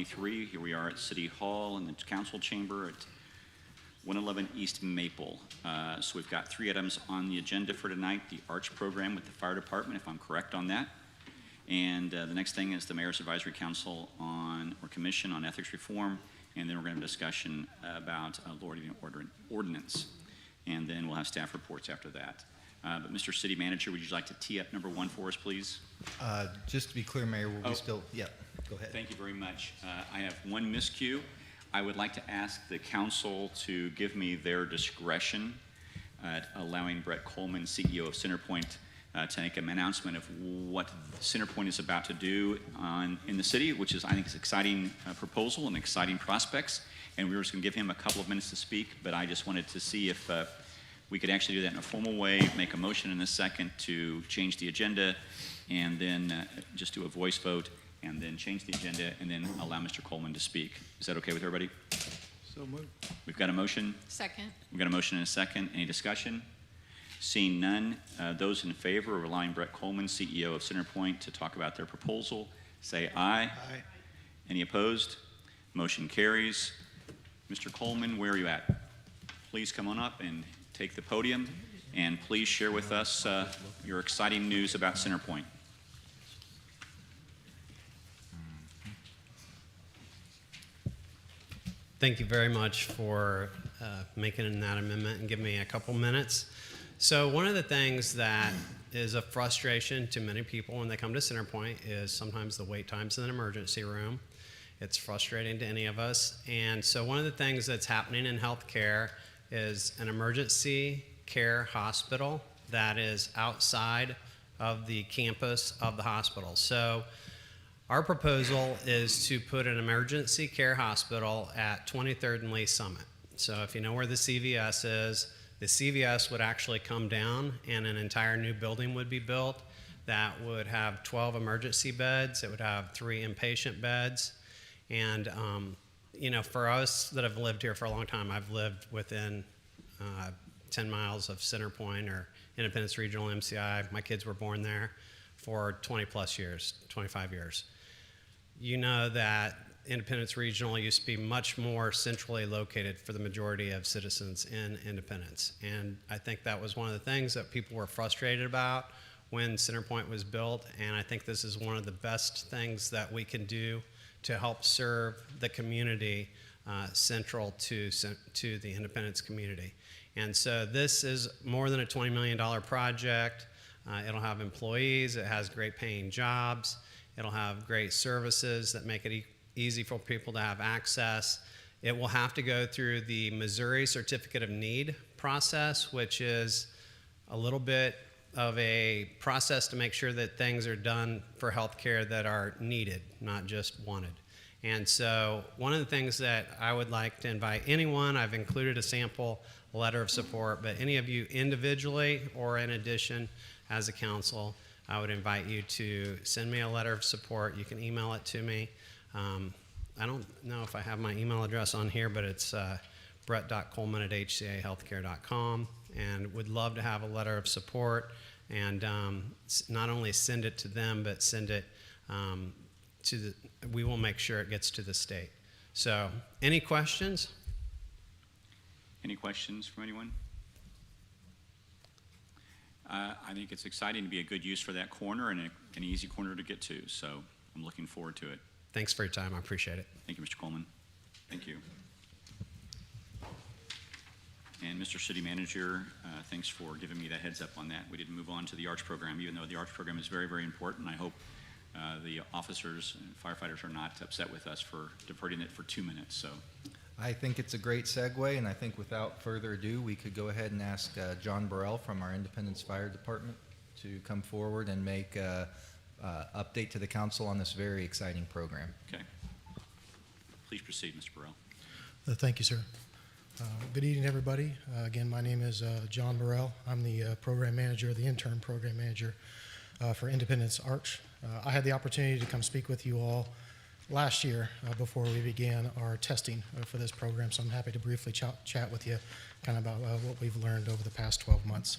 2023. Here we are at City Hall in the council chamber at 111 East Maple. So we've got 3 items on the agenda for tonight. The ARCH program with the fire department, if I'm correct on that. And the next thing is the Mayor's Advisory Council or Commission on Ethics Reform. And then we're going to have a discussion about loitering ordinance. And then we'll have staff reports after that. But Mr. City Manager, would you like to tee up number 1 for us, please? Just to be clear, Mayor, will we still, yeah, go ahead. Thank you very much. I have one miscue. I would like to ask the council to give me their discretion at allowing Brett Coleman, CEO of Centerpoint, to make an announcement of what Centerpoint is about to do in the city, which is, I think, is an exciting proposal and exciting prospects. And we were just going to give him a couple of minutes to speak, but I just wanted to see if we could actually do that in a formal way, make a motion in a second to change the agenda, and then just do a voice vote, and then change the agenda, and then allow Mr. Coleman to speak. Is that okay with everybody? So moved. We've got a motion. Second. We've got a motion and a second. Any discussion? Seeing none, those in favor of allowing Brett Coleman, CEO of Centerpoint, to talk about their proposal, say aye. Aye. Any opposed? Motion carries. Mr. Coleman, where are you at? Please come on up and take the podium, and please share with us your exciting news about Centerpoint. Thank you very much for making that amendment and giving me a couple minutes. So one of the things that is a frustration to many people when they come to Centerpoint is sometimes the wait times in an emergency room. It's frustrating to any of us. And so one of the things that's happening in healthcare is an emergency care hospital that is outside of the campus of the hospital. So our proposal is to put an emergency care hospital at 23rd and Lee Summit. So if you know where the CVS is, the CVS would actually come down and an entire new building would be built that would have 12 emergency beds. It would have 3 inpatient beds. And, you know, for us that have lived here for a long time, I've lived within 10 miles of Centerpoint or Independence Regional MCI. My kids were born there for 20 plus years, 25 years. You know that Independence Regional used to be much more centrally located for the majority of citizens in Independence. And I think that was one of the things that people were frustrated about when Centerpoint was built. And I think this is one of the best things that we can do to help serve the community central to the Independence community. And so this is more than a $20 million project. It'll have employees, it has great paying jobs, it'll have great services that make it easy for people to have access. It will have to go through the Missouri Certificate of Need process, which is a little bit of a process to make sure that things are done for healthcare that are needed, not just wanted. And so one of the things that I would like to invite anyone, I've included a sample letter of support, but any of you individually or in addition as a council, I would invite you to send me a letter of support. You can email it to me. I don't know if I have my email address on here, but it's brett.coleman@hcahealthcare.com, and would love to have a letter of support and not only send it to them, but send it we will make sure it gets to the state. So any questions? Any questions from anyone? I think it's exciting to be a good use for that corner and an easy corner to get to, so I'm looking forward to it. Thanks for your time. I appreciate it. Thank you, Mr. Coleman. Thank you. And Mr. City Manager, thanks for giving me the heads up on that. We didn't move on to the ARCH program, even though the ARCH program is very, very important. I hope the officers and firefighters are not upset with us for diverting it for 2 minutes. So, I think it's a great segue, and I think without further ado, we could go ahead and ask John Burrell from our Independence Fire Department to come forward and make update to the council on this very exciting program. okay. Please proceed, Mr. Burrell. Thank you, sir. Good evening, everybody. Again, my name is John Burrell. I'm the program manager, the intern program manager for Independence ARCH. I had the opportunity to come speak with you all last year before we began our testing for this program, so I'm happy to briefly chat with you kind of about what we've learned over the past 12 months.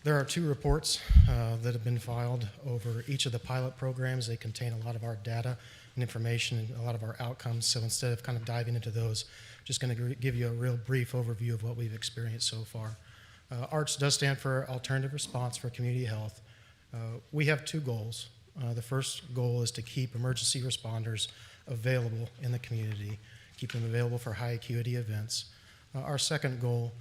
There are 2 reports that have been filed over each of the pilot programs. They contain a lot of our data and information and a lot of our outcomes. So instead of kind of diving into those, just going to give you a real brief overview of what we've experienced so far. ARCH does stand for Alternative Response for Community Health. We have two goals. The first goal is to keep emergency responders available in the community, keep them available for high acuity events. Our second goal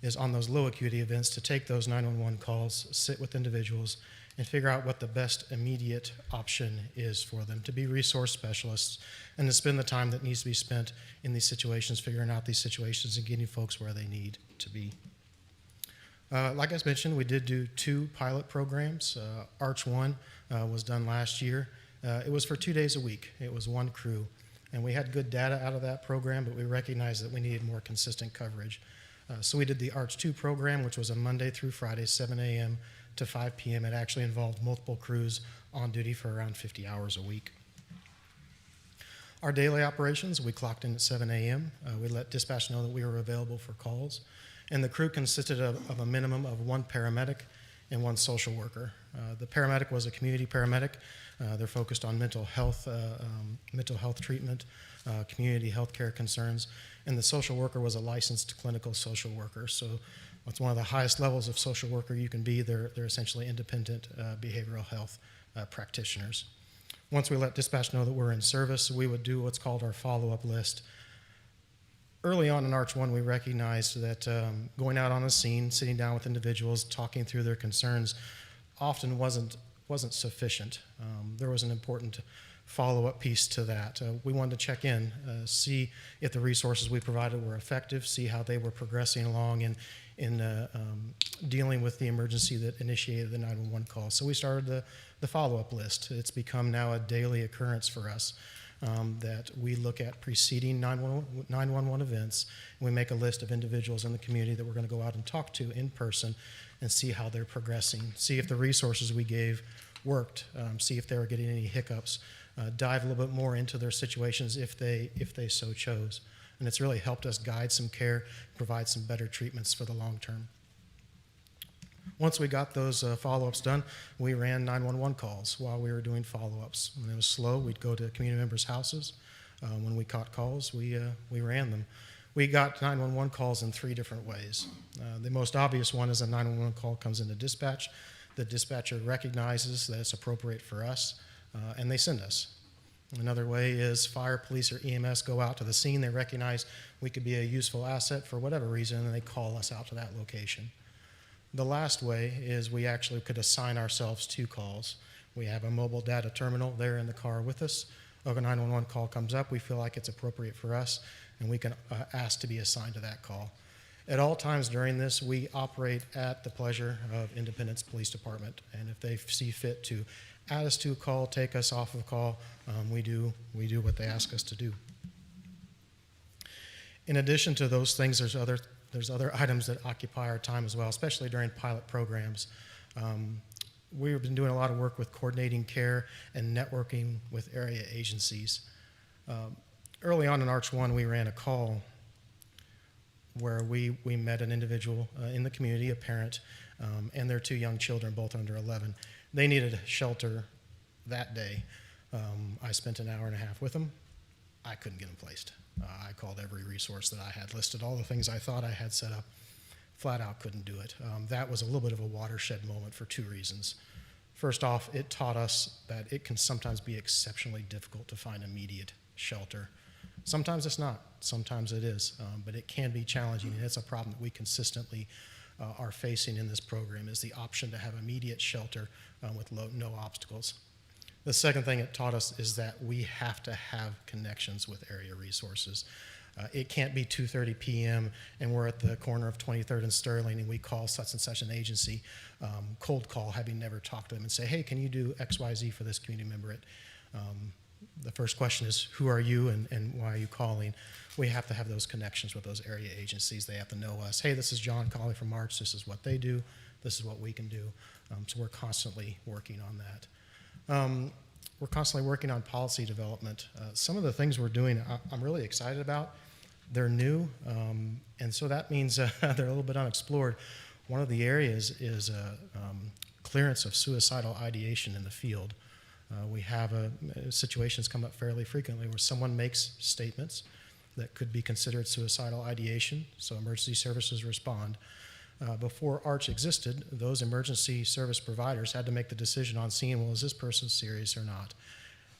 is on those low acuity events to take those 911 calls, sit with individuals, and figure out what the best immediate option is for them, to be resource specialists and to spend the time that needs to be spent in these situations, figuring out these situations and getting folks where they need to be. Like I mentioned, we did do 2 pilot programs. ARCH 1 was done last year. It was for 2 days a week. It was 1 crew. And we had good data out of that program, but we recognized that we needed more consistent coverage. So we did the ARCH 2 program, which was a Monday through Friday, 7 a.m. to 5 p.m. It actually involved multiple crews on duty for around 50 hours a week. Our daily operations, we clocked in at 7 a.m. We let dispatch know that we were available for calls. And the crew consisted of a minimum of 1 paramedic and 1 social worker. The paramedic was a community paramedic. They're focused on mental health treatment, community health care concerns. And the social worker was a licensed clinical social worker. So it's one of the highest levels of social worker you can be. They're essentially independent behavioral health practitioners. Once we let dispatch know that we're in service, we would do what's called our follow-up list. Early on in ARCH 1, we recognized that going out on a scene, sitting down with individuals, talking through their concerns often wasn't sufficient. There was an important follow-up piece to that. We wanted to check in, see if the resources we provided were effective, see how they were progressing along in dealing with the emergency that initiated the 911 call. So we started the follow-up list. It's become now a daily occurrence for us. That we look at preceding 911 events, and we make a list of individuals in the community that we're going to go out and talk to in person and see how they're progressing, see if the resources we gave worked, see if they were getting any hiccups, dive a little bit more into their situations if they so chose. And it's really helped us guide some care, provide some better treatments for the long term. Once we got those follow-ups done, we ran 911 calls while we were doing follow-ups. When it was slow, we'd go to community members' houses. When we caught calls, we ran them. We got 911 calls in 3 different ways. The most obvious one is a 911 call comes into dispatch. The dispatcher recognizes that it's appropriate for us, and they send us. Another way is fire, police, or EMS go out to the scene. They recognize we could be a useful asset for whatever reason, and they call us out to that location. The last way is we actually could assign ourselves 2 calls. We have a mobile data terminal there in the car with us. If a 911 call comes up, we feel like it's appropriate for us, and we can ask to be assigned to that call. At all times during this, we operate at the pleasure of Independence Police Department, and if they see fit to add us to a call, take us off of a call, we do what they ask us to do. In addition to those things, there's other items that occupy our time as well, especially during pilot programs. We've been doing a lot of work with coordinating care and networking with area agencies. Early on in ARCH 1, we ran a call where we met an individual in the community, a parent, and their 2 young children, both under 11. They needed shelter that day. I spent an hour and a half with them. I couldn't get them placed. I called every resource that I had listed, all the things I thought I had set up. Flat out couldn't do it. That was a little bit of a watershed moment for 2 reasons. First off, it taught us that it can sometimes be exceptionally difficult to find immediate shelter. Sometimes it's not, sometimes it is, but it can be challenging, and it's a problem that we consistently are facing in this program, is the option to have immediate shelter with no obstacles. The second thing it taught us is that we have to have connections with area resources. It can't be 2:30 p.m. and we're at the corner of 23rd and Sterling and we call such and such an agency, cold call, having never talked to them, and say, hey, can you do XYZ for this community member? The first question is, who are you and why are you calling? We have to have those connections with those area agencies. They have to know us. Hey, this is John calling from ARCH. This is what they do. This is what we can do. So we're constantly working on that. We're constantly working on policy development. Some of the things we're doing, I'm really excited about. They're new, and so that means they're a little bit unexplored. One of the areas is clearance of suicidal ideation in the field. We have situations come up fairly frequently where someone makes statements that could be considered suicidal ideation, so emergency services respond. Before ARCH existed, those emergency service providers had to make the decision on scene, well, is this person serious or not?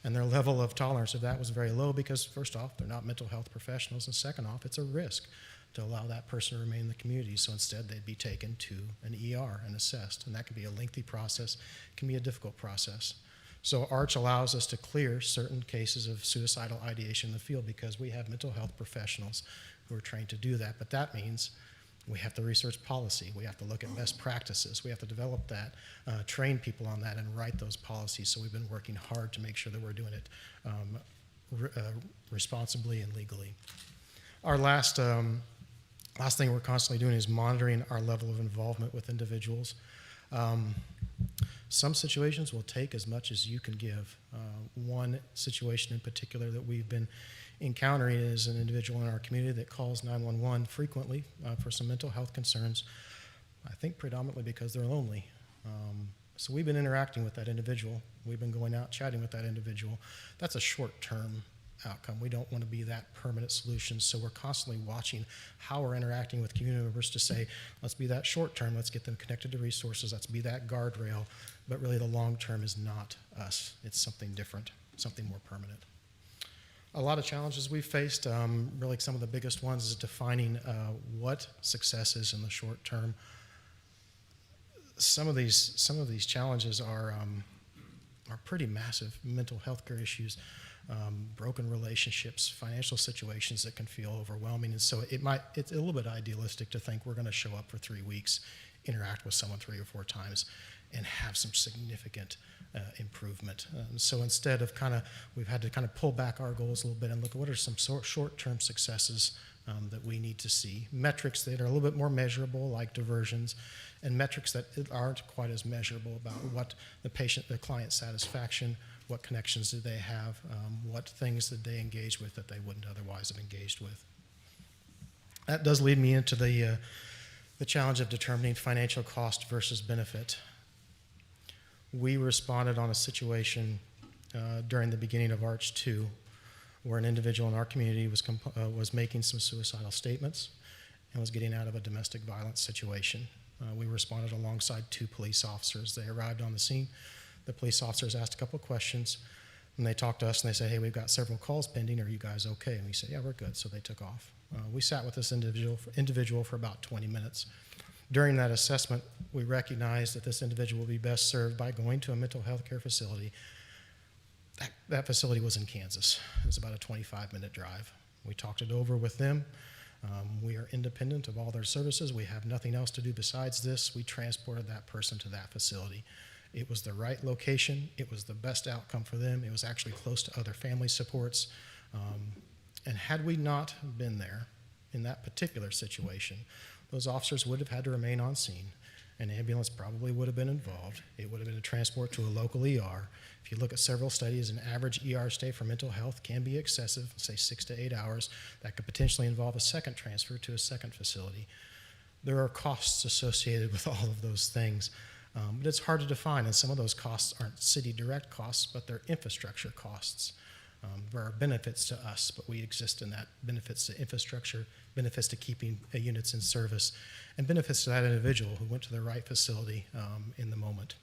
And their level of tolerance of that was very low because, first off, they're not mental health professionals, and second off, it's a risk to allow that person to remain in the community. So instead, they'd be taken to an ER and assessed, and that can be a lengthy process, can be a difficult process. So ARCH allows us to clear certain cases of suicidal ideation in the field because we have mental health professionals who are trained to do that. But that means we have to research policy. We have to look at best practices. We have to develop that, train people on that, and write those policies. So we've been working hard to make sure that we're doing it responsibly and legally. Our last thing we're constantly doing is monitoring our level of involvement with individuals. Some situations will take as much as you can give. One situation in particular that we've been encountering is an individual in our community that calls 911 frequently for some mental health concerns, I think predominantly because they're lonely. So we've been interacting with that individual. We've been going out chatting with that individual. That's a short-term outcome. We don't want to be that permanent solution, so we're constantly watching how we're interacting with community members to say, let's be that short term, let's get them connected to resources, let's be that guardrail, but really the long term is not us. It's something different, something more permanent. A lot of challenges we've faced, really some of the biggest ones is defining what success is in the short term. Some of these challenges are pretty massive. Mental health care issues, broken relationships, financial situations that can feel overwhelming. And so it's a little bit idealistic to think we're going to show up for 3 weeks, interact with someone 3 or 4 times, and have some significant improvement. So instead of we've had to pull back our goals a little bit and look at what are some short-term successes that we need to see. Metrics that are a little bit more measurable, like diversions, and metrics that aren't quite as measurable about what the client satisfaction, what connections do they have, what things did they engage with that they wouldn't otherwise have engaged with. That does lead me into the challenge of determining financial cost versus benefit. We responded on a situation during the beginning of ARCH 2 where an individual in our community was making some suicidal statements and was getting out of a domestic violence situation. We responded alongside 2 police officers. They arrived on the scene. The police officers asked a couple of questions, and they talked to us, and they said, hey, we've got several calls pending. Are you guys okay? And we said, yeah, we're good. So they took off. We sat with this individual for about 20 minutes. During that assessment, we recognized that this individual would be best served by going to a mental health care facility. That facility was in Kansas. It was about a 25-minute drive. We talked it over with them. We are independent of all their services. We have nothing else to do besides this. We transported that person to that facility. It was the right location. It was the best outcome for them. It was actually close to other family supports. And had we not been there in that particular situation, those officers would have had to remain on scene. An ambulance probably would have been involved. It would have been a transport to a local ER. If you look at several studies, an average ER stay for mental health can be excessive, say 6 to 8 hours. That could potentially involve a second transfer to a second facility. There are costs associated with all of those things. But it's hard to define, and some of those costs aren't city direct costs, but they're infrastructure costs. There are benefits to us, but we exist in that. Benefits to infrastructure, benefits to keeping units in service, and benefits to that individual who went to the right facility in the moment.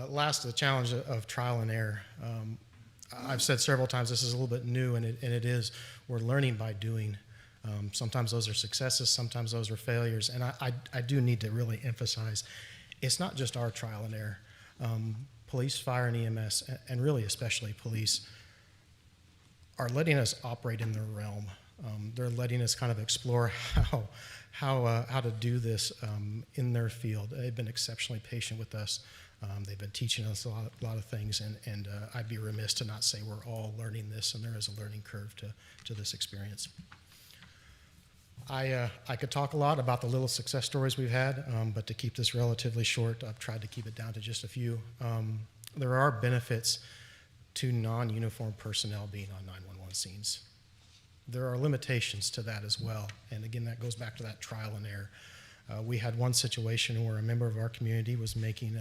Last, the challenge of trial and error. I've said several times this is a little bit new, and it is. We're learning by doing. Sometimes those are successes, sometimes those are failures, and I do need to really emphasize, it's not just our trial and error. Police, fire, and EMS, and really especially police, are letting us operate in their realm. They're letting us explore how to do this in their field. They've been exceptionally patient with us. They've been teaching us a lot of things, and I'd be remiss to not say we're all learning this, and there is a learning curve to this experience. I could talk a lot about the little success stories we've had, but to keep this relatively short, I've tried to keep it down to just a few. There are benefits to non-uniformed personnel being on 911 scenes. There are limitations to that as well, and again, that goes back to that trial and error. We had one situation where a member of our community was making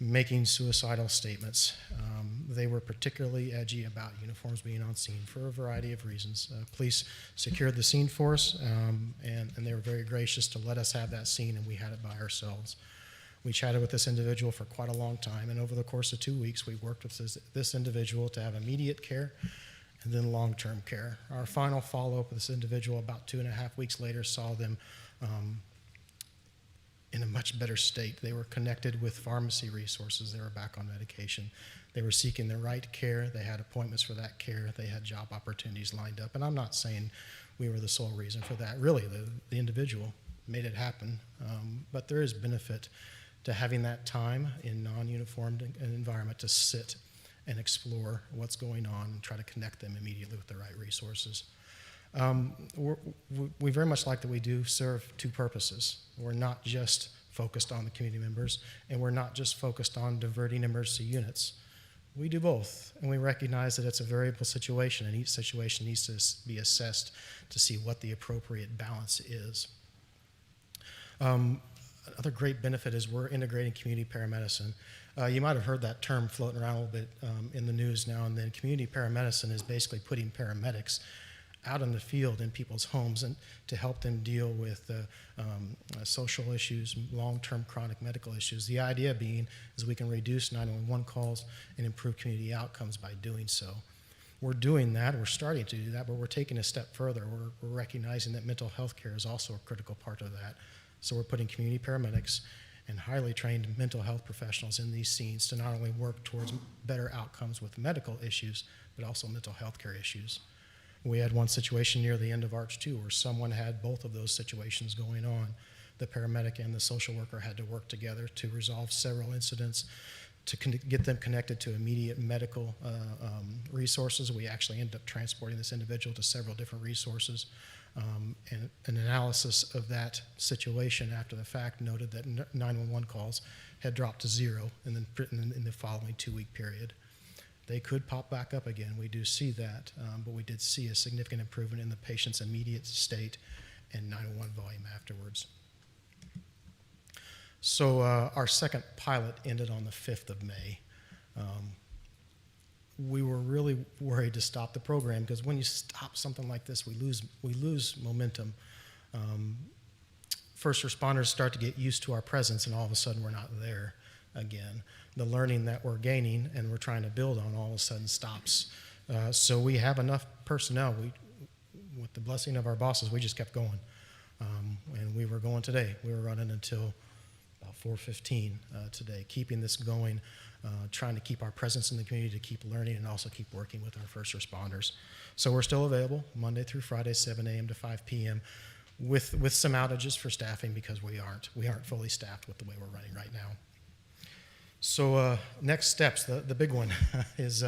making suicidal statements. They were particularly edgy about uniforms being on scene for a variety of reasons. Police secured the scene for us, and they were very gracious to let us have that scene, and we had it by ourselves. We chatted with this individual for quite a long time, and over the course of 2 weeks, we worked with this individual to have immediate care and then long-term care. Our final follow-up with this individual about 2.5 weeks later saw them in a much better state. They were connected with pharmacy resources. They were back on medication. They were seeking the right care. They had appointments for that care. They had job opportunities lined up. And I'm not saying we were the sole reason for that. Really, the individual made it happen. But there is benefit to having that time in non-uniformed environment to sit and explore what's going on and try to connect them immediately with the right resources. We very much like that we do serve two purposes. We're not just focused on the community members, and we're not just focused on diverting emergency units. We do both, and we recognize that it's a variable situation, and each situation needs to be assessed to see what the appropriate balance is. Another great benefit is we're integrating community paramedicine. You might have heard that term floating around a little bit in the news now and then. Community paramedicine is basically putting paramedics out in the field in people's homes and to help them deal with social issues, long-term chronic medical issues. The idea being is we can reduce 911 calls and improve community outcomes by doing so. We're doing that, we're starting to do that, but we're taking a step further. We're recognizing that mental health care is also a critical part of that. So we're putting community paramedics and highly trained mental health professionals in these scenes to not only work towards better outcomes with medical issues, but also mental health care issues. We had one situation near the end of Arch 2 where someone had both of those situations going on. The paramedic and the social worker had to work together to resolve several incidents, to get them connected to immediate medical resources. We actually ended up transporting this individual to several different resources. And an analysis of that situation after the fact noted that 911 calls had dropped to 0 in the following 2-week period. They could pop back up again. We do see that, but we did see a significant improvement in the patient's immediate state and 911 volume afterwards. So our second pilot ended on the 5th of May. We were really worried to stop the program because when you stop something like this, we lose momentum. First responders start to get used to our presence, and all of a sudden we're not there again. The learning that we're gaining and we're trying to build on all of a sudden stops. So we have enough personnel. With the blessing of our bosses, we just kept going. And we were going today. We were running until about 4:15 today, keeping this going, trying to keep our presence in the community, to keep learning, and also keep working with our first responders. So we're still available Monday through Friday, 7 a.m. to 5 p.m. with some outages for staffing because we aren't fully staffed with the way we're running right now. So next steps, the big one is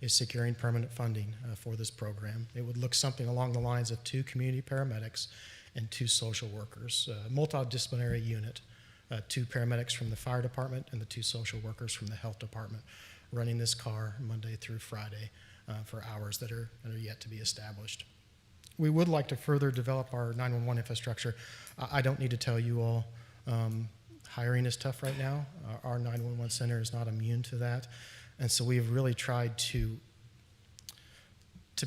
securing permanent funding for this program. It would look something along the lines of 2 community paramedics and 2 social workers, a multidisciplinary unit, 2 paramedics from the fire department and the 2 social workers from the health department running this car Monday through Friday for hours that are yet to be established. We would like to further develop our 911 infrastructure. I don't need to tell you all, hiring is tough right now. Our 911 center is not immune to that. And so we've really tried to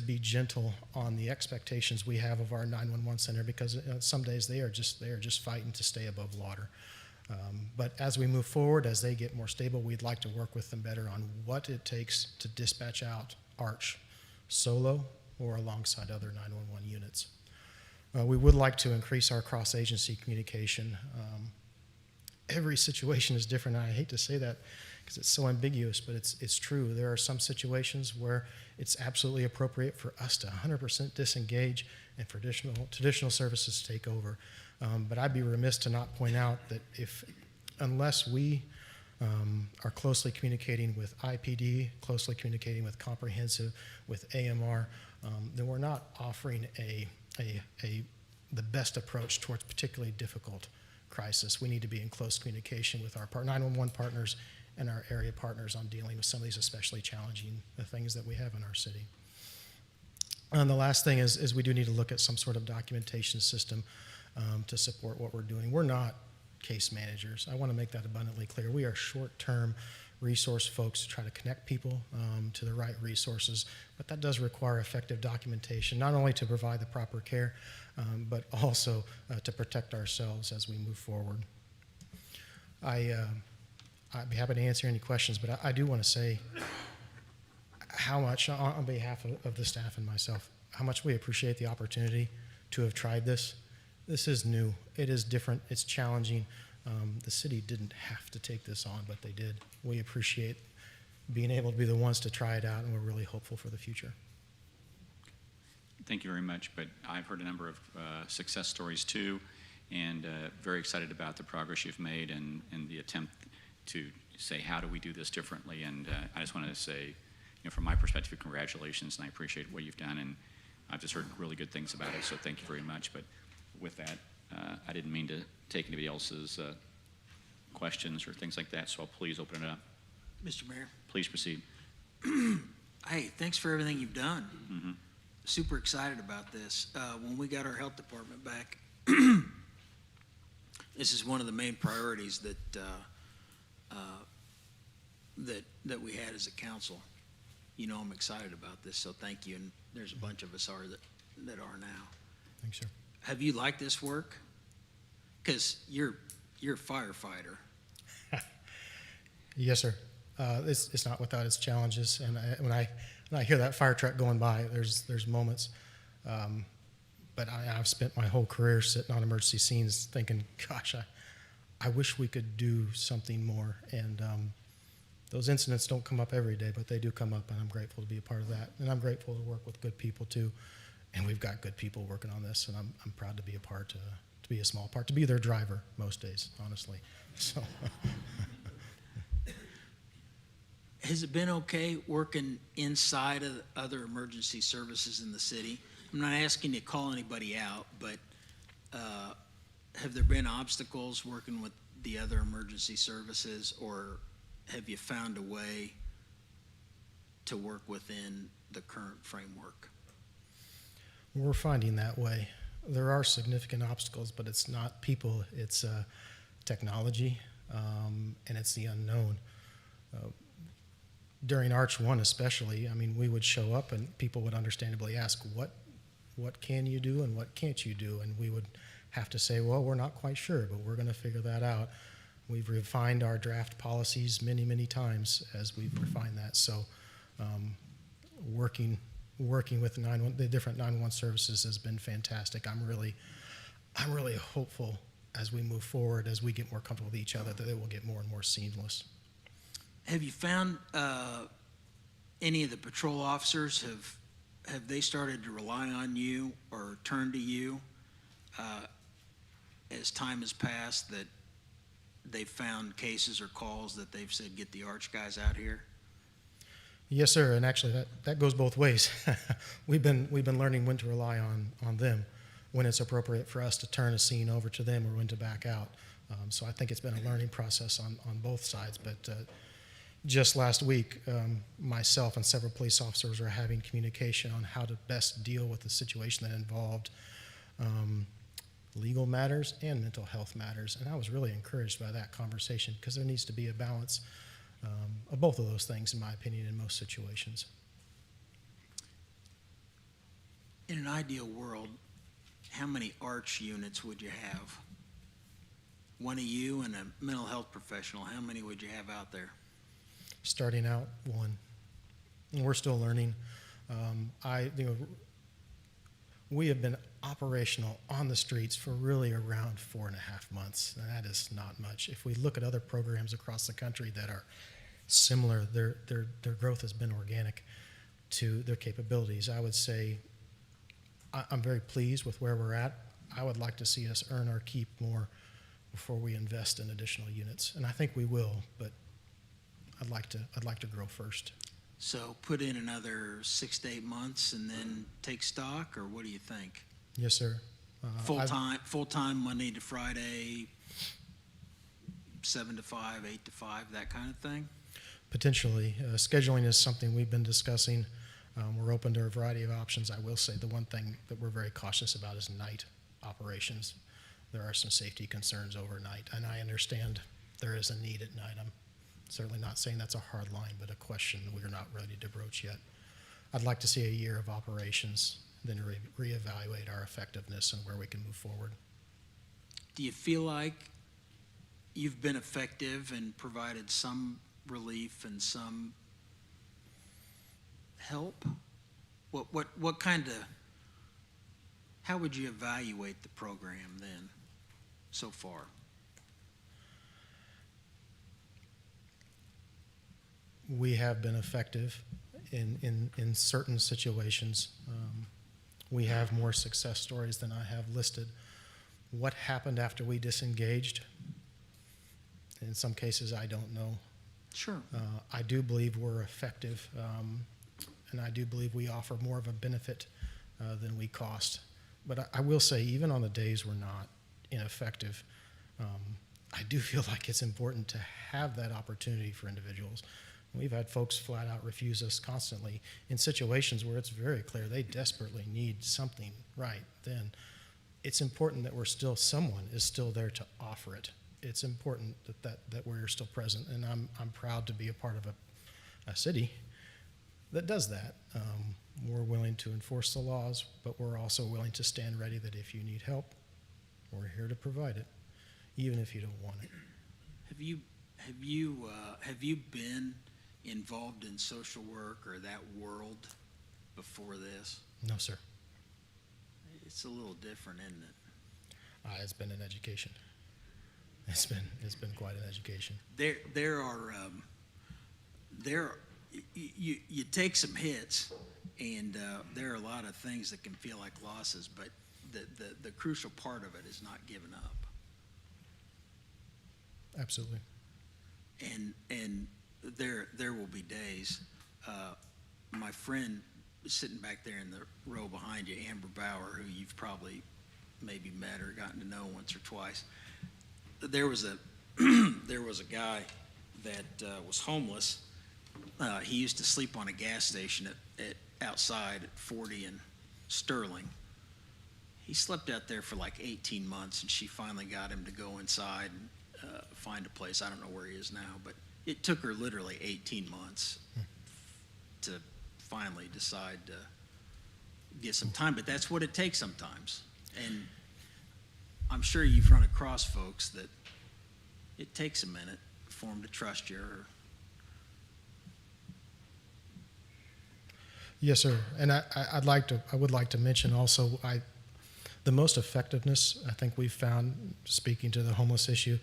be gentle on the expectations we have of our 911 center because some days they are just fighting to stay above water. But as we move forward, as they get more stable, we'd like to work with them better on what it takes to dispatch out Arch solo or alongside other 911 units. We would like to increase our cross-agency communication. Every situation is different, and I hate to say that because it's so ambiguous, but it's true. There are some situations where it's absolutely appropriate for us to 100% disengage and for traditional services to take over. But I'd be remiss to not point out that unless we are closely communicating with IPD, closely communicating with Comprehensive, with AMR, then we're not offering the best approach towards particularly difficult crisis. We need to be in close communication with our 911 partners and our area partners on dealing with some of these especially challenging things that we have in our city. And the last thing is we do need to look at some sort of documentation system to support what we're doing. We're not case managers. I want to make that abundantly clear. We are short-term resource folks to try to connect people to the right resources, but that does require effective documentation, not only to provide the proper care, but also to protect ourselves as we move forward. I'd be happy to answer any questions, but I do want to say how much, on behalf of the staff and myself, how much we appreciate the opportunity to have tried this. This is new. It is different. It's challenging. The city didn't have to take this on, but they did. We appreciate being able to be the ones to try it out, and we're really hopeful for the future. Thank you very much, but I've heard a number of success stories too, and very excited about the progress you've made and the attempt to say, how do we do this differently? And I just wanted to say, from my perspective, congratulations, and I appreciate what you've done, and I've just heard really good things about it, so thank you very much. But with that, I didn't mean to take anybody else's questions or things like that, so I'll please open it up. Mr. Mayor, Please proceed. hey, thanks for everything you've done. Mm-hmm. Super excited about this. When we got our health department back, this is one of the main priorities that we had as a council. I'm excited about this, so thank you. And there's a bunch of us that are now. Thanks, sir. Have you liked this work? Because you're a firefighter. Yes, sir. It's not without its challenges, and when I hear that fire truck going by, there's moments. But I've spent my whole career sitting on emergency scenes thinking, gosh, I wish we could do something more. And those incidents don't come up every day, but they do come up, and I'm grateful to be a part of that. And I'm grateful to work with good people too. And we've got good people working on this, and I'm proud to be a part, to be a small part, to be their driver most days, honestly. So. Has it been okay working inside of other emergency services in the city? I'm not asking you to call anybody out, but have there been obstacles working with the other emergency services, or have you found a way to work within the current framework? We're finding that way. There are significant obstacles, but it's not people, it's technology, and it's the unknown. During Arch 1 especially, we would show up and people would understandably ask, what can you do and what can't you do? And we would have to say, well, we're not quite sure, but we're going to figure that out. We've refined our draft policies many, many times as we've refined that. So working with the different 911 services has been fantastic. I'm really hopeful as we move forward, as we get more comfortable with each other, that it will get more and more seamless. Have you found any of the patrol officers have they started to rely on you or turn to you as time has passed, that they've found cases or calls that they've said, get the Arch guys out here? Yes, sir, and actually that goes both ways. We've been learning when to rely on them, when it's appropriate for us to turn a scene over to them or when to back out. So I think it's been a learning process on both sides. But just last week, myself and several police officers were having communication on how to best deal with the situation that involved legal matters and mental health matters. And I was really encouraged by that conversation, because there needs to be a balance of both of those things, in my opinion, in most situations. In an ideal world, how many Arch units would you have? One of you and a mental health professional, how many would you have out there? Starting out, one. And we're still learning. We have been operational on the streets for really around 4.5 months, and that is not much. If we look at other programs across the country that are similar, their growth has been organic to their capabilities. I would say I'm very pleased with where we're at. I would like to see us earn our keep more before we invest in additional units, and I think we will, but I'd like to grow first. So put in another 6 to 8 months and then take stock, or what do you think? Yes, sir. Full time Monday to Friday, 7 to 5, 8 to 5, that kind of thing? Potentially. Scheduling is something we've been discussing. We're open to a variety of options. I will say the one thing that we're very cautious about is night operations. there are some safety concerns overnight, and I understand there is a need at night. I'm certainly not saying that's a hard line, but a question we're not ready to broach yet. I'd like to see a year of operations, then reevaluate our effectiveness and where we can move forward. Do you feel like you've been effective and provided some relief and some help? What kind of, how would you evaluate the program then, so far? We have been effective in certain situations. We have more success stories than I have listed. What happened after we disengaged? In some cases, I don't know. Sure. I do believe we're effective, and I do believe we offer more of a benefit than we cost. But I will say, even on the days we're not ineffective, I do feel like it's important to have that opportunity for individuals. We've had folks flat out refuse us constantly in situations where it's very clear they desperately need something right then. It's important that someone is still there to offer it. It's important that we're still present, and I'm proud to be a part of a city that does that. We're willing to enforce the laws, but we're also willing to stand ready that if you need help, we're here to provide it, even if you don't want it. Have you been involved in social work or that world before this? No, sir. It's a little different, isn't it? It's been an education. It's been quite an education. You take some hits, and there are a lot of things that can feel like losses, but the crucial part of it is not giving up. Absolutely. And there will be days. My friend sitting back there in the row behind you, Amber Bauer, who you've probably maybe met or gotten to know once or twice. There was a guy that was homeless. He used to sleep on a gas station at outside at 40 and Sterling. He slept out there for like 18 months, and she finally got him to go inside and find a place. I don't know where he is now, but it took her literally 18 months to finally decide to get some time. But that's what it takes sometimes. And I'm sure you've run across folks that it takes a minute for them to trust you. Yes, sir. And I would like to mention also, the most effectiveness I think we've found, speaking to the homeless issue,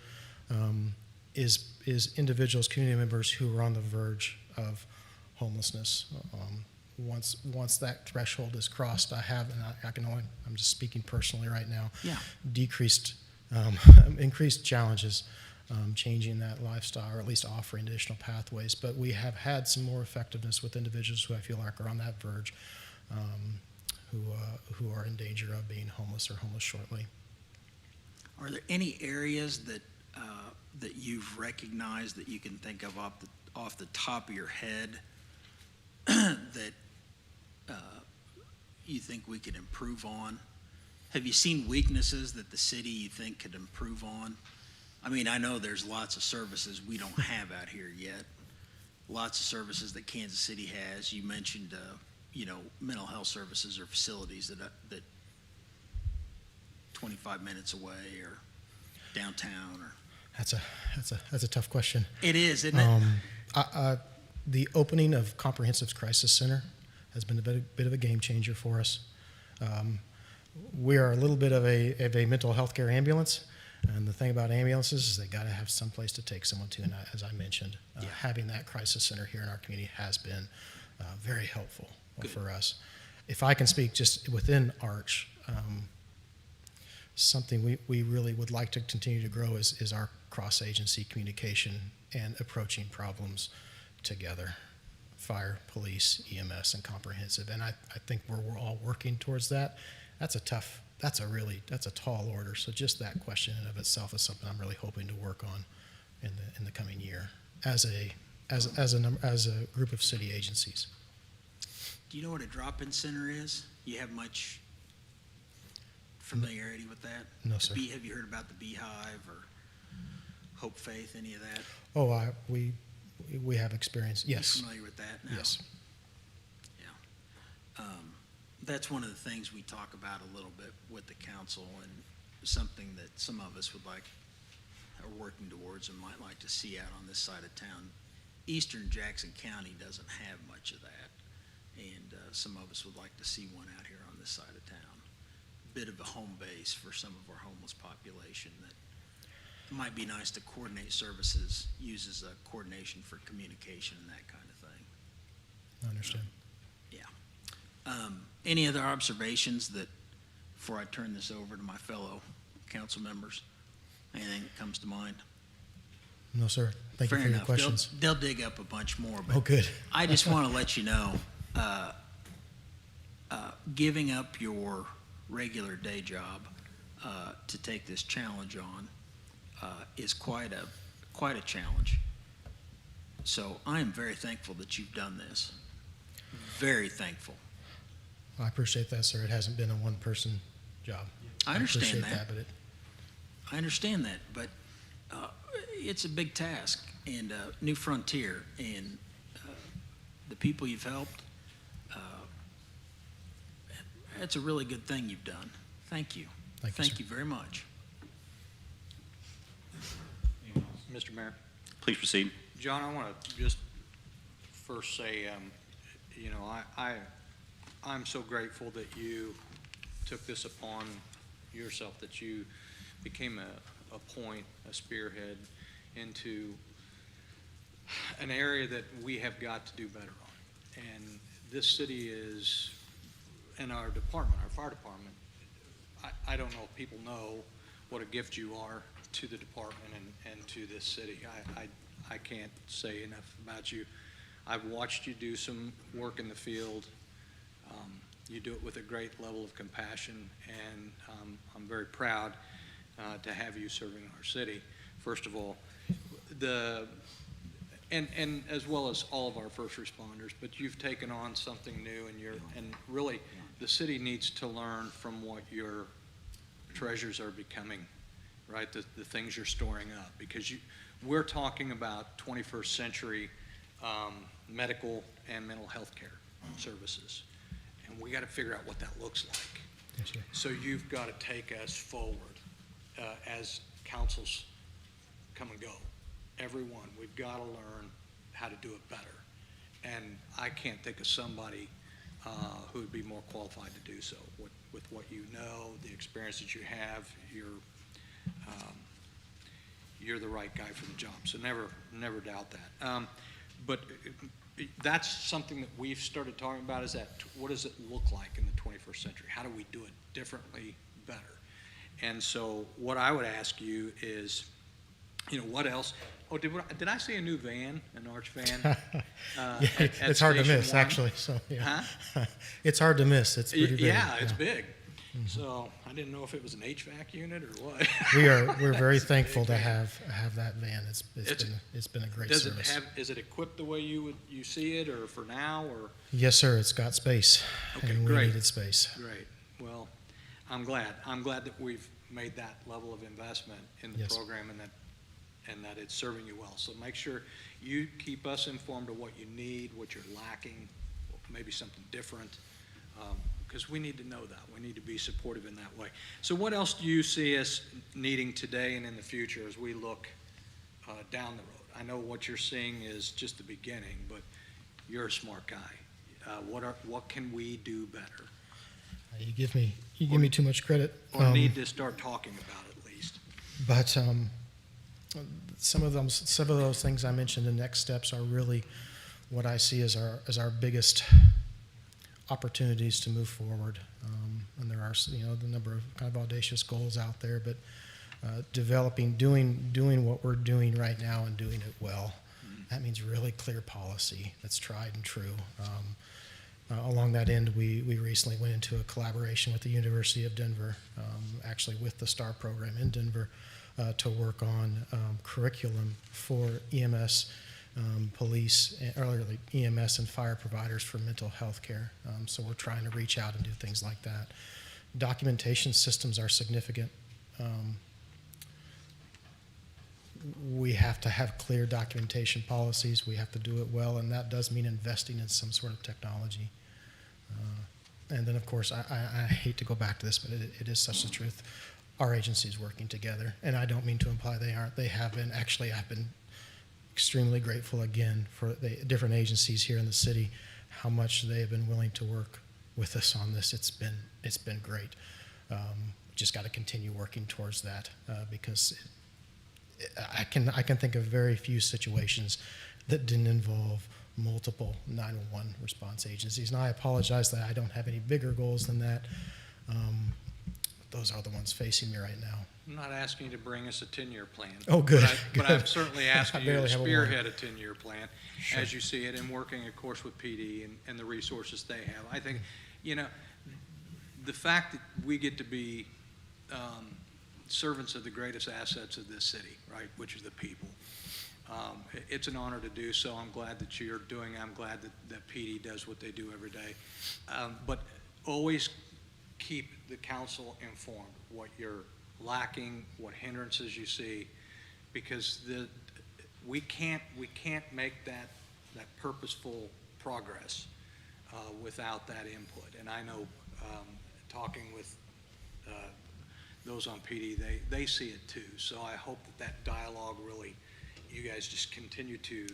is individuals, community members who are on the verge of homelessness. Once that threshold is crossed, I'm just speaking personally right now. Yeah. Increased challenges, changing that lifestyle, or at least offering additional pathways. But we have had some more effectiveness with individuals who I feel like are on that verge, who are in danger of being homeless or homeless shortly. Are there any areas that you've recognized that you can think of off the top of your head that you think we could improve on? Have you seen weaknesses that the city you think could improve on? I mean, I know there's lots of services we don't have out here yet. Lots of services that Kansas City has. You mentioned, mental health services or facilities that 25 minutes away or downtown or. That's a tough question. It is, isn't it? The opening of Comprehensive Crisis Center has been a bit of a game changer for us. We are a little bit of a mental health care ambulance, and the thing about ambulances is they got to have some place to take someone to. And as I mentioned, having that crisis center here in our community has been very helpful for us. If I can speak just within Arch, something we really would like to continue to grow is our cross-agency communication and approaching problems together. Fire, police, EMS, and comprehensive. And I think we're all working towards that. That's a tall order. So just that question in of itself is something I'm really hoping to work on in the coming year as a group of city agencies. Do you know what a drop-in center is? You have much familiarity with that? No, The sir. Have you heard about the Beehive or Hope Faith, any of that? Oh, we have experience. Yes. You familiar with that now? Yes. Yeah. That's one of the things we talk about a little bit with the council, and something that some of us are working towards and might like to see out on this side of town. Eastern Jackson County doesn't have much of that, and some of us would like to see one out here on this side of town. Bit of a home base for some of our homeless population that might be nice to coordinate services, uses a coordination for communication and that kind of thing. I understand. Any other observations before I turn this over to my fellow council members? Anything that comes to mind? No, sir. Thank you Fair for your enough. questions. They'll dig up a bunch more, but Oh, good. I just want to let you know, giving up your regular day job to take this challenge on is quite a challenge. So I am very thankful that you've done this. Very thankful. I appreciate that, sir. It hasn't been a one-person job. I understand appreciate that. but I understand that, but it's a big task and new frontier, and the people you've helped, it's a really good thing you've done. Thank you. Thank you, sir. You very much. Mr. Mayor, Please proceed. John, I want to just first say, I'm so grateful that you took this upon yourself, that you became a spearhead into an area that we have got to do better on. And this city is, and our department, our fire department, I don't know if people know what a gift you are to the department and to this city. I can't say enough about you. I've watched you do some work in the field. You do it with a great level of compassion, and I'm very proud to have you serving our city. First of all, and as well as all of our first responders, but you've taken on something new, and really the city needs to learn from what your treasures are becoming, right? The things you're storing up, because we're talking about 21st century medical and mental health care services, and we got to figure out what that looks like. Yes, sir. So you've got to take us forward as councils come and go. Everyone, we've got to learn how to do it better. And I can't think of somebody who would be more qualified to do so. With what you know, the experience that you have, you're the right guy for the job. So never doubt that. But that's something that we've started talking about, is that what does it look like in the 21st century? How do we do it differently, better? And so what I would ask you is, what else? Oh, did I see a new van, an Arch van? At It's hard to Station miss, 1? actually. So yeah, Huh? it's hard to miss. It's pretty big. Yeah, it's big. So I didn't know if it was an HVAC unit or what. We're very thankful to have that van. It's- It's been a great Does service. is it equipped the way you see it, or for now, or? Yes, sir. It's got space, Okay, and we great. needed space. Great. Well, I'm glad that we've made that level of investment in the Yes. program, and that it's serving you well. So make sure you keep us informed of what you need, what you're lacking, maybe something different, because we need to know that. We need to be supportive in that way. So what else do you see us needing today and in the future as we look down the road? I know what you're seeing is just the beginning, but you're a smart guy. What can we do better, You give me too much credit. or need to start talking about at least? But some of those things I mentioned, the next steps, are really what I see as our biggest opportunities to move forward. And there are the number of kind of audacious goals out there, but doing what we're doing right now and doing it well. That means really clear policy that's tried and true. Along that end, we recently went into a collaboration with the University of Denver, actually with the STAR program in Denver, to work on curriculum for EMS, police, like EMS and fire providers for mental health care. So we're trying to reach out and do things like that. Documentation systems are significant. We have to have clear documentation policies. We have to do it well, and that does mean investing in some sort of technology. And then, of course, I hate to go back to this, but it is such the truth. Our agencies working together, and I don't mean to imply they aren't. They have been. Actually, I've been extremely grateful again for the different agencies here in the city, how much they have been willing to work with us on this. It's been great. Just got to continue working towards that because I can think of very few situations that didn't involve multiple 911 response agencies. And I apologize that I don't have any bigger goals than that. Those are the ones facing me right now. I'm not asking you to bring us a 10-year plan. Oh, good, But good. I'm certainly asking I you to barely have a one. spearhead a 10-year plan Sure. as you see it, and working, of course, with PD and the resources they have. I think, the fact that we get to be servants of the greatest assets of this city, right, which is the people. It's an honor to do so. I'm glad that you're doing it. I'm glad that PD does what they do every day. But always keep the council informed, what you're lacking, what hindrances you see, because we can't make that purposeful progress without that input. And I know, talking with those on PD, they see it too. So I hope that dialogue really, you guys just continue to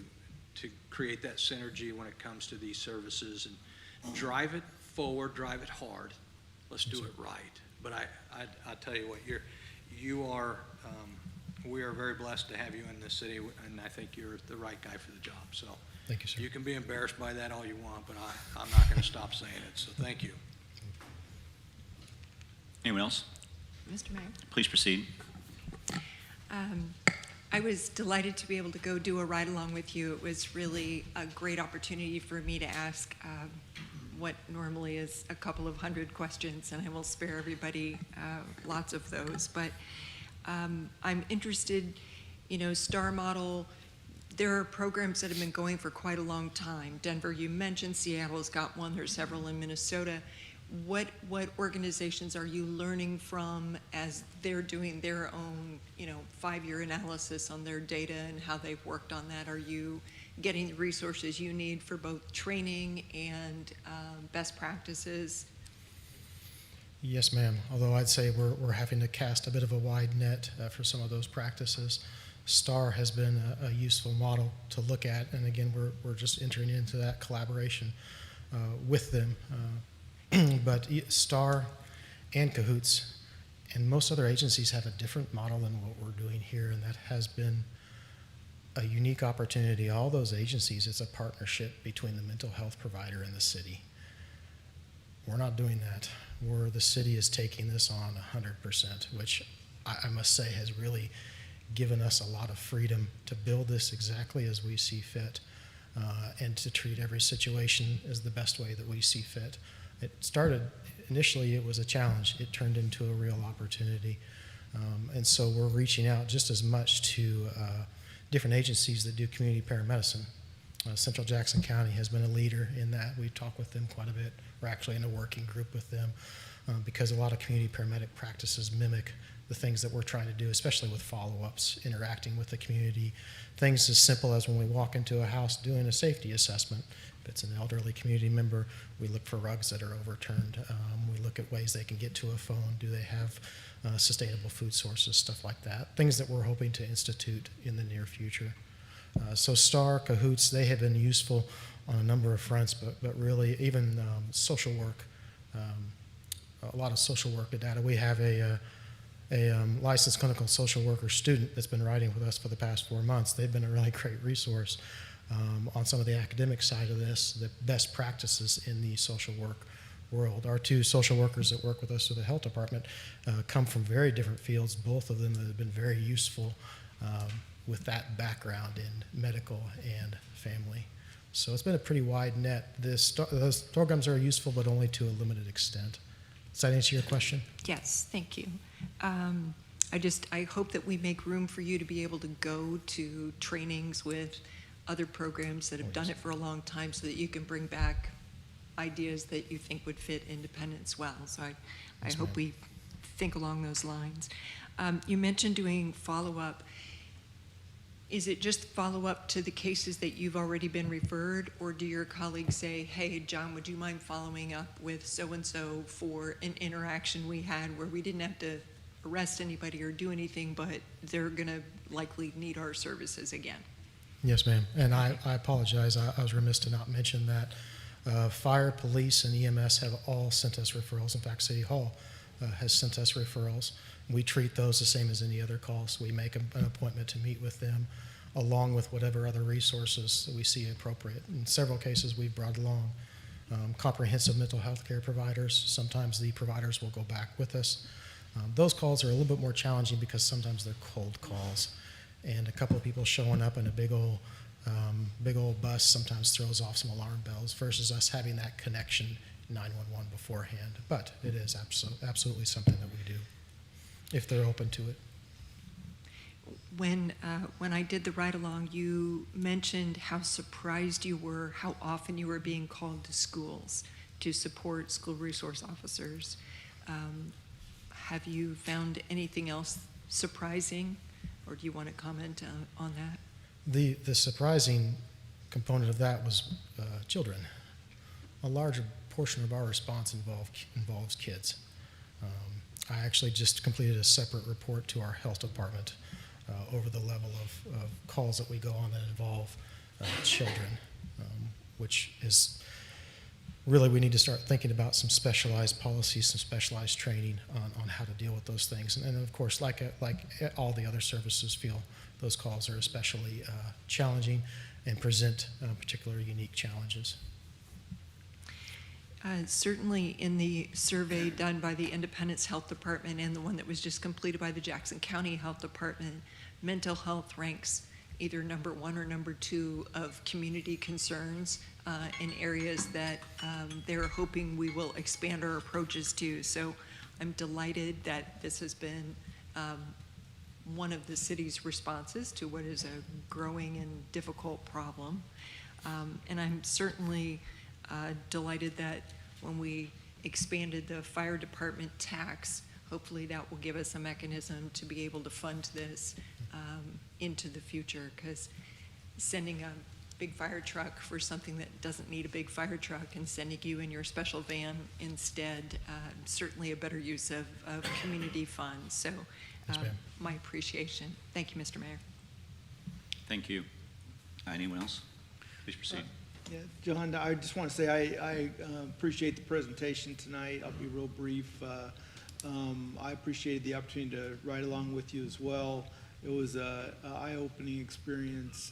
create that synergy when it comes to these services and drive it forward, drive it hard. Let's do it right. But I tell you what, we are very blessed to have you in this city, and I think you're the right guy for the job. So Thank you, sir. you can be embarrassed by that all you want, but I'm not going to stop saying it. So thank you. Anyone else? Mr. Mayor, Please proceed. I was delighted to be able to go do a ride-along with you. It was really a great opportunity for me to ask what normally is a couple of hundred questions, and I will spare everybody lots of those. But I'm interested, STAR model, there are programs that have been going for quite a long time. Denver, you mentioned, Seattle's got one, there's several in Minnesota. What organizations are you learning from as they're doing their own, 5-year analysis on their data and how they've worked on that? Are you getting the resources you need for both training and best practices? Yes, ma'am. Although I'd say we're having to cast a bit of a wide net for some of those practices. STAR has been a useful model to look at, and again, we're just entering into that collaboration with them. But STAR and Cahoots and most other agencies have a different model than what we're doing here, and that has been a unique opportunity. All those agencies, it's a partnership between the mental health provider and the city. We're not doing that. The city is taking this on 100%, which I must say has really given us a lot of freedom to build this exactly as we see fit, and to treat every situation as the best way that we see fit. It started, initially it was a challenge. It turned into a real opportunity. And so we're reaching out just as much to different agencies that do community paramedicine. Central Jackson County has been a leader in that. We talk with them quite a bit. We're actually in a working group with them because a lot of community paramedic practices mimic the things that we're trying to do, especially with follow-ups, interacting with the community. Things as simple as when we walk into a house doing a safety assessment. If it's an elderly community member, we look for rugs that are overturned. We look at ways they can get to a phone. Do they have sustainable food sources, stuff like that. Things that we're hoping to institute in the near future. So STAR, Cahoots, they have been useful on a number of fronts, but really even social work, a lot of social work data. We have a licensed clinical social worker student that's been writing with us for the past 4 months. They've been a really great resource on some of the academic side of this, the best practices in the social work world. Our 2 social workers that work with us through the health department come from very different fields, both of them that have been very useful with that background in medical and family. So it's been a pretty wide net. Those programs are useful, but only to a limited extent. Does that answer your question? Yes, thank you. I hope that we make room for you to be able to go to trainings with other programs that have done it for a long time so that you can bring back ideas that you think would fit Independence well. So I Yes, hope ma'am. we think along those lines. You mentioned doing follow-up. Is it just follow-up to the cases that you've already been referred, or do your colleagues say, hey, John, would you mind following up with so-and-so for an interaction we had where we didn't have to arrest anybody or do anything, but they're going to likely need our services again? Yes, ma'am. And I apologize. I was remiss to not mention that fire, police, and EMS have all sent us referrals. In fact, City Hall has sent us referrals. We treat those the same as any other calls. We make an appointment to meet with them along with whatever other resources that we see appropriate. In several cases, we've brought along comprehensive mental health care providers. Sometimes the providers will go back with us. Those calls are a little bit more challenging because sometimes they're cold calls. And a couple of people showing up in a big old bus sometimes throws off some alarm bells versus us having that connection 911 beforehand. But it is absolutely something that we do if they're open to it. When I did the ride-along, you mentioned how surprised you were, how often you were being called to schools to support school resource officers. Have you found anything else surprising, or do you want to comment on that? The surprising component of that was children. A larger portion of our response involves kids. I actually just completed a separate report to our health department over the level of calls that we go on that involve children, which is really, we need to start thinking about some specialized policies, some specialized training on how to deal with those things. And of course, like all the other services feel, those calls are especially challenging and present particular unique challenges. Certainly in the survey done by the Independence Health Department and the one that was just completed by the Jackson County Health Department, mental health ranks either number 1 or number 2 of community concerns in areas that they're hoping we will expand our approaches to. So I'm delighted that this has been one of the city's responses to what is a growing and difficult problem. And I'm certainly delighted that when we expanded the fire department tax, hopefully that will give us a mechanism to be able to fund this into the future, because sending a big fire truck for something that doesn't need a big fire truck and sending you in your special van instead, certainly a better use of community funds. So Yes, ma'am. my appreciation. Thank you, Mr. Mayor. Thank you. Anyone else? Please proceed. Yeah, John, I just want to say I appreciate the presentation tonight. I'll be real brief. I appreciated the opportunity to ride along with you as well. It was an eye-opening experience.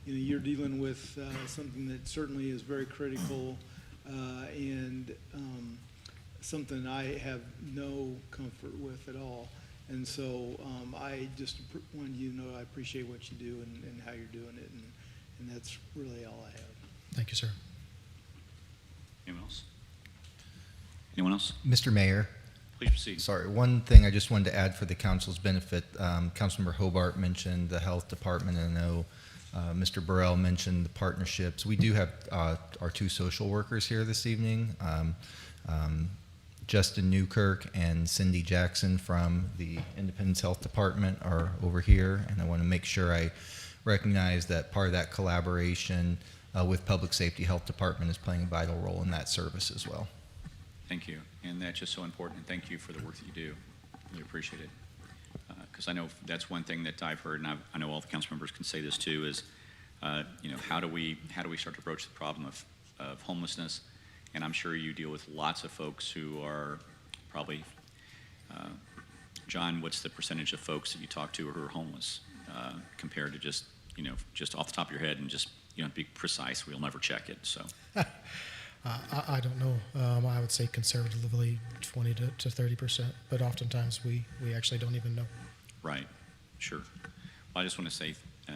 You're dealing with something that certainly is very critical and something I have no comfort with at all. And so I just wanted you to know I appreciate what you do and how you're doing it, and that's really all I have. Thank you, sir. Anyone else? Anyone else? Mr. Mayor, Please proceed. sorry, one thing I just wanted to add for the council's benefit. Councilmember Hobart mentioned the health department, and I know Mr. Burrell mentioned the partnerships. We do have our 2 social workers here this evening, Justin Newkirk and Cindy Jackson from the Independence Health Department are over here, and I want to make sure I recognize that part of that collaboration with Public Safety Health Department is playing a vital role in that service as well. Thank you. And that's just so important. And thank you for the work that you do. Really appreciate it. Because I know that's one thing that I've heard, and I know all the council members can say this too, is how do we start to approach the problem of homelessness? And I'm sure you deal with lots of folks who are probably, John, what's the percentage of folks that you talk to who are homeless compared to just off the top of your head, and just be precise. We'll never check it. So I don't know. I would say conservatively 20 to 30%, but oftentimes we actually don't even know. right, sure. Well, I just want to say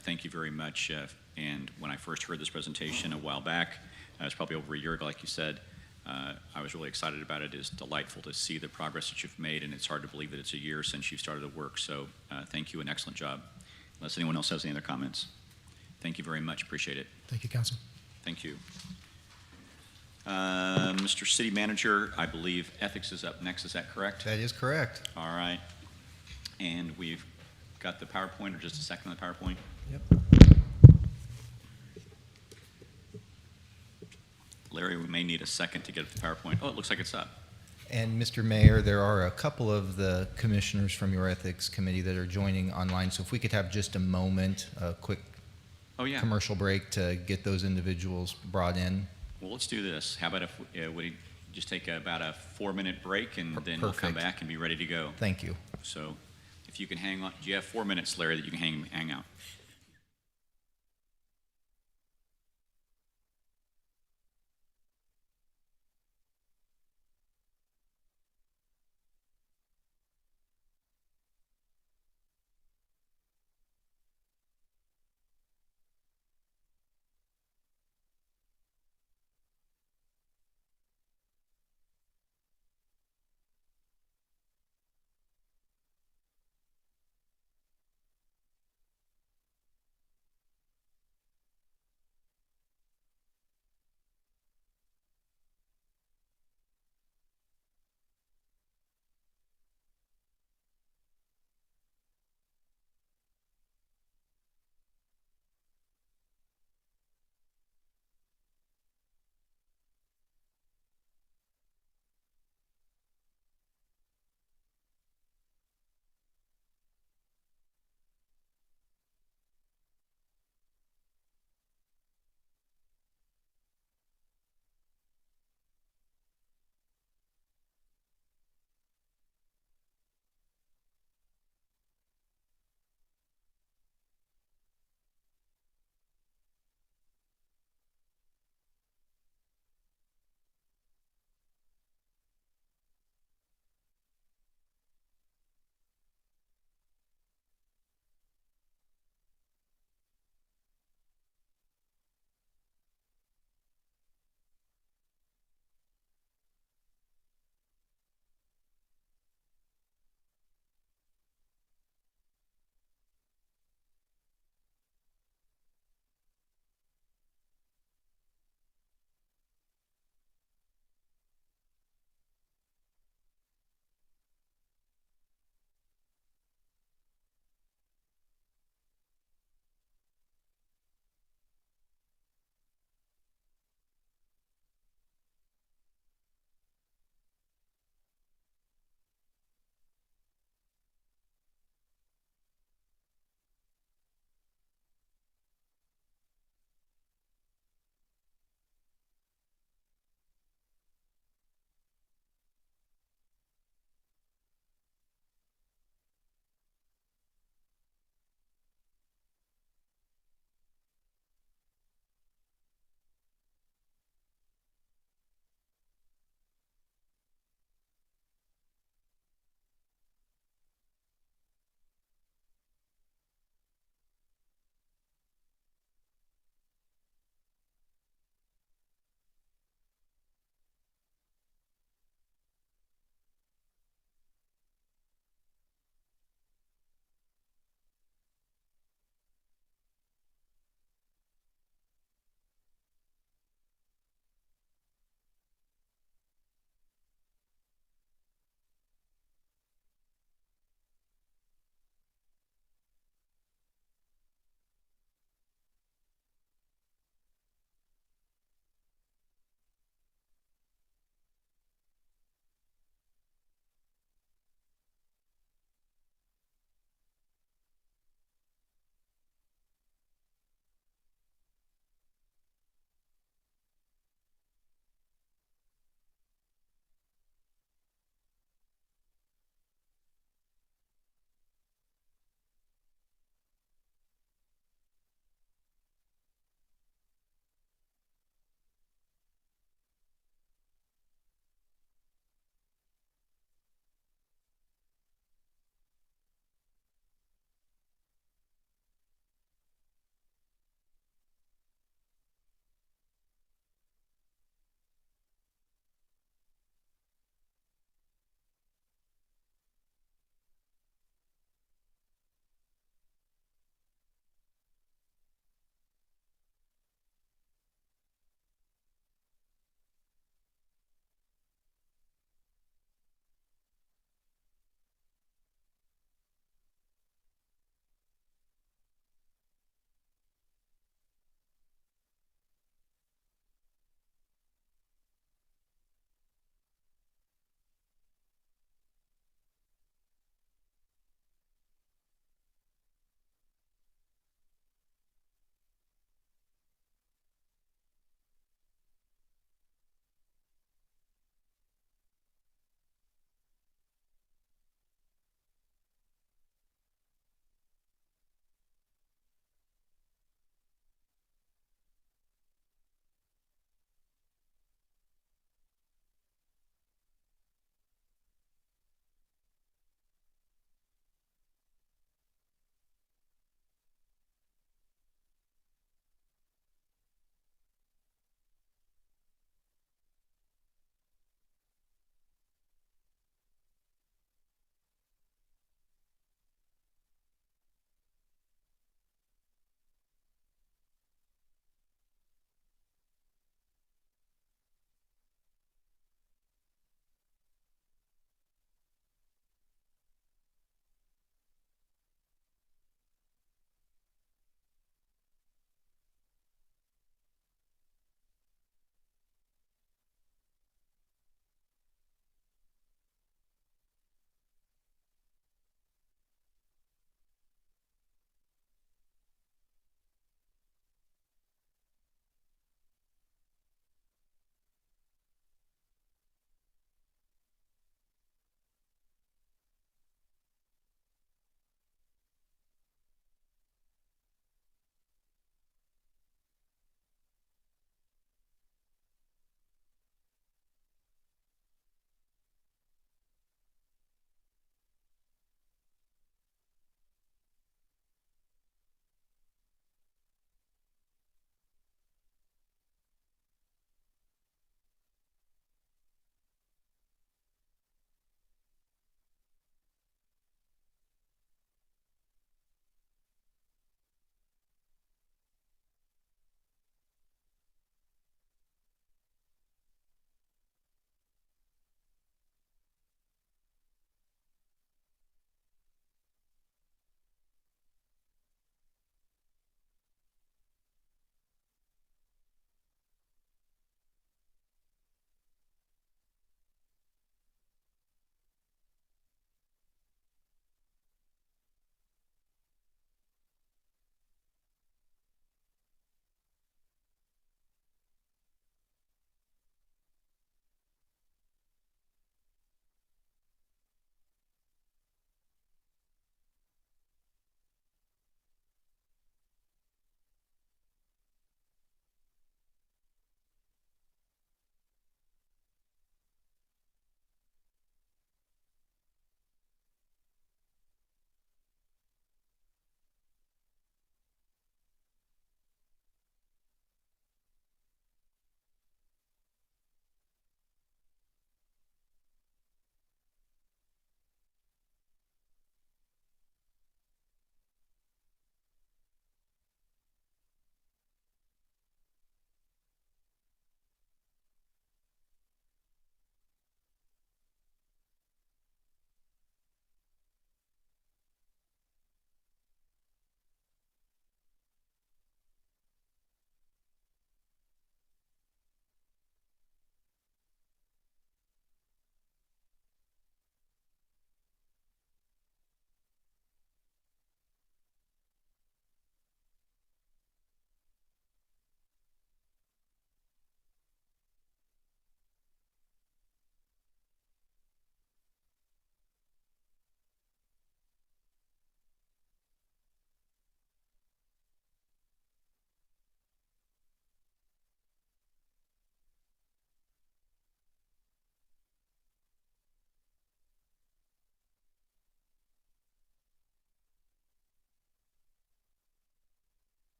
thank you very much. And when I first heard this presentation a while back, it was probably over a year ago, like you said. I was really excited about it. It is delightful to see the progress that you've made, and it's hard to believe that it's a year since you started the work. So thank you, and excellent job. Unless anyone else has any other comments. Thank you very much. Appreciate it. Thank you, Council. Thank you. Mr. City Manager, I believe ethics is up next. Is that correct? That is correct. All right. And we've got the PowerPoint, or just a second on the PowerPoint? Yep. Larry, we may need a second to get the PowerPoint. Oh, it looks like it's up. And Mr. Mayor, there are a couple of the commissioners from your ethics committee that are joining online. So if we could have just a moment, a quick Oh, yeah. commercial break to get those individuals brought in. Well, let's do this. How about if we just take about a 4-minute break, and then we'll come Perfect. back and be ready to go. Thank you. So if you can hang on, do you have 4 minutes, Larry, that you can hang out?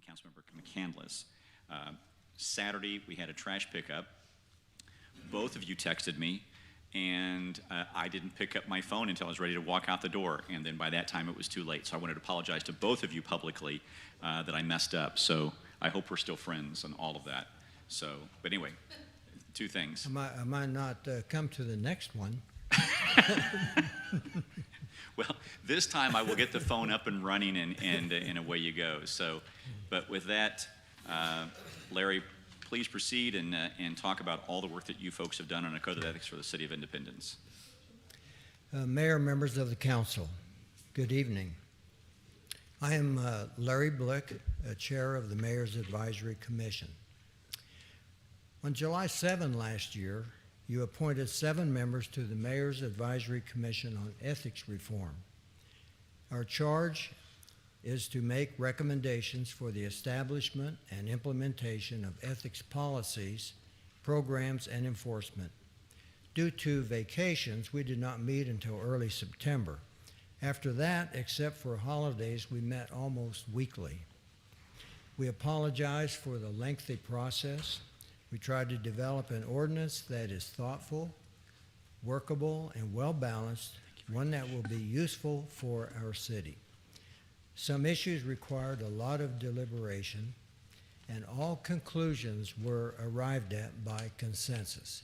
Councilmember McCandless. Saturday, we had a trash pickup. Both of you texted me, and I didn't pick up my phone until I was ready to walk out the door, and then by that time it was too late. So I wanted to apologize to both of you publicly that I messed up. So I hope we're still friends and all of that. So, but anyway, two things. I might not come to the next one. Well, this time I will get the phone up and running, and away you go. So, but with that, Larry, please proceed and talk about all the work that you folks have done on a code of ethics for the City of Independence. Mayor, members of the council, good evening. I am Larry Blick, Chair of the Mayor's Advisory Commission. On July 7 last year, you appointed 7 members to the Mayor's Advisory Commission on Ethics Reform. Our charge is to make recommendations for the establishment and implementation of ethics policies, programs, and enforcement. Due to vacations, we did not meet until early September. After that, except for holidays, we met almost weekly. We apologize for the lengthy process. We tried to develop an ordinance that is thoughtful, workable, and well-balanced, one that will be useful for our city. Some issues required a lot of deliberation, and all conclusions were arrived at by consensus.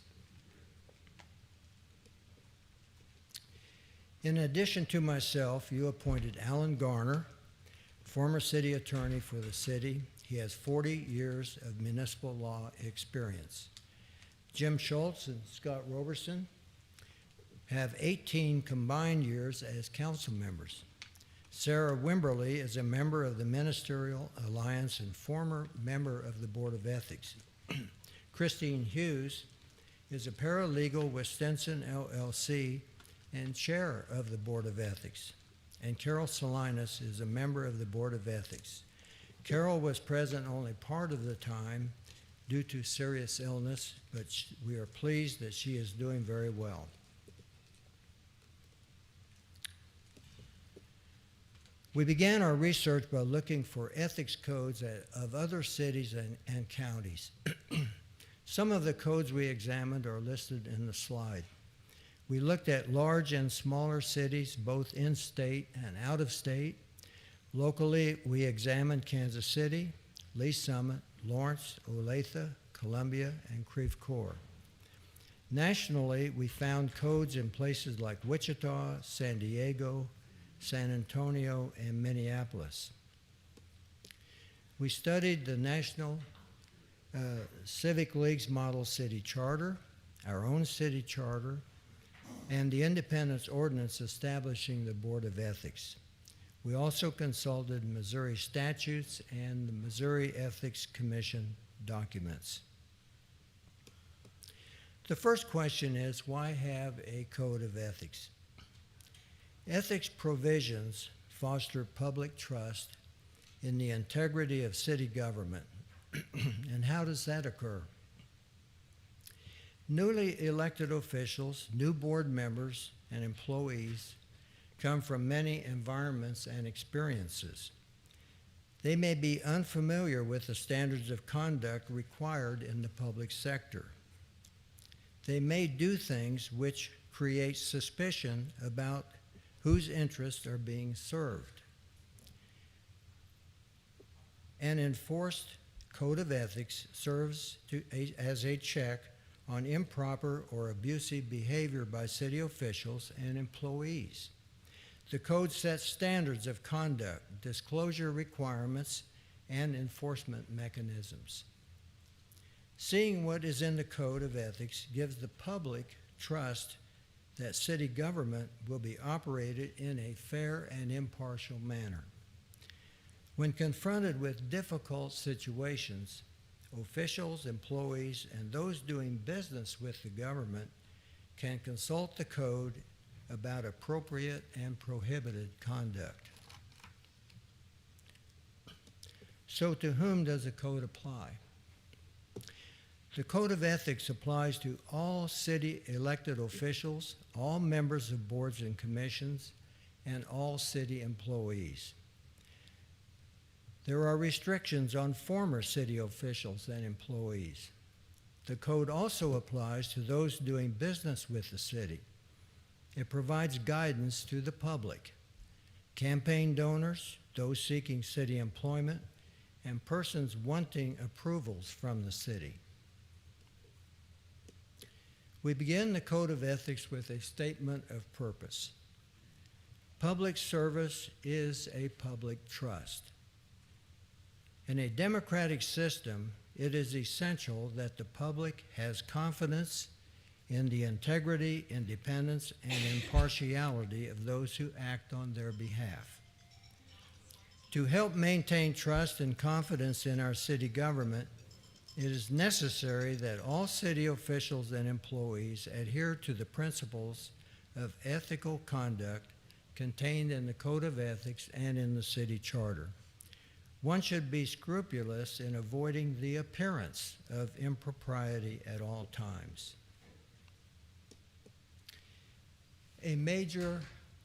In addition to myself, you appointed Alan Garner, former city attorney for the city. He has 40 years of municipal law experience. Jim Schultz and Scott Roberson have 18 combined years as council members. Sarah Wimberly is a member of the Ministerial Alliance and former member of the Board of Ethics. Christine Hughes is a paralegal with Stinson LLC and chair of the Board of Ethics. And Carol Salinas is a member of the Board of Ethics. Carol was present only part of the time due to serious illness, but we are pleased that she is doing very well. We began our research by looking for ethics codes of other cities and counties. Some of the codes we examined are listed in the slide. We looked at large and smaller cities, both in-state and out-of-state. Locally, we examined Kansas City, Lee Summit, Lawrence, Olathe, Columbia, and Creve Coeur. Nationally, we found codes in places like Wichita, San Diego, San Antonio, and Minneapolis. We studied the National Civic League's Model City Charter, our own city charter, and the Independence Ordinance establishing the Board of Ethics. We also consulted Missouri statutes and the Missouri Ethics Commission documents. The first question is, why have a code of ethics? Ethics provisions foster public trust in the integrity of city government. And how does that occur? Newly elected officials, new board members, and employees come from many environments and experiences. They may be unfamiliar with the standards of conduct required in the public sector. They may do things which create suspicion about whose interests are being served. An enforced code of ethics serves as a check on improper or abusive behavior by city officials and employees. The code sets standards of conduct, disclosure requirements, and enforcement mechanisms. Seeing what is in the code of ethics gives the public trust that city government will be operated in a fair and impartial manner. When confronted with difficult situations, officials, employees, and those doing business with the government can consult the code about appropriate and prohibited conduct. So to whom does the code apply? The Code of Ethics applies to all city elected officials, all members of boards and commissions, and all city employees. There are restrictions on former city officials and employees. The code also applies to those doing business with the city. It provides guidance to the public, campaign donors, those seeking city employment, and persons wanting approvals from the city. We begin the Code of Ethics with a statement of purpose. Public service is a public trust. In a democratic system, it is essential that the public has confidence in the integrity, independence, and impartiality of those who act on their behalf. To help maintain trust and confidence in our city government, it is necessary that all city officials and employees adhere to the principles of ethical conduct contained in the Code of Ethics and in the city charter. One should be scrupulous in avoiding the appearance of impropriety at all times. A major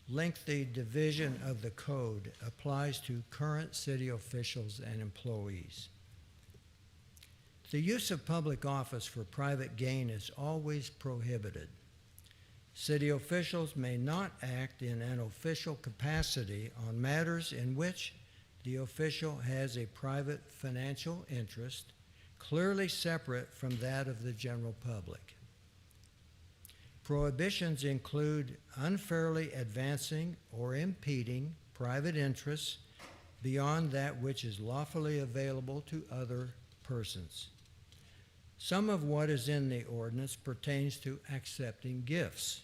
lengthy division of the code applies to current city officials and employees. The use of public office for private gain is always prohibited. City officials may not act in an official capacity on matters in which the official has a private financial interest clearly separate from that of the general public. Prohibitions include unfairly advancing or impeding private interests beyond that which is lawfully available to other persons. Some of what is in the ordinance pertains to accepting gifts,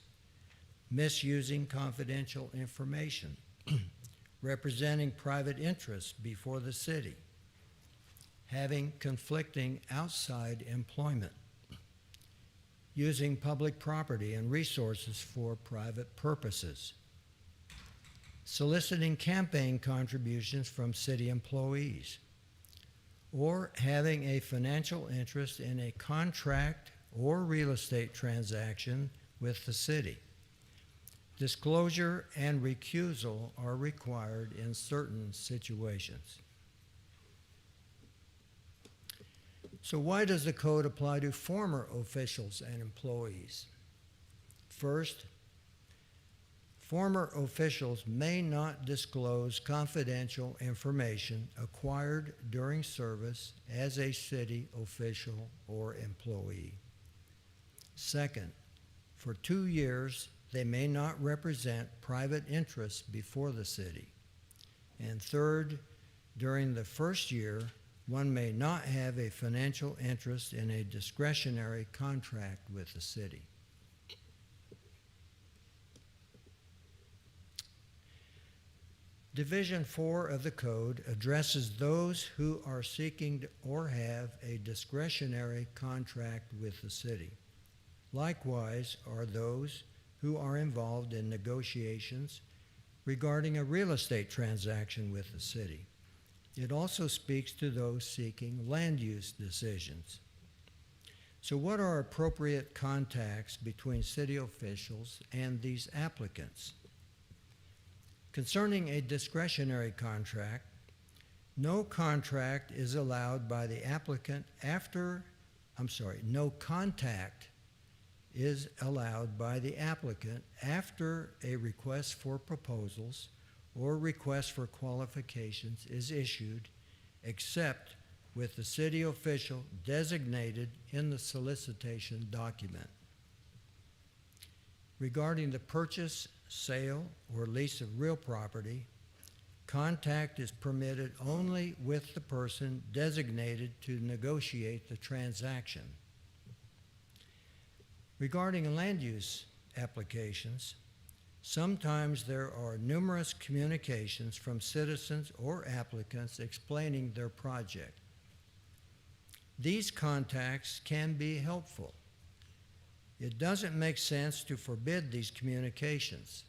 misusing confidential information, representing private interests before the city, having conflicting outside employment, using public property and resources for private purposes, soliciting campaign contributions from city employees, or having a financial interest in a contract or real estate transaction with the city. Disclosure and recusal are required in certain situations. So why does the code apply to former officials and employees? First, former officials may not disclose confidential information acquired during service as a city official or employee. Second, for 2 years, they may not represent private interests before the city. And third, during the first year, one may not have a financial interest in a discretionary contract with the city. Division 4 of the Code addresses those who are seeking or have a discretionary contract with the city. Likewise are those who are involved in negotiations regarding a real estate transaction with the city. It also speaks to those seeking land use decisions. So what are appropriate contacts between city officials and these applicants? Concerning a discretionary contract, no contact is allowed by the applicant no contact is allowed by the applicant after a request for proposals or request for qualifications is issued, except with the city official designated in the solicitation document. Regarding the purchase, sale, or lease of real property, contact is permitted only with the person designated to negotiate the transaction. Regarding land use applications, sometimes there are numerous communications from citizens or applicants explaining their project. These contacts can be helpful. It doesn't make sense to forbid these communications.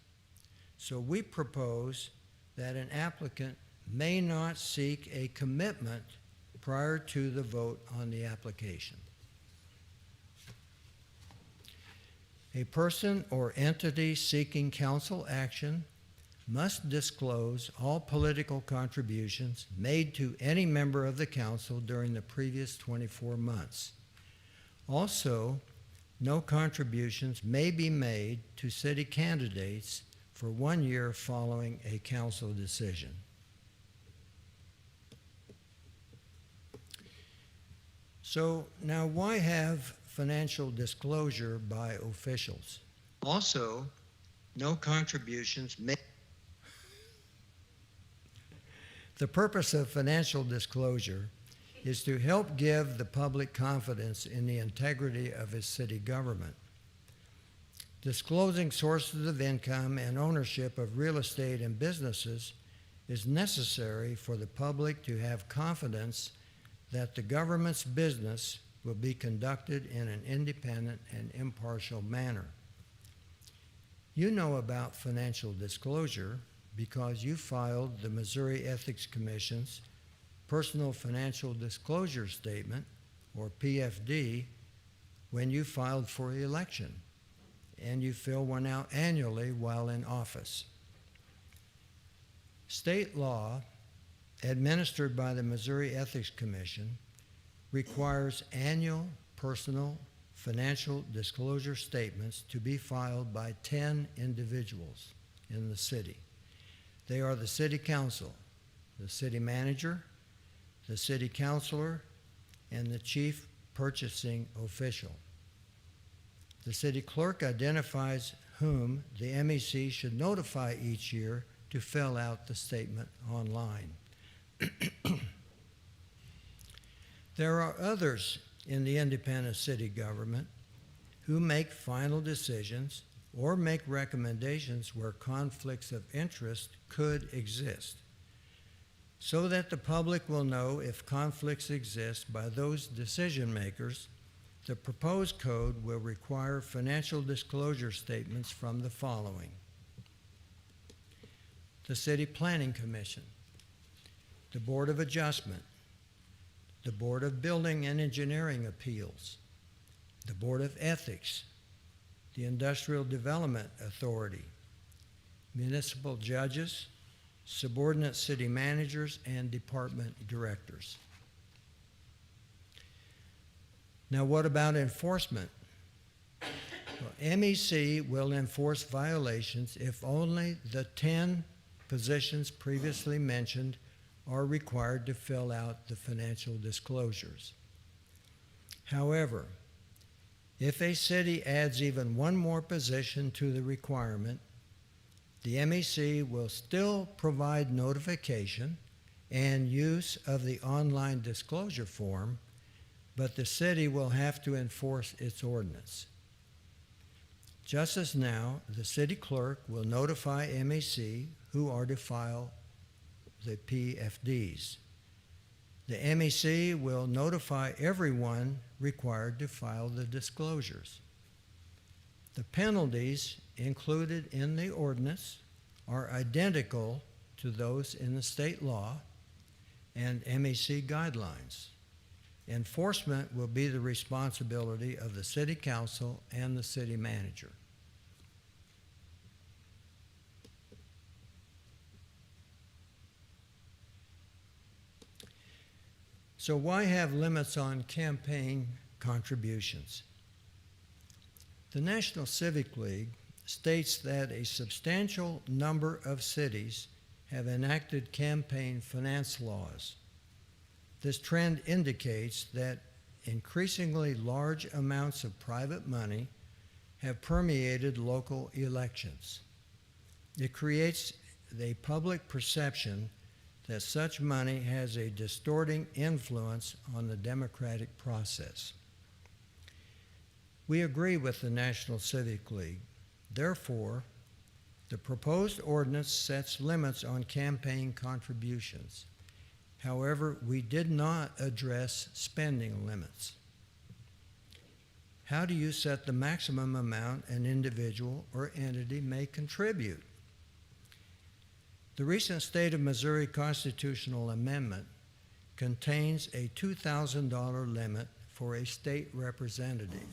So we propose that an applicant may not seek a commitment prior to the vote on the application. A person or entity seeking council action must disclose all political contributions made to any member of the council during the previous 24 months. Also, no contributions may be made to city candidates for 1 year following a council decision. So now why have financial disclosure by officials? Also, no contributions made. The purpose of financial disclosure is to help give the public confidence in the integrity of its city government. Disclosing sources of income and ownership of real estate and businesses is necessary for the public to have confidence that the government's business will be conducted in an independent and impartial manner. You know about financial disclosure because you filed the Missouri Ethics Commission's Personal Financial Disclosure Statement, or PFD, when you filed for election, and you fill one out annually while in office. State law, administered by the Missouri Ethics Commission, requires annual personal financial disclosure statements to be filed by 10 individuals in the city. They are the city council, the city manager, the city councilor, and the chief purchasing official. The city clerk identifies whom the MEC should notify each year to fill out the statement online. There are others in the independent city government who make final decisions or make recommendations where conflicts of interest could exist. So that the public will know if conflicts exist by those decision makers, the proposed code will require financial disclosure statements from the following: the City Planning Commission, the Board of Adjustment, the Board of Building and Engineering Appeals, the Board of Ethics, the Industrial Development Authority, municipal judges, subordinate city managers, and department directors. Now, what about enforcement? Well, MEC will enforce violations if only the 10 positions previously mentioned are required to fill out the financial disclosures. However, if a city adds even one more position to the requirement, the MEC will still provide notification and use of the online disclosure form, but the city will have to enforce its ordinance. Just as now, the city clerk will notify MEC who are to file the PFDs. The MEC will notify everyone required to file the disclosures. The penalties included in the ordinance are identical to those in the state law and MEC guidelines. Enforcement will be the responsibility of the city council and the city manager. So why have limits on campaign contributions? The National Civic League states that a substantial number of cities have enacted campaign finance laws. This trend indicates that increasingly large amounts of private money have permeated local elections. It creates a public perception that such money has a distorting influence on the democratic process. We agree with the National Civic League. Therefore, the proposed ordinance sets limits on campaign contributions. However, we did not address spending limits. How do you set the maximum amount an individual or entity may contribute? The recent State of Missouri constitutional amendment contains a $2,000 limit for a state representative.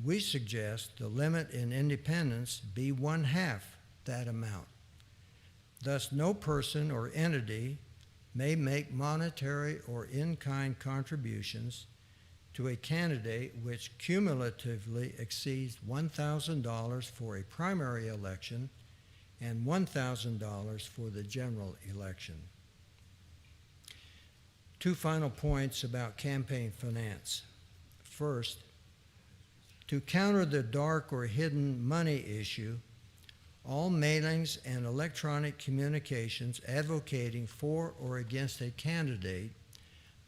We suggest the limit in independence be 1/2 that amount, Thus, no person or entity may make monetary or in-kind contributions to a candidate which cumulatively exceeds $1,000 for a primary election and $1,000 for the general election. Two final points about campaign finance. First, to counter the dark or hidden money issue, all mailings and electronic communications advocating for or against a candidate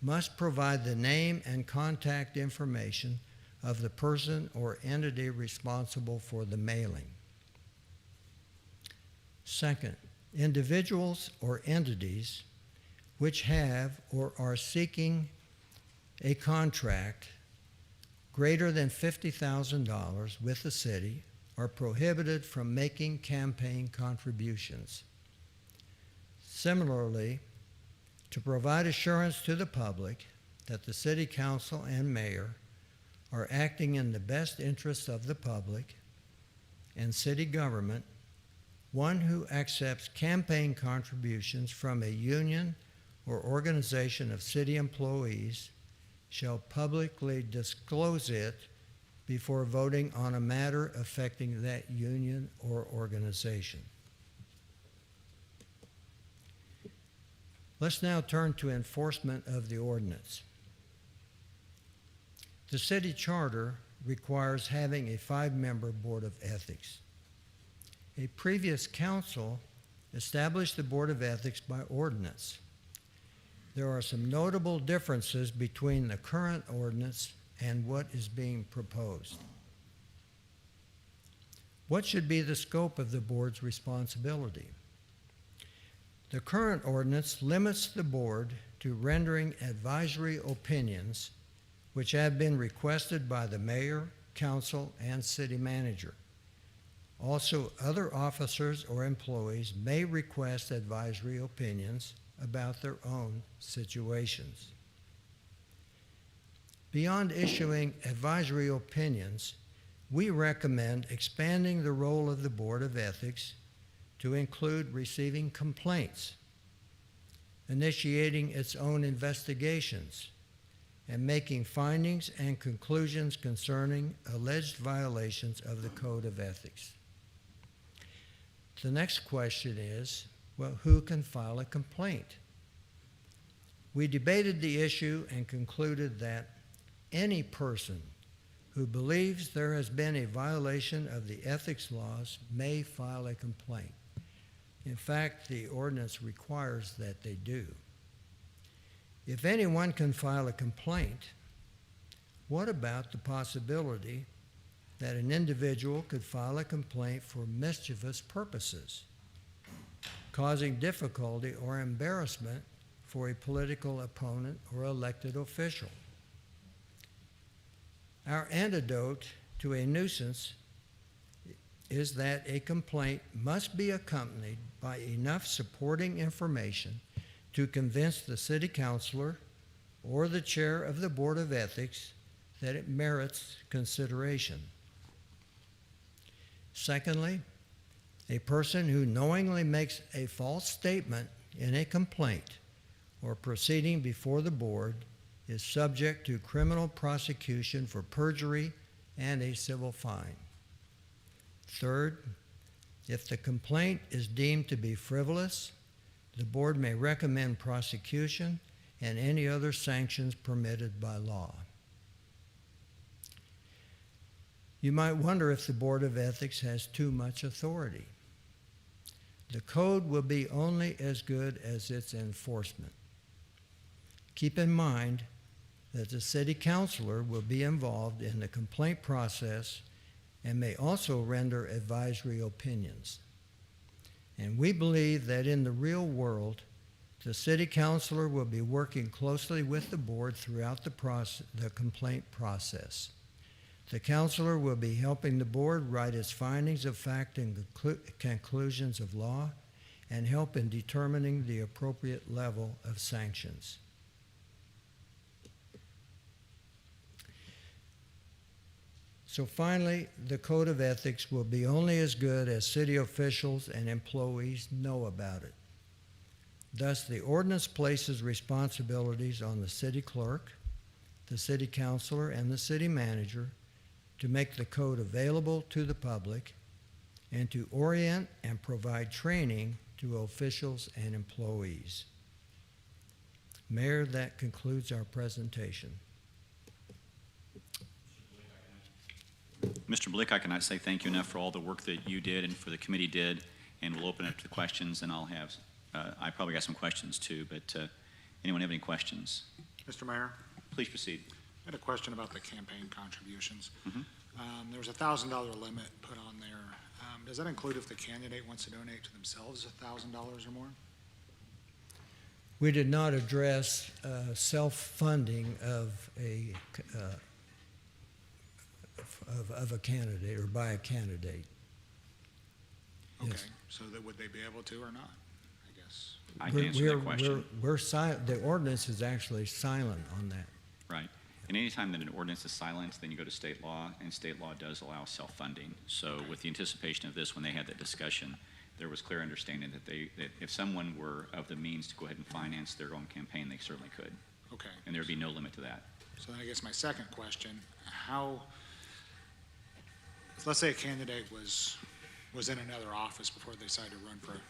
must provide the name and contact information of the person or entity responsible for the mailing. Second, individuals or entities which have or are seeking a contract greater than $50,000 with the city are prohibited from making campaign contributions. Similarly, to provide assurance to the public that the City Council and Mayor are acting in the best interests of the public and city government, one who accepts campaign contributions from a union or organization of city employees shall publicly disclose it before voting on a matter affecting that union or organization. Let's now turn to enforcement of the ordinance. The city charter requires having a 5-member board of ethics. A previous council established the board of ethics by ordinance. There are some notable differences between the current ordinance and what is being proposed. What should be the scope of the board's responsibility? The current ordinance limits the board to rendering advisory opinions which have been requested by the mayor, council, and city manager. Also, other officers or employees may request advisory opinions about their own situations. Beyond issuing advisory opinions, we recommend expanding the role of the Board of Ethics to include receiving complaints, initiating its own investigations, and making findings and conclusions concerning alleged violations of the Code of Ethics. The next question is, well, who can file a complaint? We debated the issue and concluded that any person who believes there has been a violation of the ethics laws may file a complaint. In fact, the ordinance requires that they do. If anyone can file a complaint, what about the possibility that an individual could file a complaint for mischievous purposes, causing difficulty or embarrassment for a political opponent or elected official? Our antidote to a nuisance is that a complaint must be accompanied by enough supporting information to convince the city councilor or the chair of the Board of Ethics that it merits consideration. Secondly, a person who knowingly makes a false statement in a complaint or proceeding before the board is subject to criminal prosecution for perjury and a civil fine. Third, if the complaint is deemed to be frivolous, the board may recommend prosecution and any other sanctions permitted by law. You might wonder if the Board of Ethics has too much authority. The code will be only as good as its enforcement. Keep in mind that the city councilor will be involved in the complaint process and may also render advisory opinions. And we believe that in the real world, the city councilor will be working closely with the board throughout the complaint process. The councilor will be helping the board write its findings of fact and conclusions of law and help in determining the appropriate level of sanctions. So finally, the code of ethics will be only as good as city officials and employees know about it. Thus, the ordinance places responsibilities on the city clerk, the city councilor, and the city manager to make the code available to the public and to orient and provide training to officials and employees. Mayor, that concludes our presentation. Mr. Blick, I cannot say thank you enough for all the work that you did and for the committee did, and we'll open it up to questions, and I'll have, I probably got some questions too, but anyone have any questions? Mr. Mayor, Please proceed. I had a question about the campaign contributions. Mhm. There was a $1,000 limit put on there. Does that include if the candidate wants to donate to themselves $1,000 or more? We did not address self-funding of a candidate or by a candidate. Okay, Yes. so that would they be able to or not, I guess? I can answer that question. The ordinance is actually silent on that. Right. And anytime that an ordinance is silent, then you go to state law, and state law does allow self-funding. So with the anticipation of this, when they had that discussion, there was clear understanding that if someone were of the means to go ahead and finance their own campaign, they certainly could. Okay, And there'd be no limit to that. so then I guess my second question, let's say a candidate was in another office before they decided to run for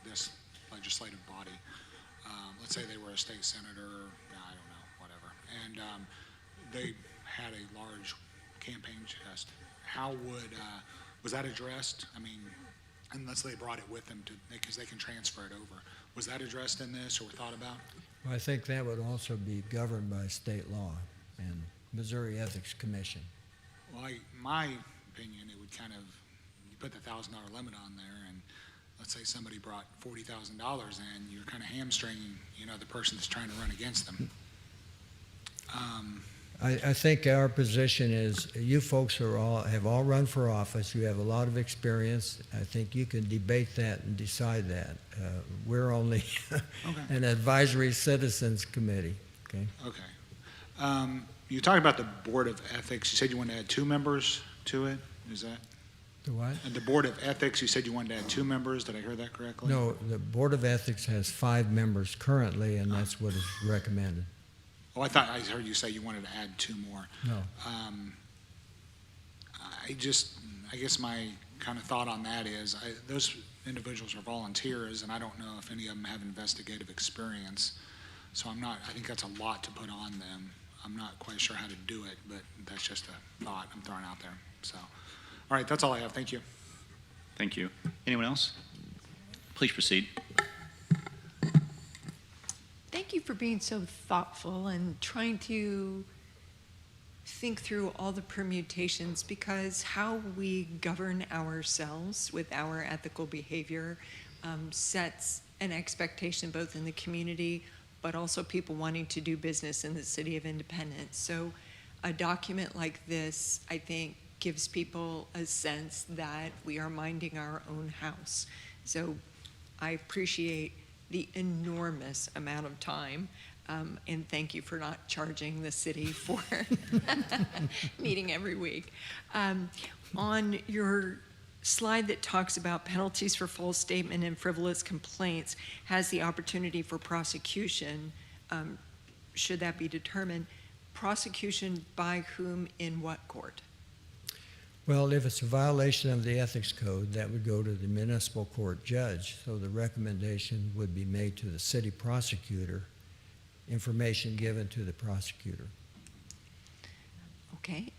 this legislative body. Let's say they were a state senator, I don't know, whatever, and they had a large campaign chest. How was that addressed? I mean, unless they brought it with them because they can transfer it over. Was that addressed in this or thought about? Well, I think that would also be governed by state law and Missouri Ethics Commission. Well, my opinion, it would kind of, you put the $1,000 limit on there, and let's say somebody brought $40,000 in, you're kind of hamstringing, the person that's trying to run against them. I think our position is, you folks have all run for office. You have a lot of experience. I think you can debate that and decide that. We're only an advisory citizens committee, okay? Okay. You talked about the Board of Ethics. You said you wanted to add 2 members to it. Is that? The what? And the Board of Ethics, you said you wanted to add 2 members. Did I hear that correctly? No, the Board of Ethics has 5 members currently, and that's what is recommended. Oh, I thought I heard you say you wanted to add 2 more. No. I guess my kind of thought on that is those individuals are volunteers, and I don't know if any of them have investigative experience. So I think that's a lot to put on them. I'm not quite sure how to do it, but that's just a thought I'm throwing out there. So, all right, that's all I have. Thank you. Thank you. Anyone else? Please proceed. Thank you for being so thoughtful and trying to think through all the permutations, because how we govern ourselves with our ethical behavior sets an expectation both in the community, but also people wanting to do business in the city of Independence. So a document like this, I think, gives people a sense that we are minding our own house. So I appreciate the enormous amount of time, and thank you for not charging the city for meeting every week. On your slide that talks about penalties for false statement and frivolous complaints has the opportunity for prosecution, should that be determined. Prosecution by whom in what court? Well, if it's a violation of the ethics code, that would go to the municipal court judge. So the recommendation would be made to the city prosecutor, information given to the prosecutor. Okay.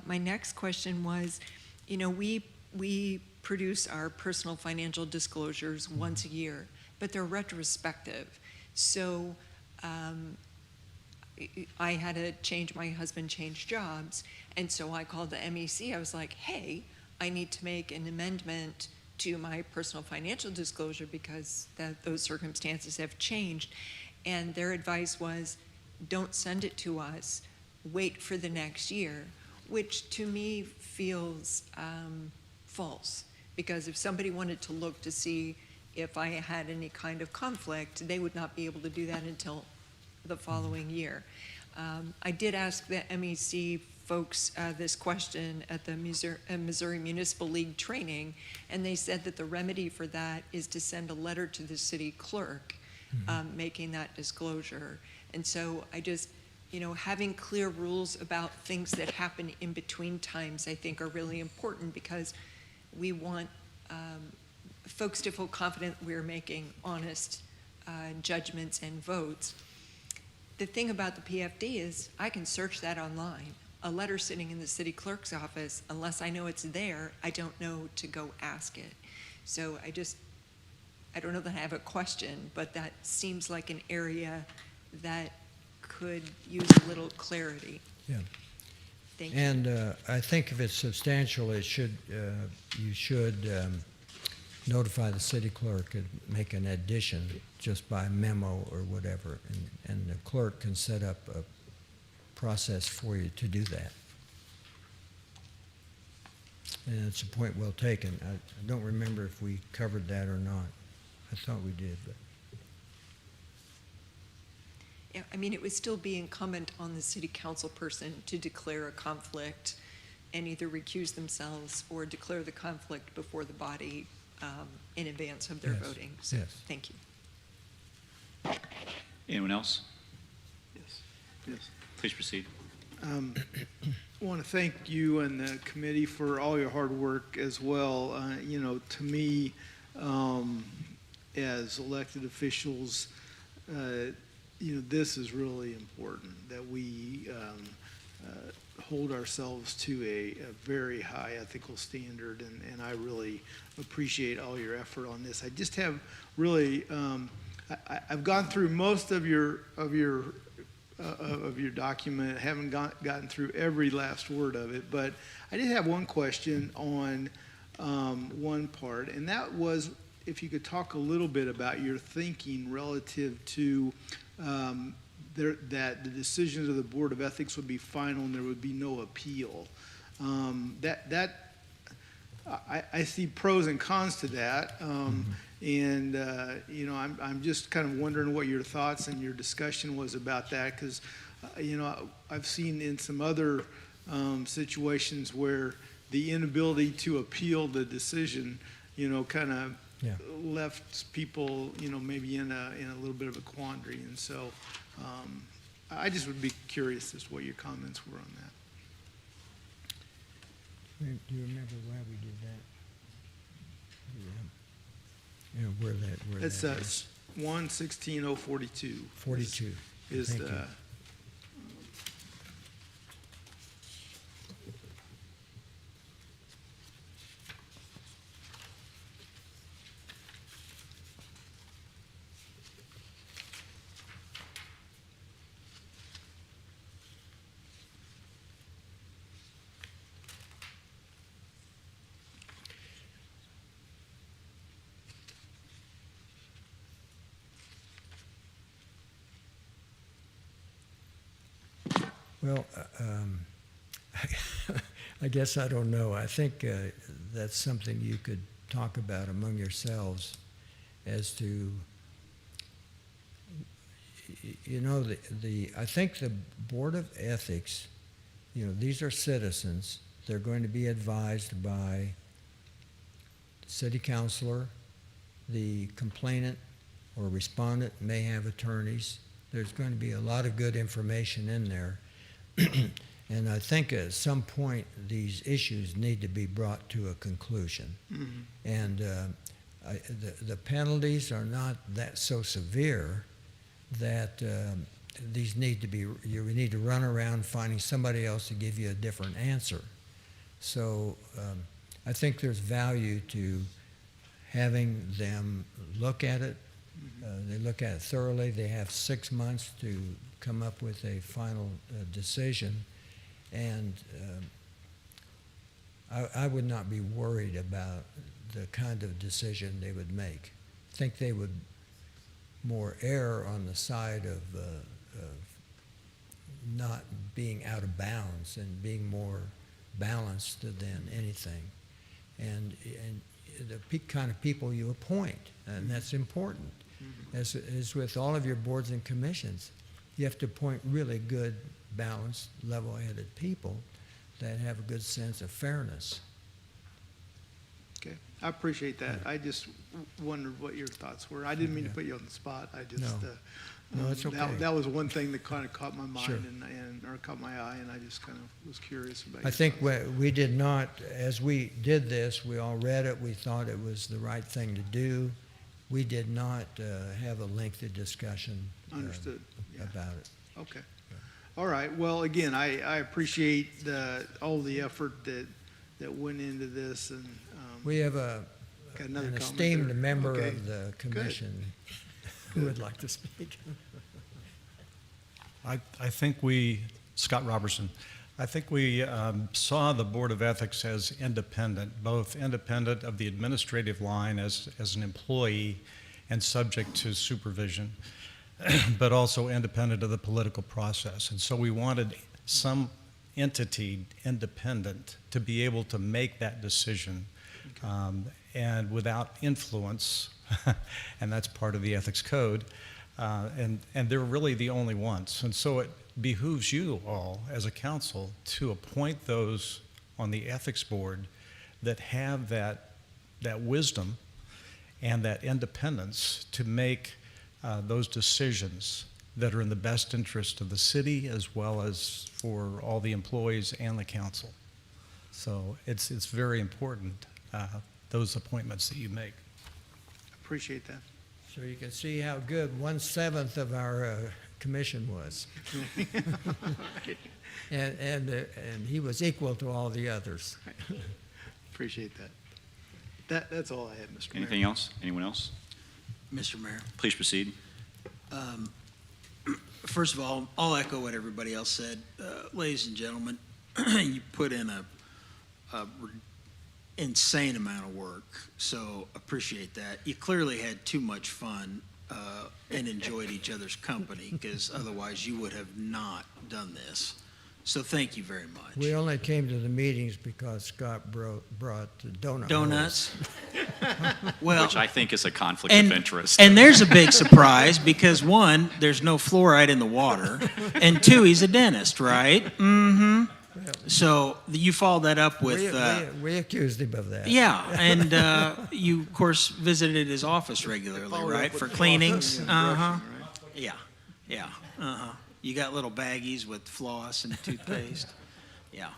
My next question was, we produce our personal financial disclosures once a year, but they're retrospective. So I had to change, my husband changed jobs, and so I called the MEC. I was like, hey, I need to make an amendment to my personal financial disclosure because those circumstances have changed. And their advice was, don't send it to us, wait for the next year, which to me feels false. Because if somebody wanted to look to see if I had any kind of conflict, they would not be able to do that until the following year. I did ask the MEC folks this question at the Missouri Municipal League training, and they said that the remedy for that is to send a letter to the city clerk making that disclosure. And so I just, having clear rules about things that happen in between times, I think are really important, because we want folks to feel confident we're making honest judgments and votes. The thing about the PFD is I can search that online. A letter sitting in the city clerk's office, unless I know it's there, I don't know to go ask it. So I don't know that I have a question, but that seems like an area that could use a little clarity. Yeah. Thank you. And I think if it's substantial, you should notify the city clerk and make an addition just by memo or whatever, and the clerk can set up a process for you to do that. And it's a point well taken. I don't remember if we covered that or not. I thought we did, but. Yeah, I mean, it would still be incumbent on the city council person to declare a conflict and either recuse themselves or declare the conflict before the body in advance of their Yes, voting. So, yes. thank you. Anyone else? Yes. Please proceed. I want to thank you and the committee for all your hard work as well. To me, as elected officials, this is really important, that we hold ourselves to a very high ethical standard, and I really appreciate all your effort on this. I just have really, I've gone through most of your document. I haven't gotten through every last word of it, but I did have one question on one part, and that was if you could talk a little bit about your thinking relative to that the decisions of the Board of Ethics would be final and there would be no appeal. I see pros and cons to that. And, I'm just kind of wondering what your thoughts and your discussion was about that, because, I've seen in some other situations where the inability to appeal the decision, kind of left people, maybe in a little bit of a quandary. And so I just would be curious as to what your comments were on that. Do you remember why we did that? Where It's that is. 116-042. 42. Is Thank the, you. Well, I guess I don't know. I think that's something you could talk about among yourselves as to, I think the Board of Ethics, these are citizens. They're going to be advised by the city councilor. The complainant or respondent may have attorneys. There's going to be a lot of good information in there. And I think at some point these issues need to be brought to a conclusion. Mm-hmm. And the penalties are not that so severe that these need to be, you need to run around finding somebody else to give you a different answer. So I think there's value to having them look at it. They look at it thoroughly. They have 6 months to come up with a final decision, and I would not be worried about the kind of decision they would make. I think they would more err on the side of not being out of bounds and being more balanced than anything. And the kind of people you appoint, and that's important. As with all of your boards and commissions, you have to appoint really good, balanced, level-headed people that have a good sense of fairness. Okay, I appreciate that. I just wondered what your thoughts were. I didn't mean to Yeah. put you on the spot. I just, No. No, it's okay. that was one thing that kind of caught my mind Sure. or caught my eye, and I just kind of was curious about I your think thoughts. we did not, as we did this, we all read it, we thought it was the right thing to do. We did not have a lengthy discussion Understood, yeah. about it. Okay. All right. Well, again, I appreciate all the effort that went into this, and We have got another an comment esteemed there. member Okay. of the commission who would like to speak. I think Scott Robertson, I think we saw the Board of Ethics as independent, both independent of the administrative line as an employee and subject to supervision, but also independent of the political process. And so we wanted some entity independent to be able to make that decision and without influence, and that's part of the ethics code. And they're really the only ones. And so it behooves you all as a council to appoint those on the ethics board that have that wisdom and that independence to make those decisions that are in the best interest of the city as well as for all the employees and the council. So it's very important, those appointments that you make. appreciate that. So you can see how good 1/7 of our commission was. And he was equal to all the others. Appreciate that. That's all I had, Mr. Mayor. Anything else? Anyone else? Mr. Mayor. Please proceed. First of all, I'll echo what everybody else said. Ladies and gentlemen, you put in a insane amount of work, so appreciate that. You clearly had too much fun and enjoyed each other's company, because otherwise you would have not done this. So thank you very much. We only came to the meetings because Scott brought donut Donuts? Well, Which I think is a conflict of interest. And there's a big surprise, because one, there's no fluoride in the water, and two, he's a dentist, right? Mm-hmm. So you followed that up with, We accused him of that. yeah, and you, of course, visited his office regularly, right, for cleanings? Uh-huh. Yeah, yeah, uh-huh. You got little baggies with floss and toothpaste? Yeah.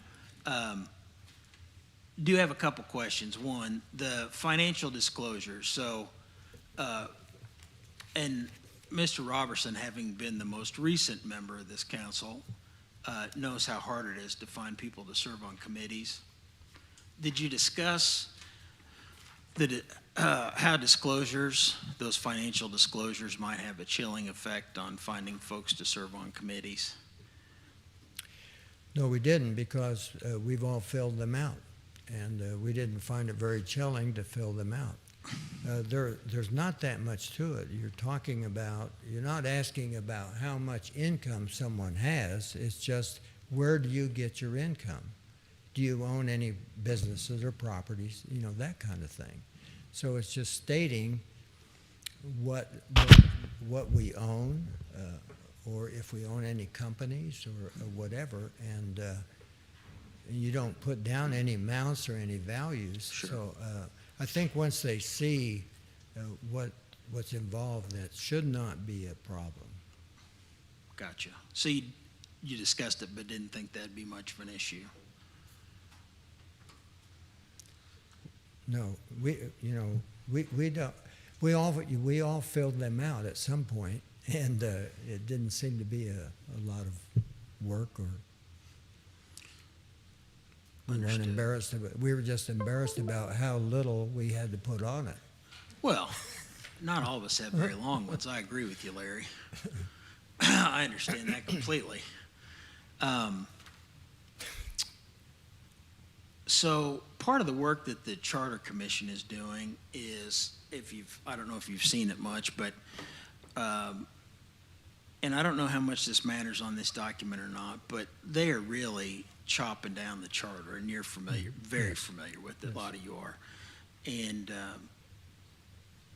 Do have a couple questions. One, the financial disclosure. So, and Mr. Robertson, having been the most recent member of this council, knows how hard it is to find people to serve on committees. Did you discuss how disclosures, those financial disclosures, might have a chilling effect on finding folks to serve on committees? No, we didn't, because we've all filled them out, and we didn't find it very chilling to fill them out. There's not that much to it. You're not asking about how much income someone has. It's just, where do you get your income? Do you own any businesses or properties? That kind of thing. So it's just stating what we own, or if we own any companies or whatever, and you don't put down any amounts or any values. Sure. So I think once they see what's involved, that should not be a problem. Gotcha. So you discussed it, but didn't think that'd be much of an issue? No, we don't. We all filled them out at some point, and it didn't seem to be a lot of work, or we weren't Understood. embarrassed of it. We were just embarrassed about how little we had to put on it. Well, not all of us have very long ones. I agree with you, Larry. I understand that completely. So part of the work that the Charter Commission is doing is, I don't know if you've seen it much, but, and I don't know how much this matters on this document or not, but they are really chopping down the charter, and you're very familiar with it. A lot of you are. And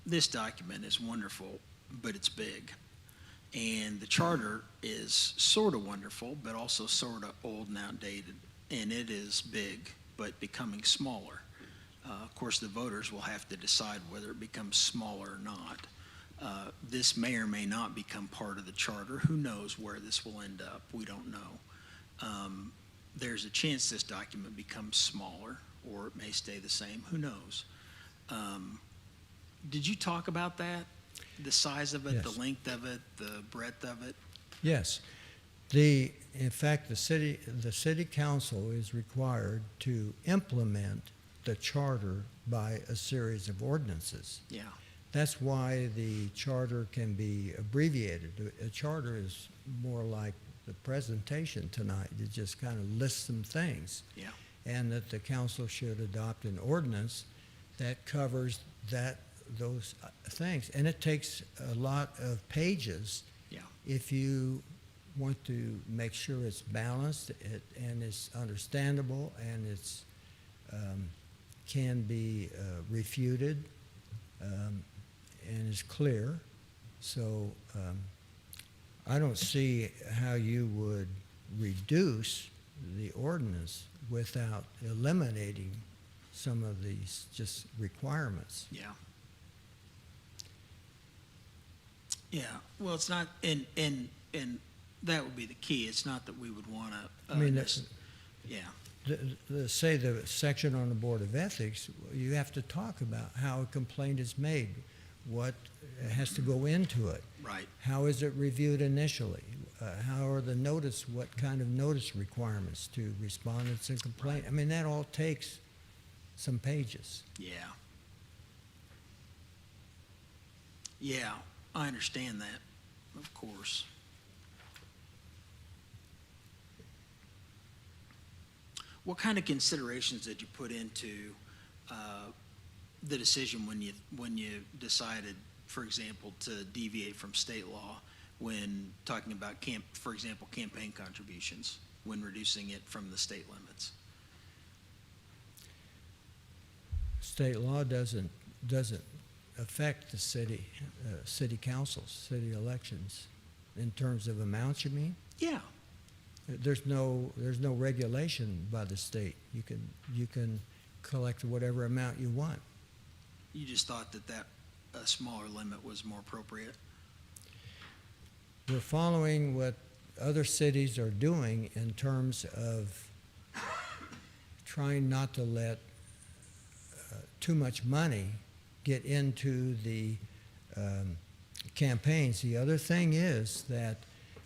this document is wonderful, but it's big. And the charter is sort of wonderful, but also sort of old and outdated. And it is big, but becoming smaller. Of course, the voters will have to decide whether it becomes smaller or not. This may or may not become part of the charter. Who knows where this will end up? We don't know. There's a chance this document becomes smaller, or it may stay the same. Who knows? Did you talk about that? The size of it, Yes. the length of it, the breadth of it? Yes. In fact, the city council is required to implement the charter by a series of ordinances. Yeah. That's why the charter can be abbreviated. A charter is more like the presentation tonight. It just kind of lists some things. Yeah. And that the council should adopt an ordinance that covers those things. And it takes a lot of pages. Yeah. If you want to make sure it's balanced and it's understandable and it's can be refuted and is clear. So I don't see how you would reduce the ordinance without eliminating some of these just requirements. Yeah. Yeah. Well, it's not, and that would be the key. It's not that we would want to. I mean, yeah. Say the section on the Board of Ethics, you have to talk about how a complaint is made, what has to go into it. Right. How is it reviewed initially? How are what kind of notice requirements to respondents and complaint? I mean, that all takes some pages. Yeah. Yeah, I understand that, of course. What kind of considerations did you put into the decision when you decided, for example, to deviate from state law when talking about, for example, campaign contributions, when reducing it from the state limits? State law doesn't affect the city councils, city elections, in terms of amounts, you mean? Yeah. There's no regulation by the state. You can collect whatever amount you want. You just thought that a smaller limit was more appropriate? We're following what other cities are doing in terms of trying not to let too much money get into the campaigns. The other thing is that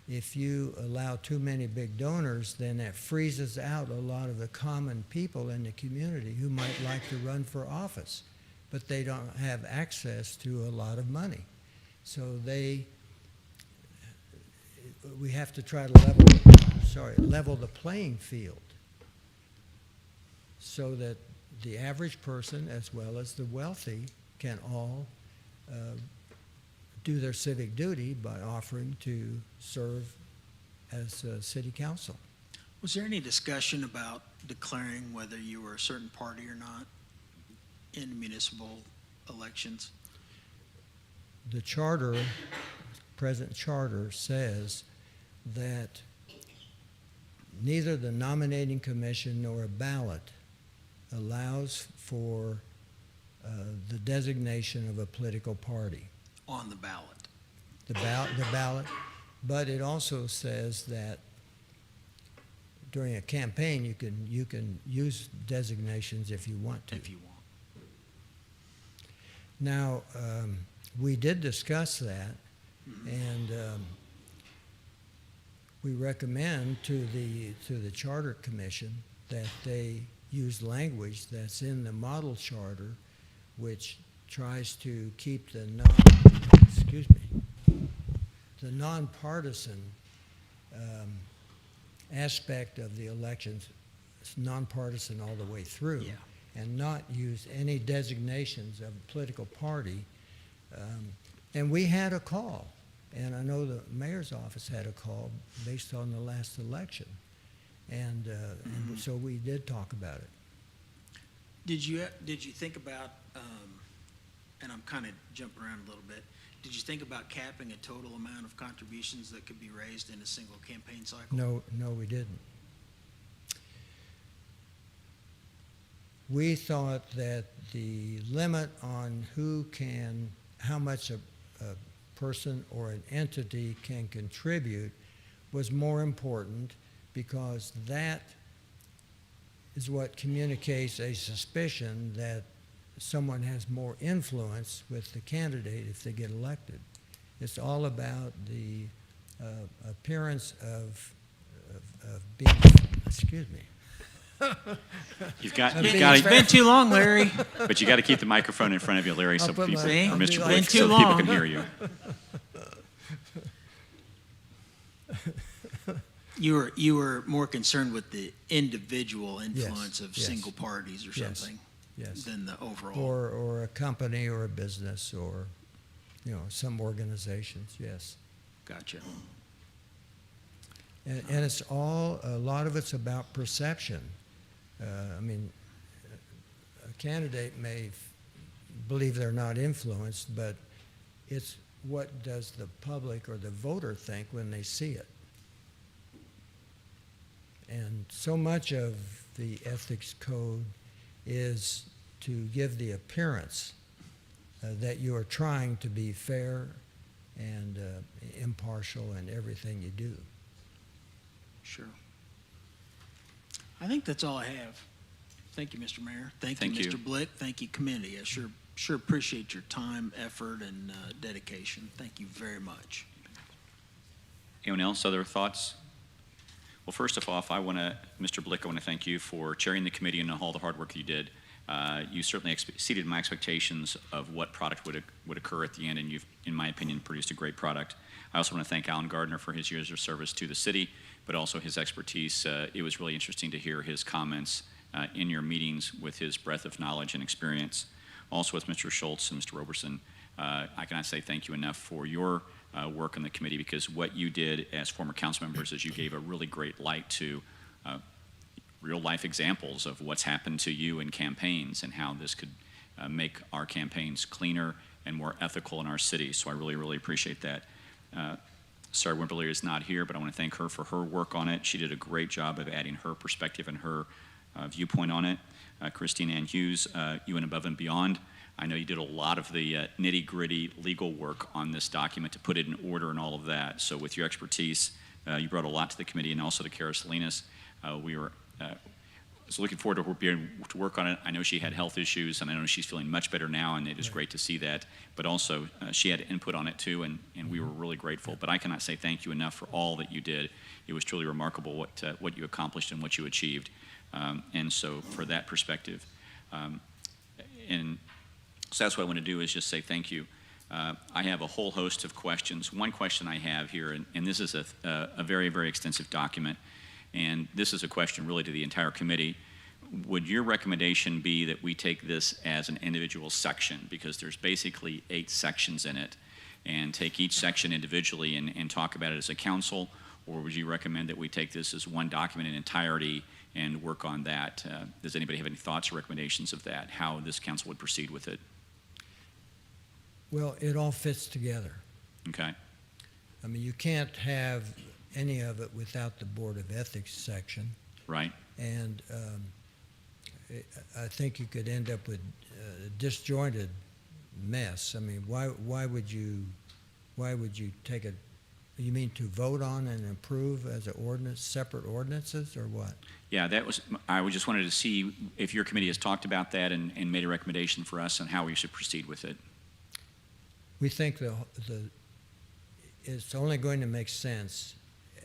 if you allow too many big donors, then that freezes out a lot of the common people in the community who might like to run for office, but they don't have access to a lot of money. So we have to try to level the playing field so that the average person as well as the wealthy can all do their civic duty by offering to serve as city council. Was there any discussion about declaring whether you were a certain party or not in municipal elections? The charter, present charter, says that neither the nominating commission nor a ballot allows for the designation of a political party. On the ballot? The ballot, but it also says that during a campaign you can use designations if you want to. If you want. Now, we did discuss that, and we recommend to the Charter Commission that they use language that's in the model charter, which tries to keep the nonpartisan aspect of the elections. It's nonpartisan all the way through. Yeah. And not use any designations of a political party. And we had a call, and I know the mayor's office had a call based on the last election. And so we did talk about it. Did you think about, and I'm kind of jumping around a little bit, did you think about capping a total amount of contributions that could be raised in a single campaign cycle? No, we didn't. We thought that the limit on how much a person or an entity can contribute was more important, because that is what communicates a suspicion that someone has more influence with the candidate if they get elected. It's all about the appearance of being, excuse me. It's been too long, Larry. But you got to keep the microphone in front of you, Larry, so I'll put people, my- or I'll Mr. be Blake, like- so Too people long. can hear you. You were more concerned with the individual influence of yes. single parties or Yes, something yes. than the overall. Or a company or a business or, some organizations, yes. Gotcha. And it's a lot of it's about perception. A candidate may believe they're not influenced, but it's what does the public or the voter think when they see it. And so much of the ethics code is to give the appearance that you are trying to be fair and impartial in everything you do. Sure. I think that's all I have. Thank you, Mr. Mayor. Thank you, you. Mr. Blick. Thank you, committee. I sure appreciate your time, effort, and dedication. Thank you very much. Anyone else, other thoughts? Well, first of all, Mr. Blick, I want to thank you for chairing the committee and all the hard work you did. You certainly exceeded my expectations of what product would occur at the end, and you've, in my opinion, produced a great product. I also want to thank Alan Gardner for his years of service to the city, but also his expertise. It was really interesting to hear his comments in your meetings with his breadth of knowledge and experience. Also with Mr. Schultz and Mr. Roberson, I cannot say thank you enough for your work on the committee, because what you did as former council members is you gave a really great light to real-life examples of what's happened to you in campaigns and how this could make our campaigns cleaner and more ethical in our city. So I really, really appreciate that. Sarah Wimberly is not here, but I want to thank her for her work on it. She did a great job of adding her perspective and her viewpoint on it. Christine Ann Hughes, you went above and beyond. I know you did a lot of the nitty-gritty legal work on this document to put it in order and all of that. So with your expertise, you brought a lot to the committee, and also to Kara Salinas. We were was looking forward to her being to work on it. I know she had health issues, and I know she's feeling much better now, and it is great to see that. But also, she had input on it too, and we were really grateful. But I cannot say thank you enough for all that you did. It was truly remarkable what you accomplished and what you achieved. And so, for that perspective, and so that's what I want to do is just say thank you. I have a whole host of questions. One question I have here, and this is a very, very extensive document, and this is a question really to the entire committee. Would your recommendation be that we take this as an individual section, because there's basically 8 sections in it, and take each section individually and talk about it as a council, or would you recommend that we take this as one document in entirety and work on that? Does anybody have any thoughts or recommendations of that, how this council would proceed with it? Well, it all fits together. Okay. I mean, you can't have any of it without the Board of Ethics section. Right. And I think you could end up with a disjointed mess. I mean, why would you take a, you mean to vote on and approve as an ordinance, separate ordinances, or what? Yeah, I just wanted to see if your committee has talked about that and made a recommendation for us on how we should proceed with it. We think it's only going to make sense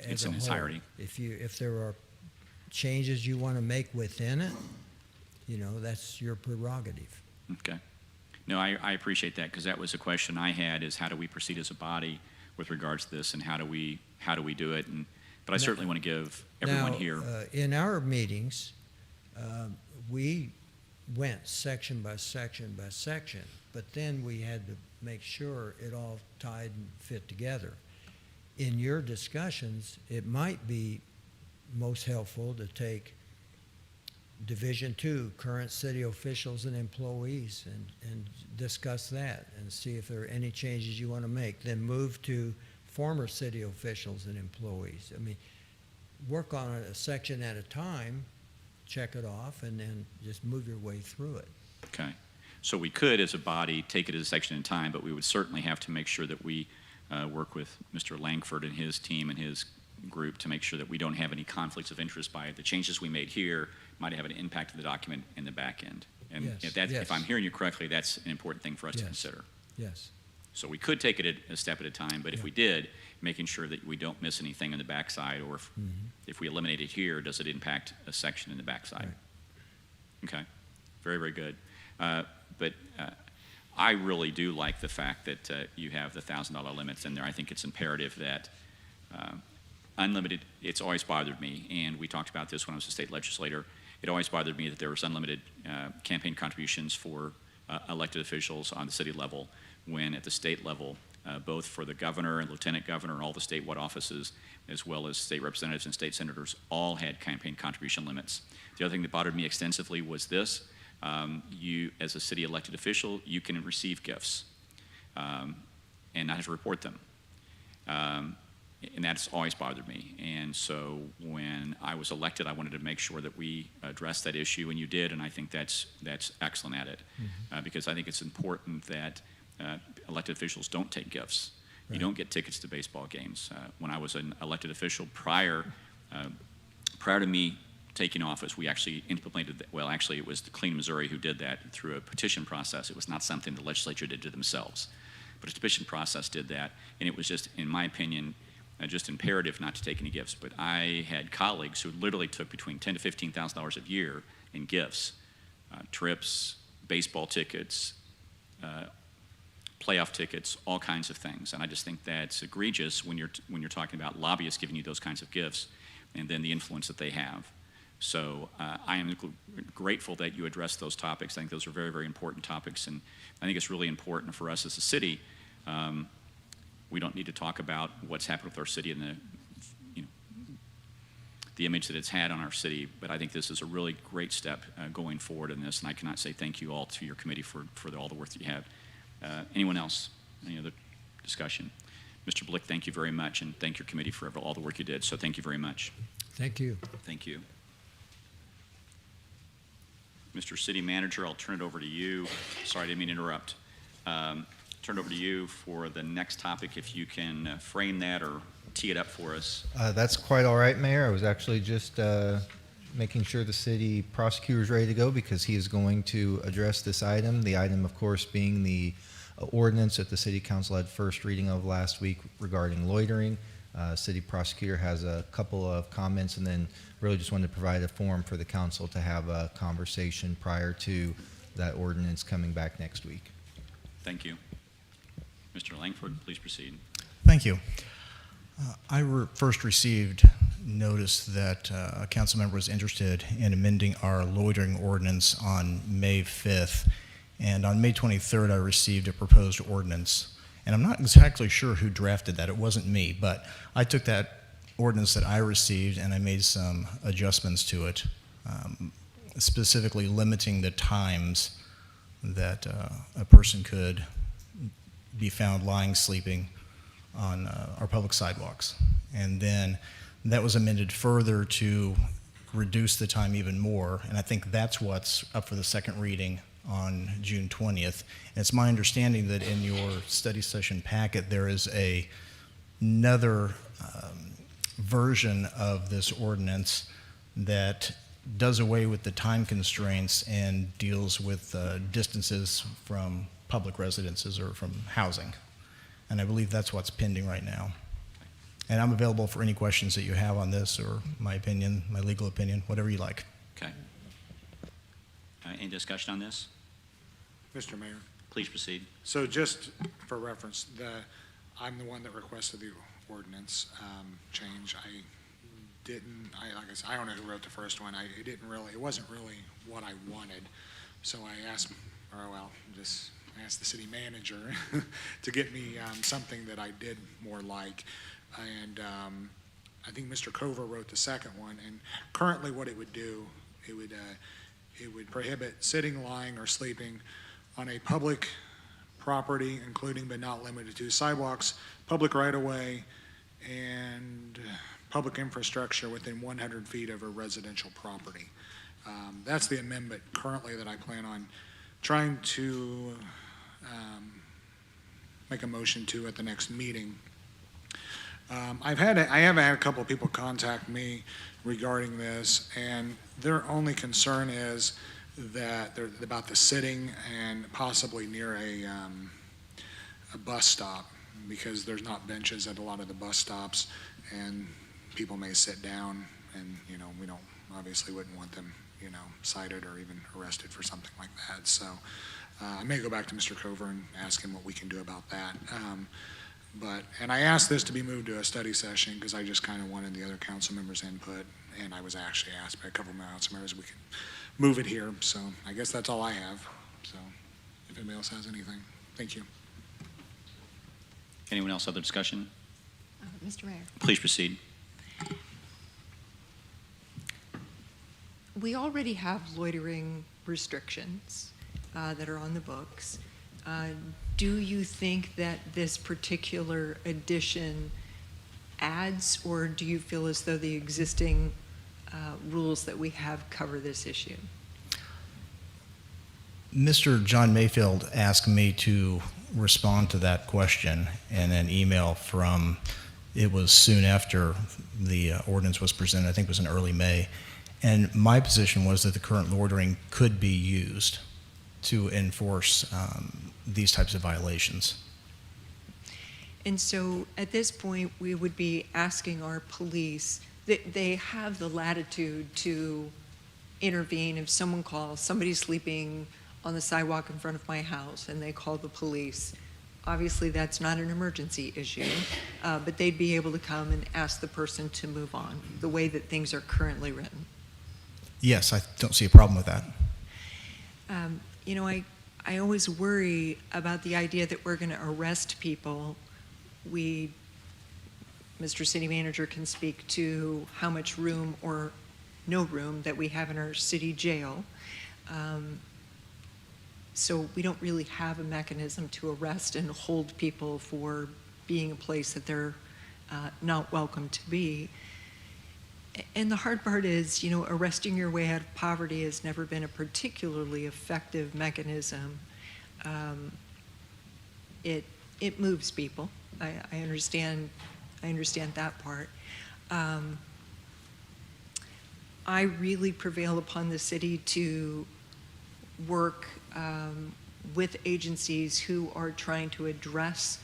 as It's a in whole. entirety. If there are changes you want to make within it, that's your prerogative. Okay. No, I appreciate that, because that was a question I had, is how do we proceed as a body with regards to this, and how do we do it? But I certainly want to give everyone here. In our meetings, we went section by section by section, but then we had to make sure it all tied and fit together. In your discussions, it might be most helpful to take Division 2, current city officials and employees, and discuss that and see if there are any changes you want to make. Then move to former city officials and employees. I mean, work on it a section at a time, check it off, and then just move your way through it. Okay. So we could, as a body, take it as a section in time, but we would certainly have to make sure that we work with Mr. Langford and his team and his group to make sure that we don't have any conflicts of interest by the changes we made here might have an impact on the document in the back end. And Yes, if I'm yes. hearing you correctly, that's an important thing for us to Yes. consider. Yes. So we could take it a step at a time, but if Yeah. we did, making sure that we don't miss anything on the backside, or if we eliminate it here, does it impact a section in the backside? Okay, very, very good. But I really do like the fact that you have the $1,000 limits in there. I think it's imperative that unlimited, it's always bothered me, and we talked about this when I was a state legislator. It always bothered me that there was unlimited campaign contributions for elected officials on the city level, when at the state level, both for the governor and lieutenant governor and all the statewide offices, as well as state representatives and state senators, all had campaign contribution limits. The other thing that bothered me extensively was this. You, as a city elected official, you can receive gifts and not have to report them. And that's always bothered me. And so when I was elected, I wanted to make sure that we addressed that issue, and you did, and I think that's excellent at it. Because I think it's important that elected officials don't take gifts. You Right. don't get tickets to baseball games. When I was an elected official prior to me taking office, we actually implemented, well, actually it was the Clean Missouri who did that through a petition process. It was not something the legislature did to themselves. But a petition process did that, and it was just, in my opinion, just imperative not to take any gifts. But I had colleagues who literally took between $10,000 to $15,000 a year in gifts, trips, baseball tickets, playoff tickets, all kinds of things. And I just think that's egregious when you're talking about lobbyists giving you those kinds of gifts, and then the influence that they have. So I am grateful that you addressed those topics. I think those are very, very important topics, and I think it's really important for us as a city. We don't need to talk about what's happened with our city and the image that it's had on our city, but I think this is a really great step going forward in this, and I cannot say thank you all to your committee for all the work that you have. Anyone else? Any other discussion? Mr. Blick, thank you very much, and thank your committee for all the work you did. So thank you very much. Thank you. Thank you. Mr. City Manager, I'll turn it over to you. Sorry, I didn't mean to interrupt. Turn it over to you for the next topic, if you can frame that or tee it up for us. That's quite all right, Mayor. I was actually just making sure the city prosecutor is ready to go, because he is going to address this item. The item, of course, being the ordinance that the city council had first reading of last week regarding loitering. City prosecutor has a couple of comments, and then really just wanted to provide a forum for the council to have a conversation prior to that ordinance coming back next week. Thank you. Mr. Langford, please proceed. Thank you. I first received notice that a council member was interested in amending our loitering ordinance on May 5th, and on May 23rd I received a proposed ordinance. And I'm not exactly sure who drafted that. It wasn't me, but I took that ordinance that I received and I made some adjustments to it, specifically limiting the times that a person could be found lying, sleeping on our public sidewalks. And then that was amended further to reduce the time even more, and I think that's what's up for the second reading on June 20th. And it's my understanding that in your study session packet there is another version of this ordinance that does away with the time constraints and deals with distances from public residences or from housing. And I believe that's what's pending right now. And I'm available for any questions that you have on this, or my opinion, my legal opinion, whatever you like. Okay. Any discussion on this? Mr. Mayor, Please proceed. so just for reference, I'm the one that requested the ordinance change. Like I said, I don't know who wrote the first one. It wasn't really what I wanted. So I asked the city manager to get me something that I did more like. And I think Mr. Cover wrote the second one. And currently what it would do It would prohibit sitting, lying, or sleeping on a public property, including but not limited to sidewalks, public right-of-way, and public infrastructure within 100 feet of a residential property. That's the amendment currently that I plan on trying to make a motion to at the next meeting. I have had a couple of people contact me regarding this, and their only concern is that they're about the sitting and possibly near a bus stop, because there's not benches at a lot of the bus stops, and people may sit down, and, you know, we obviously wouldn't want them, you know, cited or even arrested for something like that. So I may go back to Mr. Cover and ask him what we can do about that. And I asked this to be moved to a study session because I just kind of wanted the other council members' input, and I was actually asked by a couple of my council members if we can move it here. So I guess that's all I have. So if anybody else has anything, thank you. Anyone else, other discussion? Mr. Mayor. Please proceed. We already have loitering restrictions that are on the books. Do you think that this particular addition adds, or do you feel as though the existing rules that we have cover this issue? Mr. John Mayfield asked me to respond to that question in an email from, it was soon after the ordinance was presented, I think it was in early May. And my position was that the current loitering could be used to enforce these types of violations. And so at this point, we would be asking our police, they have the latitude to intervene if someone calls, somebody's sleeping on the sidewalk in front of my house, and they call the police. Obviously, that's not an emergency issue, but they'd be able to come and ask the person to move on, the way that things are currently written. Yes, I don't see a problem with that. You know, I always worry about the idea that we're going to arrest people. Mr. City Manager can speak to how much room or no room that we have in our city jail. So we don't really have a mechanism to arrest and hold people for being a place that they're not welcome to be. And the hard part is, you know, arresting your way out of poverty has never been a particularly effective mechanism. It moves people. I understand that part. I really prevail upon the city to work with agencies who are trying to address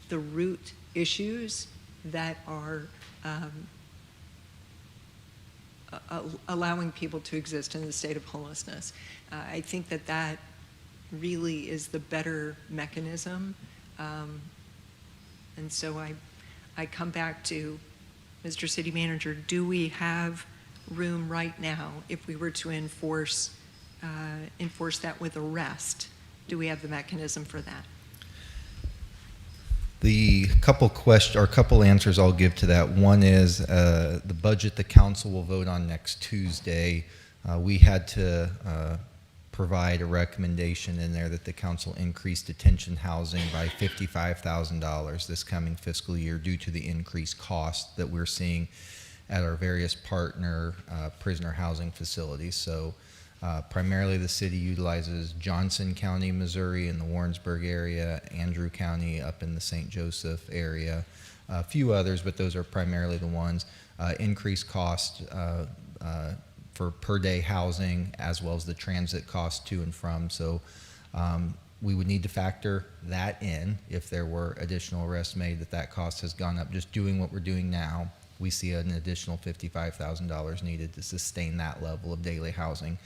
the root issues that are allowing people to exist in the state of homelessness. I think that really is the better mechanism. And so I come back to Mr. City Manager, do we have room right now if we were to enforce that with arrest? Do we have the mechanism for that? The couple answers I'll give to that. One is the budget the council will vote on next Tuesday. We had to provide a recommendation in there that the council increase detention housing by $55,000 this coming fiscal year due to the increased cost that we're seeing at our various partner prisoner housing facilities. So primarily the city utilizes Johnson County, Missouri in the Warrensburg area, Andrew County up in the St. Joseph area, a few others, but those are primarily the ones. Increased cost for per day housing as well as the transit cost to and from. So we would need to factor that in if there were additional arrests made, that cost has gone up. Just doing what we're doing now, we see an additional $55,000 needed to sustain that level of daily housing.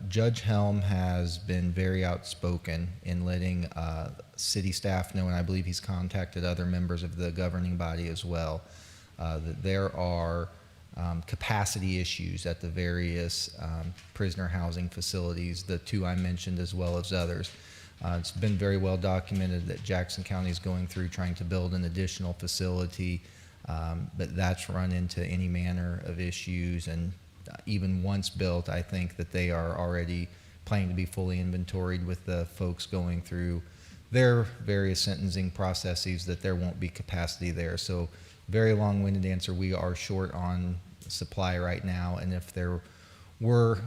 Judge Helm has been very outspoken in letting city staff know, and I believe he's contacted other members of the governing body as well, that there are capacity issues at the various prisoner housing facilities, the two I mentioned as well as others. It's been very well documented that Jackson County is going through trying to build an additional facility, but that's run into any manner of issues, and even once built, I think that they are already planning to be fully inventoried with the folks going through their various sentencing processes, that there won't be capacity there. So very long-winded answer, we are short on supply right now, and if there were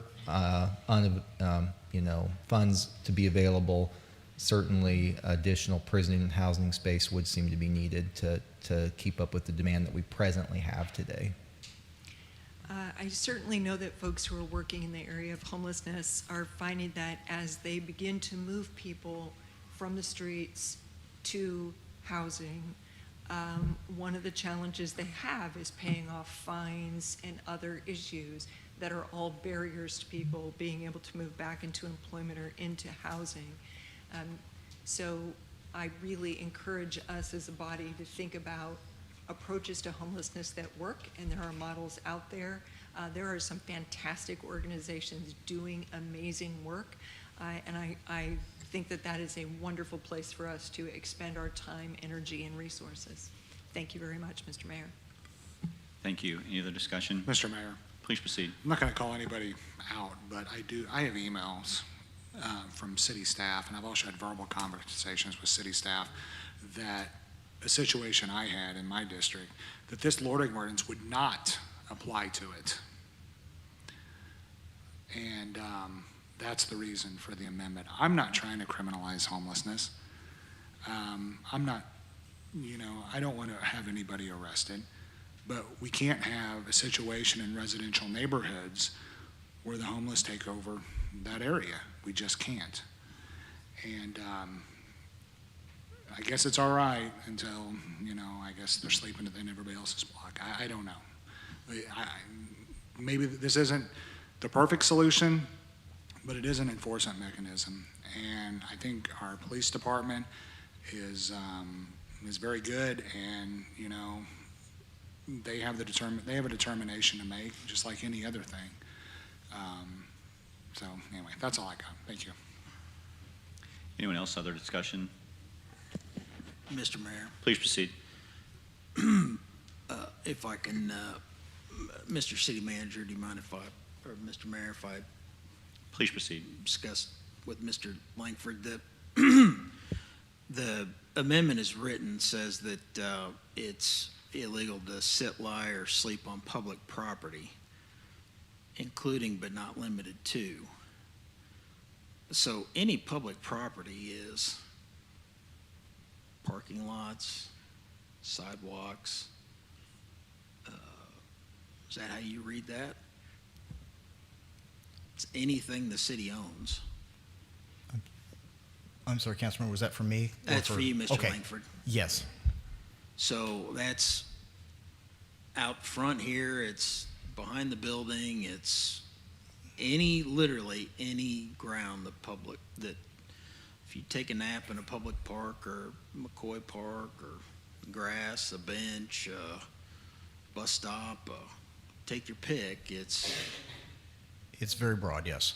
funds to be available, certainly additional prison and housing space would seem to be needed to keep up with the demand that we presently have today. I certainly know that folks who are working in the area of homelessness are finding that as they begin to move people from the streets to housing, one of the challenges they have is paying off fines and other issues that are all barriers to people being able to move back into employment or into housing. So I really encourage us as a body to think about approaches to homelessness that work, and there are models out there. There are some fantastic organizations doing amazing work, and I think that that is a wonderful place for us to expend our time, energy, and resources. Thank you very much, Mr. Mayor. Thank you. Any other discussion? Mr. Mayor, Please proceed. I'm not going to call anybody out, but I have emails from city staff, and I've also had verbal conversations with city staff that a situation I had in my district, that this loitering ordinance would not apply to it. And that's the reason for the amendment. I'm not trying to criminalize homelessness. I'm not, I don't want to have anybody arrested, but we can't have a situation in residential neighborhoods where the homeless take over that area. We just can't. And I guess it's all right until, I guess they're sleeping in everybody else's block. I don't know. Maybe this isn't the perfect solution, but it is an enforcement mechanism. And I think our police department is very good, and, they have a determination to make, just like any other thing. So anyway, that's all I got. Thank you. Anyone else, other discussion? Mr. Mayor, Please proceed. if I can, Mr. City Manager, do you mind or Mr. Mayor, if I Please proceed. discuss with Mr. Langford, the amendment is written, says that it's illegal to sit, lie, or sleep on public property, including but not limited to. So any public property is parking lots, sidewalks. Is that how you read that? It's anything the city owns. I'm sorry, Councilmember, was that for me? or That's for you, Mr. Okay. Langford. Yes. So that's out front here, it's behind the building, it's literally any ground the public, that if you take a nap in a public park or McCoy Park or grass, a bench, bus stop, take your pick, it's Very broad, yes.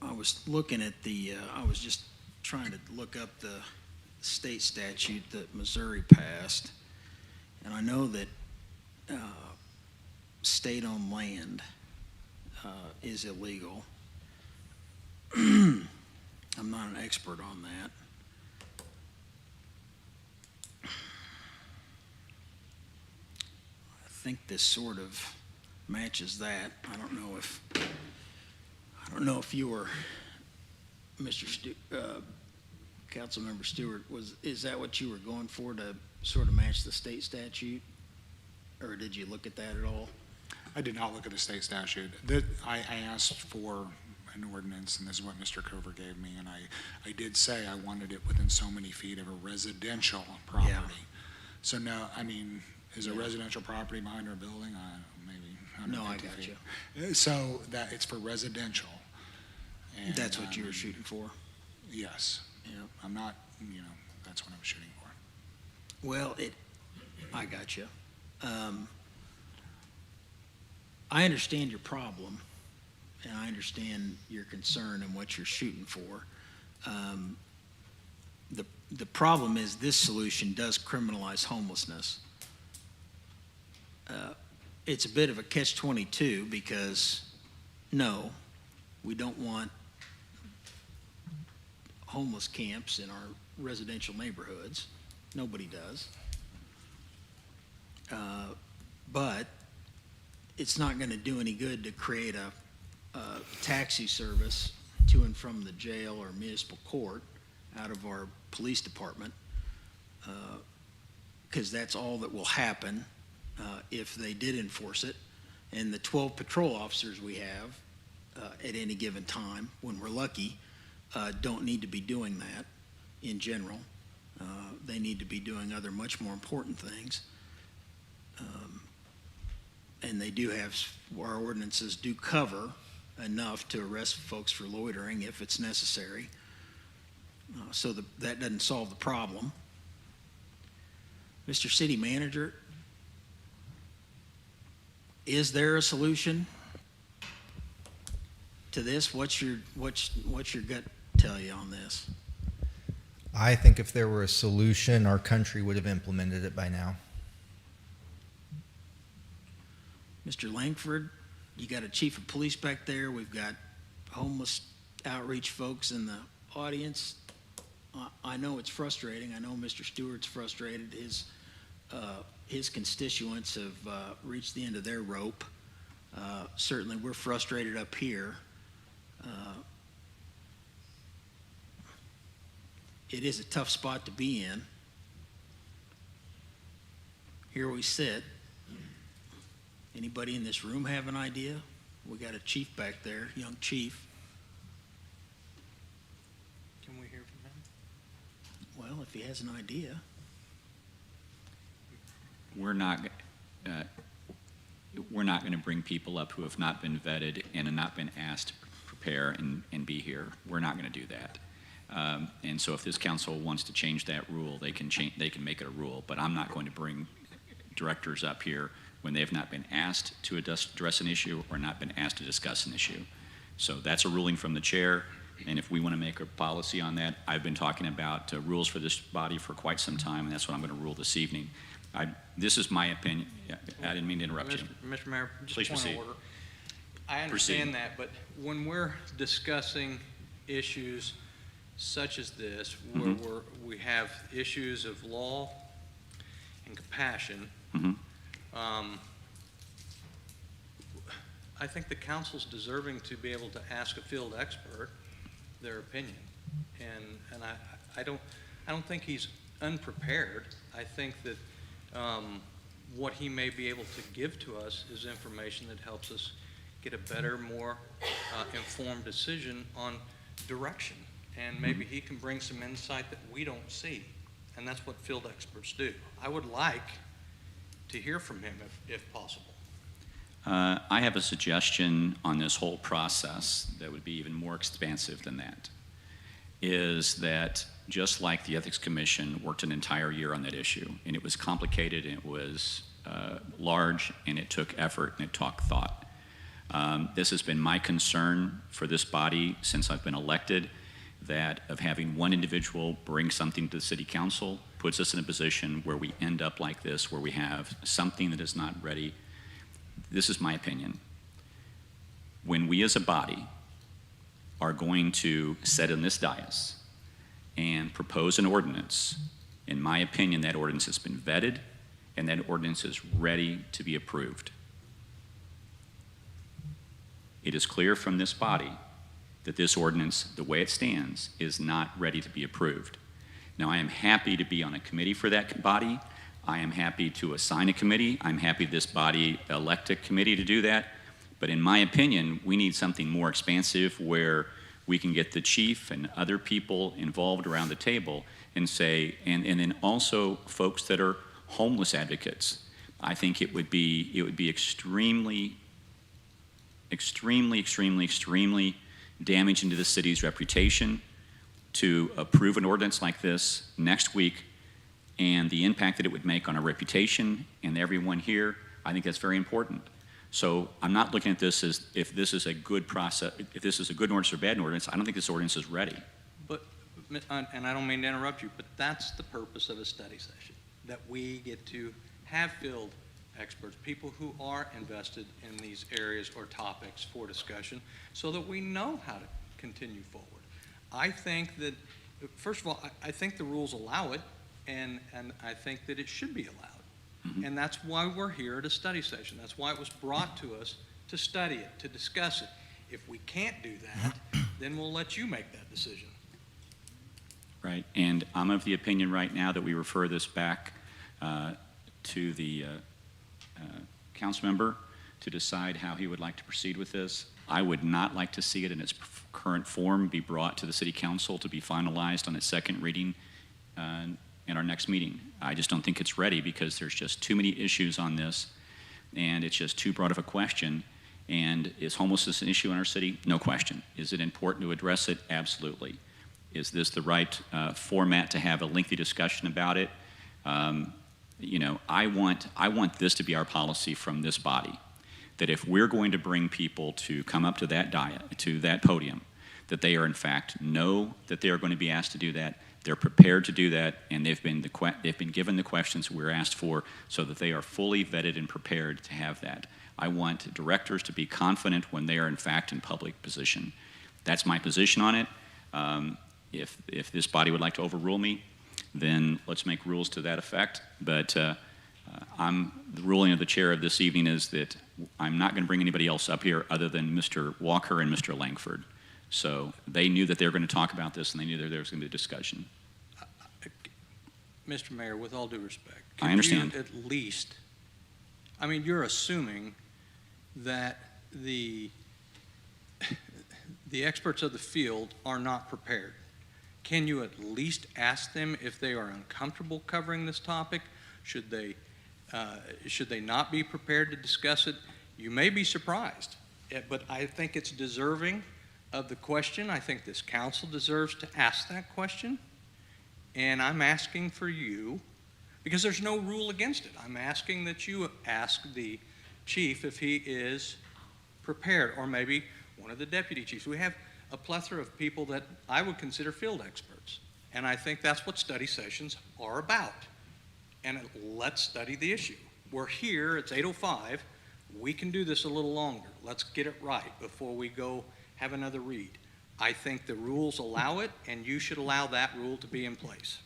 I was looking at I was just trying to look up the state statute that Missouri passed, and I know that state-owned land is illegal. I'm not an expert on that. I think this sort of matches that. I don't know if you were, Councilmember Stewart, is that what you were going for, to sort of match the state statute? Or did you look at that at all? I did not look at the state statute. I asked for an ordinance, and this is what Mr. Cover gave me, and I did say I wanted it within so many feet of a residential property. Yeah. So no, is a Yeah. residential property behind our building? Maybe No, I 150 got feet. you. So that it's for residential. And, That's what you were shooting for? Yes. Yeah. I'm not, that's what I was shooting for. Well, I got you. I understand your problem, and I understand your concern and what you're shooting for. The problem is this solution does criminalize homelessness. it's a bit of a catch-22 because, no, we don't want homeless camps in our residential neighborhoods. Nobody does. But it's not going to do any good to create a taxi service to and from the jail or municipal court out of our police department, because that's all that will happen if they did enforce it. And the 12 patrol officers we have at any given time, when we're lucky, don't need to be doing that in general. They need to be doing other much more important things. And they do have, our ordinances do cover enough to arrest folks for loitering if it's necessary. So that doesn't solve the problem. Mr. City Manager, is there a solution to this? What's your gut tell you on this? I think if there were a solution, our country would have implemented it by now. Mr. Langford, you got a chief of police back there. We've got homeless outreach folks in the audience. I know it's frustrating. I know Mr. Stewart's frustrated. His constituents have reached the end of their rope. Certainly, we're frustrated up here. It is a tough spot to be in. Here we sit. Anybody in this room have an idea? We got a chief back there, young chief. Can we hear from him? Well, if he has an idea. We're not going to bring people up who have not been vetted and have not been asked to prepare and be here. We're not going to do that. And so if this council wants to change that rule, they can make it a rule. But I'm not going to bring directors up here when they have not been asked to address an issue or not been asked to discuss an issue. So that's a ruling from the chair. And if we want to make a policy on that, I've been talking about rules for this body for quite some time, and that's what I'm going to rule this evening. This is my opinion. I didn't mean to interrupt you. Mr. Mayor, just Please point of proceed. order. I understand that, but when we're discussing issues such as this, where we have issues of law and compassion, I think the council's deserving to be able to ask a field expert their opinion, and I don't think he's unprepared. I think that what he may be able to give to us is information that helps us get a better, more informed decision on direction, and maybe he can bring some insight that we don't see, and that's what field experts do. I would like to hear from him if possible. I have a suggestion on this whole process that would be even more expansive than that, is that just like the Ethics Commission worked an entire year on that issue, and it was complicated, and it was large, and it took effort, and it took thought. This has been my concern for this body since I've been elected, that of having one individual bring something to the city council puts us in a position where we end up like this, where we have something that is not ready. This is my opinion. When we as a body are going to sit in this dais and propose an ordinance, in my opinion, that ordinance has been vetted and that ordinance is ready to be approved. It is clear from this body that this ordinance, the way it stands, is not ready to be approved. Now, I am happy to be on a committee for that body. I am happy to assign a committee. I'm happy this body elect a committee to do that. But in my opinion, we need something more expansive where we can get the chief and other people involved around the table and say, and then also folks that are homeless advocates. I think it would be extremely damaging to the city's reputation to approve an ordinance like this next week, and the impact that it would make on our reputation and everyone here. I think that's very important. So I'm not looking at this as if this is a good process, if this is a good ordinance or bad ordinance. I don't think this ordinance is ready. But, and I don't mean to interrupt you, but that's the purpose of a study session, that we get to have field experts, people who are invested in these areas or topics for discussion, so that we know how to continue forward. I think that, first of all, I think the rules allow it, and I think that it should be allowed. And that's why we're here at a study session. That's why it was brought to us, to study it, to discuss it. If we can't do that, then we'll let you make that decision. Right, and I'm of the opinion right now that we refer this back to the council member to decide how he would like to proceed with this. I would not like to see it in its current form be brought to the city council to be finalized on its second reading in our next meeting. I just don't think it's ready because there's just too many issues on this, and it's just too broad of a question. And is homelessness an issue in our city? No question. Is it important to address it? Absolutely. Is this the right format to have a lengthy discussion about it? You know, I want this to be our policy from this body, that if we're going to bring people to come up to that podium, that they are in fact know that they are going to be asked to do that, they're prepared to do that, and they've been given the questions we're asked for, so that they are fully vetted and prepared to have that. I want directors to be confident when they are in fact in public position. That's my position on it. If this body would like to overrule me, then let's make rules to that effect. But the ruling of the chair of this evening is that I'm not going to bring anybody else up here other than Mr. Walker and Mr. Langford. So they knew that they were going to talk about this, and they knew that there was going to be a discussion. Mr. Mayor, with all due respect, I understand. could you at least, I mean, you're assuming that the experts of the field are not prepared. Can you at least ask them if they are uncomfortable covering this topic? Should they not be prepared to discuss it? You may be surprised, but I think it's deserving of the question. I think this council deserves to ask that question. And I'm asking for you, because there's no rule against it, I'm asking that you ask the chief if he is prepared, or maybe one of the deputy chiefs. We have a plethora of people that I would consider field experts. And I think that's what study sessions are about. And let's study the issue. We're here, it's 8:05. We can do this a little longer. Let's get it right before we go have another read. I think the rules allow it, and you should allow that rule to be in place.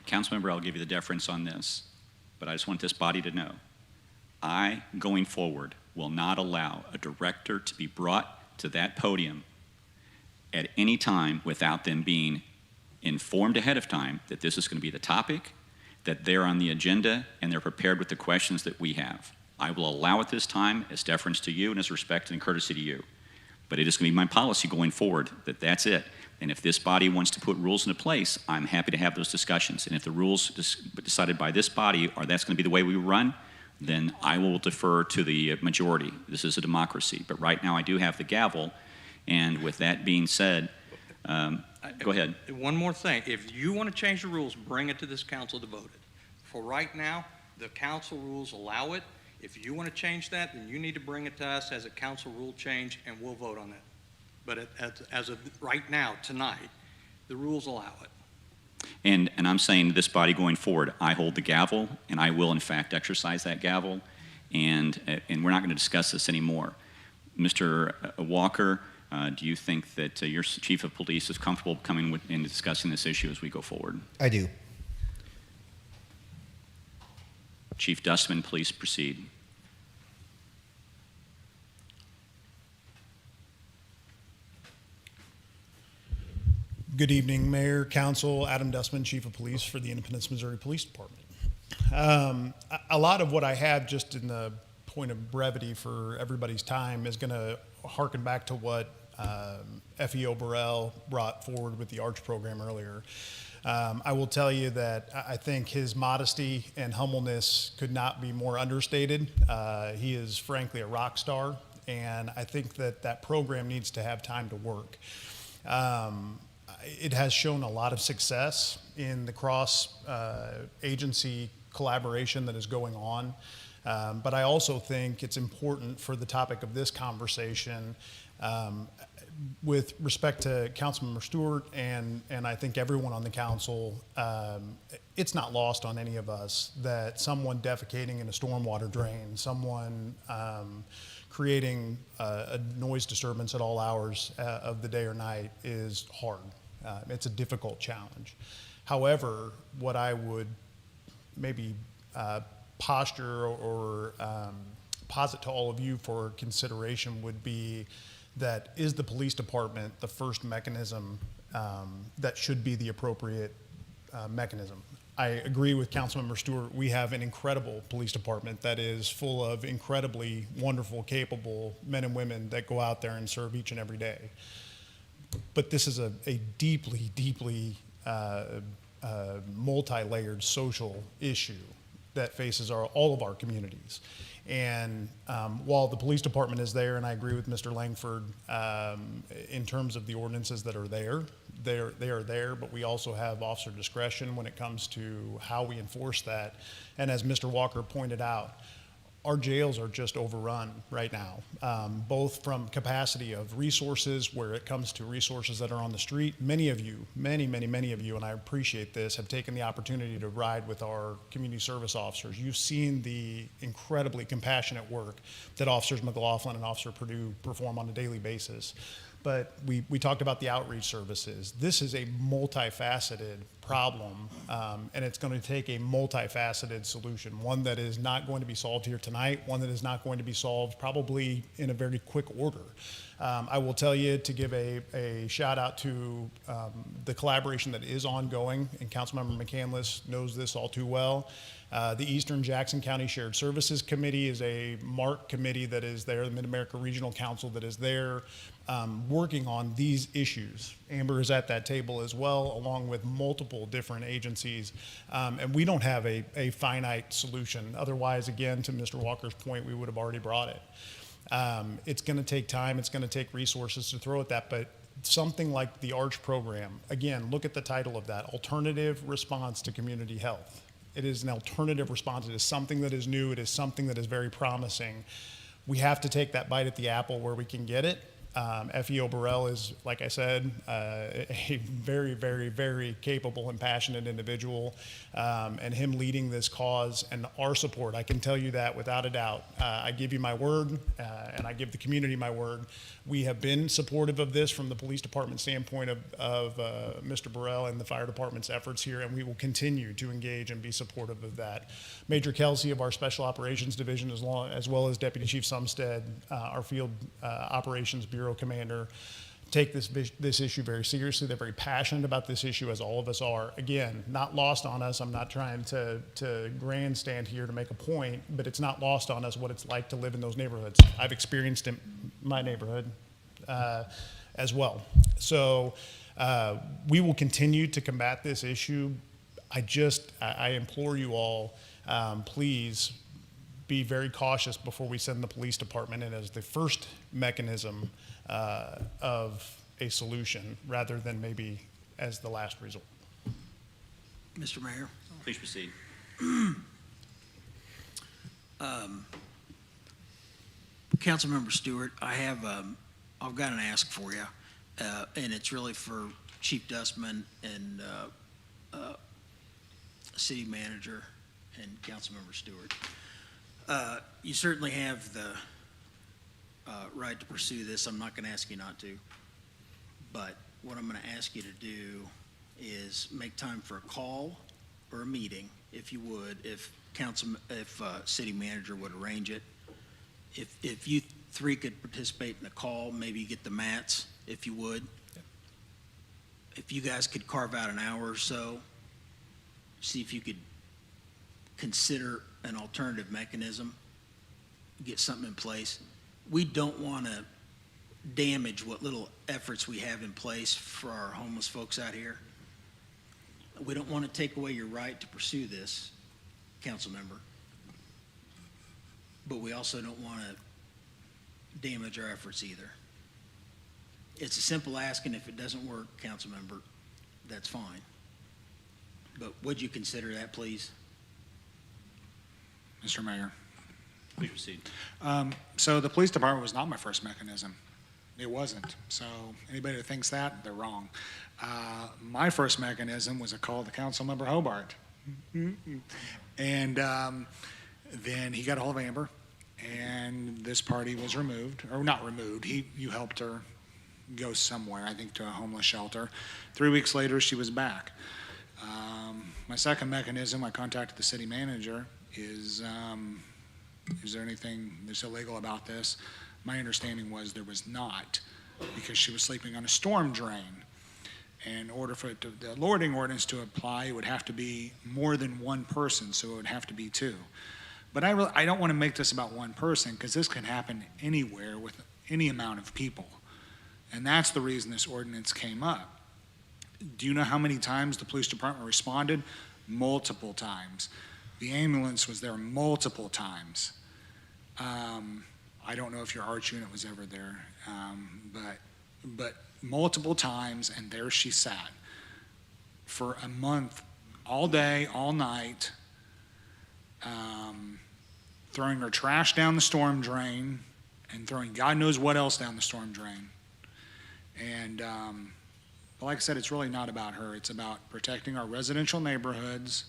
Councilmember, I'll give you the deference on this, but I just want this body to know. I, going forward, will not allow a director to be brought to that podium at any time without them being informed ahead of time that this is going to be the topic, that they're on the agenda, and they're prepared with the questions that we have. I will allow it this time as deference to you and as respect and courtesy to you. But it is going to be my policy going forward that that's it. And if this body wants to put rules into place, I'm happy to have those discussions. And if the rules decided by this body are that's going to be the way we run, then I will defer to the majority. This is a democracy. But right now I do have the gavel. And with that being said, go ahead. One more thing. If you want to change the rules, bring it to this council to vote it. For right now, the council rules allow it. If you want to change that, then you need to bring it to us as a council rule change, and we'll vote on it. But as of right now, tonight, the rules allow it. And I'm saying this body going forward, I hold the gavel, and I will in fact exercise that gavel, and we're not going to discuss this anymore. Mr. Walker, do you think that your chief of police is comfortable coming and discussing this issue as we go forward? I do. Chief Dustman, please proceed. Good evening, Mayor, Council. Adam Dustman, Chief of Police for the Independence, Missouri Police Department. A lot of what I have, just in the point of brevity for everybody's time, is going to harken back to what FEO Burrell brought forward with the ARCH program earlier. I will tell you that I think his modesty and humbleness could not be more understated. He is frankly a rock star, and I think that that program needs to have time to work. It has shown a lot of success in the cross-agency collaboration that is going on, but I also think it's important for the topic of this conversation with respect to Councilmember Stewart and I think everyone on the council, it's not lost on any of us that someone defecating in a stormwater drain, someone creating a noise disturbance at all hours of the day or night is hard. It's a difficult challenge. However, what I would maybe posture or posit to all of you for consideration would be that is the police department the first mechanism that should be the appropriate mechanism? I agree with Councilmember Stewart. We have an incredible police department that is full of incredibly wonderful, capable men and women that go out there and serve each and every day. But this is a deeply, deeply multi-layered social issue that faces all of our communities. And while the police department is there, and I agree with Mr. Langford in terms of the ordinances that are there, they are there, but we also have officer discretion when it comes to how we enforce that. And as Mr. Walker pointed out, our jails are just overrun right now, both from capacity of resources, where it comes to resources that are on the street. Many of you, many of you, and I appreciate this, have taken the opportunity to ride with our community service officers. You've seen the incredibly compassionate work that Officers McLaughlin and Officer Perdue perform on a daily basis. But we talked about the outreach services. This is a multifaceted problem, and it's going to take a multifaceted solution, one that is not going to be solved here tonight, one that is not going to be solved probably in a very quick order. I will tell you to give a shout out to the collaboration that is ongoing, and Councilmember McCandless knows this all too well. The Eastern Jackson County Shared Services Committee is a MARC committee that is there, the Mid-America Regional Council that is there, working on these issues. Amber is at that table as well, along with multiple different agencies. And we don't have a finite solution. Otherwise, again, to Mr. Walker's point, we would have already brought it. It's going to take time, it's going to take resources to throw at that, but something like the ARCH program, again, look at the title of that, Alternative Response to Community Health. It is an alternative response. It is something that is new. It is something that is very promising. We have to take that bite at the apple where we can get it. FEO Burrell is, like I said, a very, very, very capable and passionate individual, and him leading this cause and our support, I can tell you that without a doubt. I give you my word, and I give the community my word. We have been supportive of this from the police department standpoint of Mr. Burrell and the fire department's efforts here, and we will continue to engage and be supportive of that. Major Kelsey of our Special Operations Division, as well as Deputy Chief Sumstead, our Field Operations Bureau Commander, take this issue very seriously. They're very passionate about this issue, as all of us are. Again, not lost on us. I'm not trying to grandstand here to make a point, but it's not lost on us what it's like to live in those neighborhoods. I've experienced it in my neighborhood as well. So we will continue to combat this issue. I implore you all, please be very cautious before we send the police department in as the first mechanism of a solution, rather than maybe as the last resort. Mr. Mayor? Please proceed. Councilmember Stewart, I've got an ask for you, and it's really for Chief Dustman and City Manager and Councilmember Stewart. You certainly have the right to pursue this. I'm not going to ask you not to, but what I'm going to ask you to do is make time for a call or a meeting, if you would, if City Manager would arrange it. If you three could participate in the call, maybe get the mats, if you would. Yeah. If you guys could carve out an hour or so, see if you could consider an alternative mechanism, get something in place. We don't want to damage what little efforts we have in place for our homeless folks out here. We don't want to take away your right to pursue this, council member, but we also don't want to damage our efforts either. It's a simple ask, and if it doesn't work, council member, that's fine. But would you consider that, please? Mr. Mayor. Please proceed. So the police department was not my first mechanism. It wasn't. So anybody that thinks that, they're wrong. My first mechanism was a call to Councilmember Hobart. And then he got a hold of Amber, and this party was removed, or not removed. You helped her go somewhere, I think to a homeless shelter. 3 weeks later, she was back. My second mechanism, I contacted the city manager, is there anything that's illegal about this? My understanding was there was not, because she was sleeping on a storm drain. In order for the loitering ordinance to apply, it would have to be more than one person, so it would have to be two. But I don't want to make this about one person, because this can happen anywhere with any amount of people. And that's the reason this ordinance came up. Do you know how many times the police department responded? Multiple times. The ambulance was there multiple times. I don't know if your ARCH unit was ever there, but multiple times, and there she sat for a month, all day, all night, throwing her trash down the storm drain and throwing God knows what else down the storm drain. And but like I said, it's really not about her. It's about protecting our residential neighborhoods,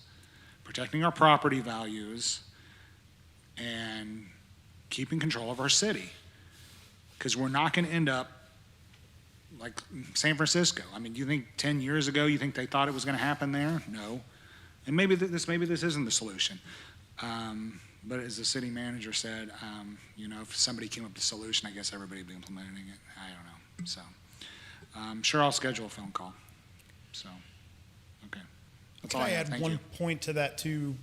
protecting our property values, and keeping control of our city. Because we're not going to end up like San Francisco. I mean, you think 10 years ago, you think they thought it was going to happen there? No. And maybe this isn't the solution. But as the city manager said, if somebody came up with a solution, I guess everybody would be implementing it. I don't know. So I'm sure I'll schedule a phone call. So, okay. That's all I Can I have. add Thank one you. point to that too,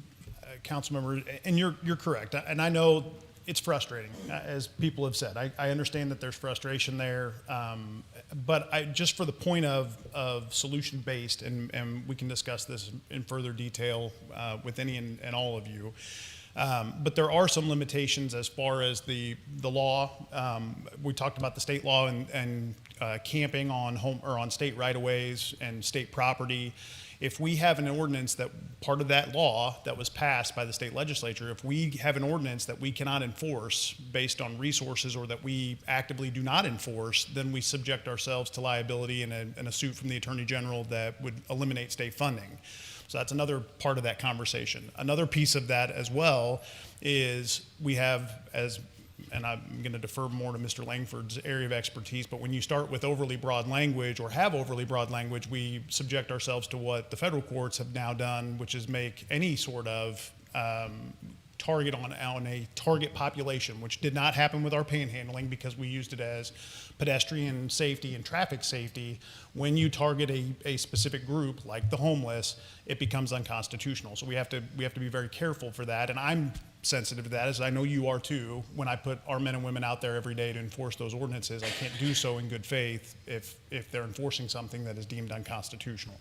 Councilmember? And you're correct. And I know it's frustrating, as people have said. I understand that there's frustration there, but just for the point of solution-based, and we can discuss this in further detail with any and all of you, but there are some limitations as far as the law. We talked about the state law and camping on state right-of-ways and state property. If we have an ordinance that part of that law that was passed by the state legislature, if we have an ordinance that we cannot enforce based on resources or that we actively do not enforce, then we subject ourselves to liability in a suit from the Attorney General that would eliminate state funding. So that's another part of that conversation. Another piece of that as well is we have, and I'm going to defer more to Mr. Langford's area of expertise, but when you start with overly broad language or have overly broad language, we subject ourselves to what the federal courts have now done, which is make any sort of target on a target population, which did not happen with our panhandling because we used it as pedestrian safety and traffic safety. When you target a specific group like the homeless, it becomes unconstitutional. So we have to be very careful for that. And I'm sensitive to that, as I know you are too. When I put our men and women out there every day to enforce those ordinances, I can't do so in good faith if they're enforcing something that is deemed unconstitutional.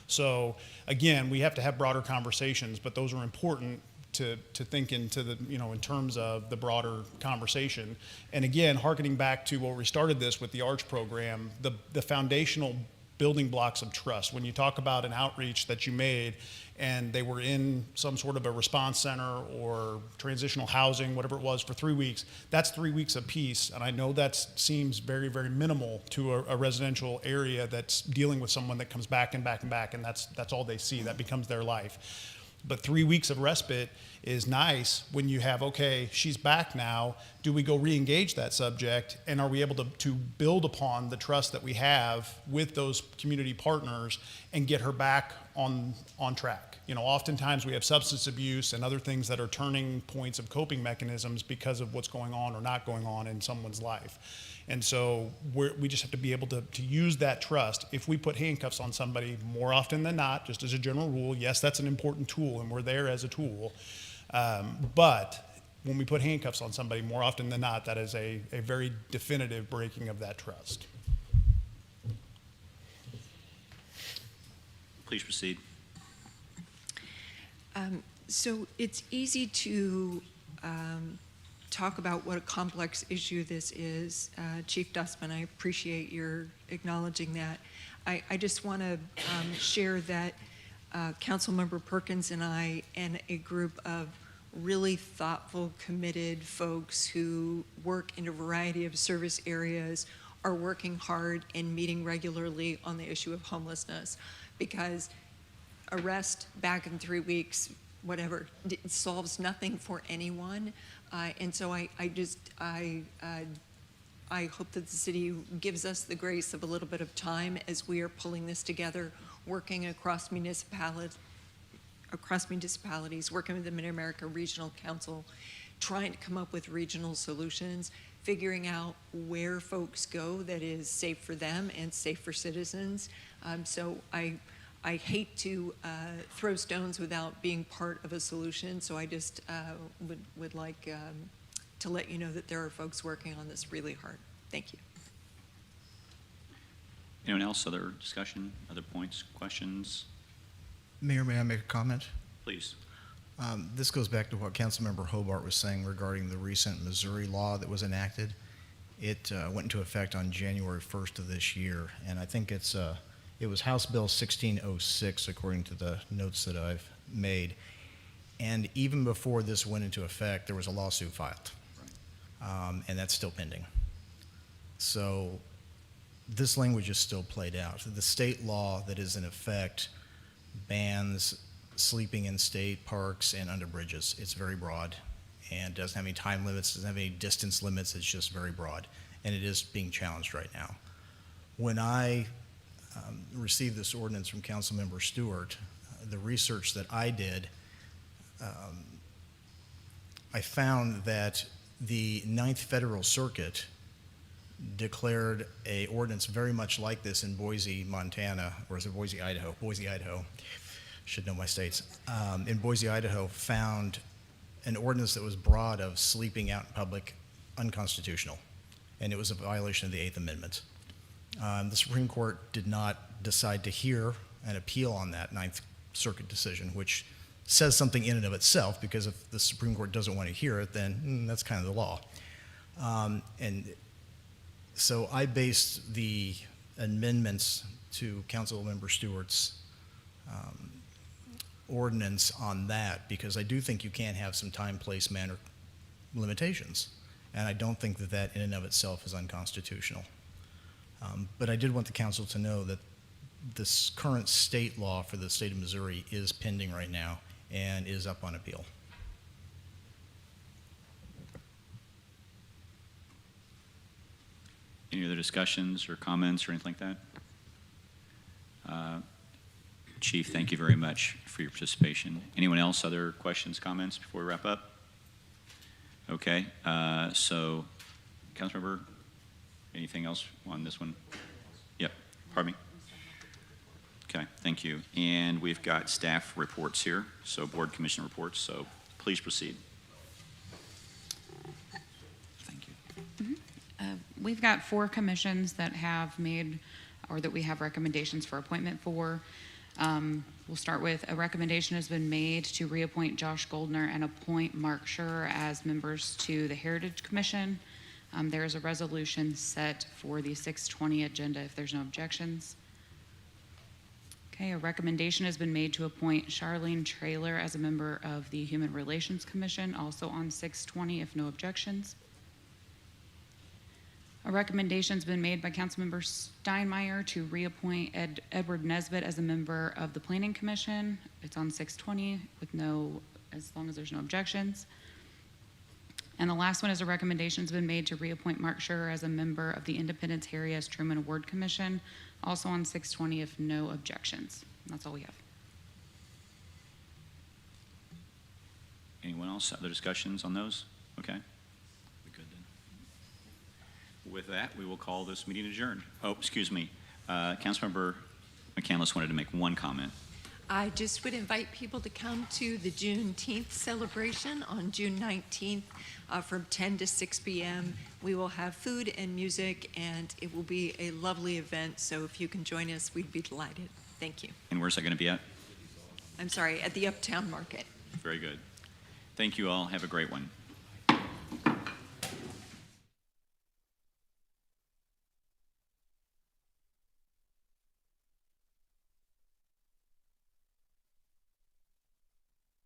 So again, we have to have broader conversations, but those are important to think into the, in terms of the broader conversation. And again, hearkening back to where we started this with the ARCH program, the foundational building blocks of trust. When you talk about an outreach that you made and they were in some sort of a response center or transitional housing, whatever it was, for 3 weeks, that's 3 weeks apiece. And I know that seems very, very minimal to a residential area that's dealing with someone that comes back and back and back, and that's all they see. That becomes their life. But 3 weeks of respite is nice when you have, okay, she's back now. Do we go re-engage that subject? And are we able to build upon the trust that we have with those community partners and get her back on track? Oftentimes we have substance abuse and other things that are turning points of coping mechanisms because of what's going on or not going on in someone's life. And so we just have to be able to use that trust. If we put handcuffs on somebody, more often than not, just as a general rule, yes, that's an important tool, and we're there as a tool. But when we put handcuffs on somebody, more often than not, that is a very definitive breaking of that trust. Please proceed. So it's easy to talk about what a complex issue this is. Chief Dustman, I appreciate your acknowledging that. I just want to share that Councilmember Perkins and I and a group of really thoughtful, committed folks who work in a variety of service areas are working hard and meeting regularly on the issue of homelessness, because arrest back in 3 weeks, whatever, it solves nothing for anyone. And so I hope that the city gives us the grace of a little bit of time as we are pulling this together, working across municipalities, working with the Mid-America Regional Council, trying to come up with regional solutions, figuring out where folks go that is safe for them and safe for citizens. So I hate to throw stones without being part of a solution, so I just would like to let you know that there are folks working on this really hard. Thank you. Anyone else? Other discussion, other points, questions? Mayor, may I make a comment? Please. This goes back to what Councilmember Hobart was saying regarding the recent Missouri law that was enacted. It went into effect on January 1st of this year, and I think it was House Bill 1606, according to the notes that I've made. And even before this went into effect, there was a lawsuit filed, and that's still pending. So this language is still played out. The state law that is in effect bans sleeping in state parks and under bridges. It's very broad and doesn't have any time limits, doesn't have any distance limits. It's just very broad, and it is being challenged right now. When I received this ordinance from Councilmember Stewart, the research that I did, I found that the 9th Federal Circuit declared a ordinance very much like this in Boise, Montana, or is it Boise, Idaho? Boise, Idaho. Should know my states. In Boise, Idaho, found an ordinance that was broad of sleeping out in public unconstitutional, and it was a violation of the 8th Amendment. The Supreme Court did not decide to hear an appeal on that 9th Circuit decision, which says something in and of itself, because if the Supreme Court doesn't want to hear it, then that's kind of the law. And so I based the amendments to Councilmember Stewart's ordinance on that, because I do think you can have some time, place, manner limitations, and I don't think that that in and of itself is unconstitutional. But I did want the council to know that this current state law for the state of Missouri is pending right now and is up on appeal. Any other discussions or comments or anything like that? Chief, thank you very much for your participation. Anyone else, other questions, comments before we wrap up? Okay, so Councilmember, anything else on this one? Yep, pardon me? Okay, thank you. And we've got staff reports here, so board commission reports, so please proceed. Thank you. We've got 4 commissions that have made, or that we have recommendations for appointment for. We'll start with a recommendation has been made to reappoint Josh Goldner and appoint Mark Schur as members to the Heritage Commission. There is a resolution set for the 6:20 agenda if there's no objections. Okay, a recommendation has been made to appoint Charlene Traylor as a member of the Human Relations Commission, also on 6:20 if no objections. A recommendation's been made by Councilmember Steinmeier to reappoint Edward Nesbitt as a member of the Planning Commission. It's on 6:20 with as long as there's no objections. And the last one is a recommendation's been made to reappoint Mark Schur as a member of the Independence Harry S. Truman Award Commission, also on 6:20 if no objections. That's all we have. Anyone else, other discussions on those? Okay. We good then? With that, we will call this meeting adjourned. Oh, excuse me. Councilmember McCandless wanted to make one comment. I just would invite people to come to the Juneteenth celebration on June 19th from 10 to 6 p.m. We will have food and music, and it will be a lovely event. So if you can join us, we'd be delighted. Thank you. And where's that going to be at? I'm sorry, at the Uptown Market. Very good. Thank you all. Have a great one.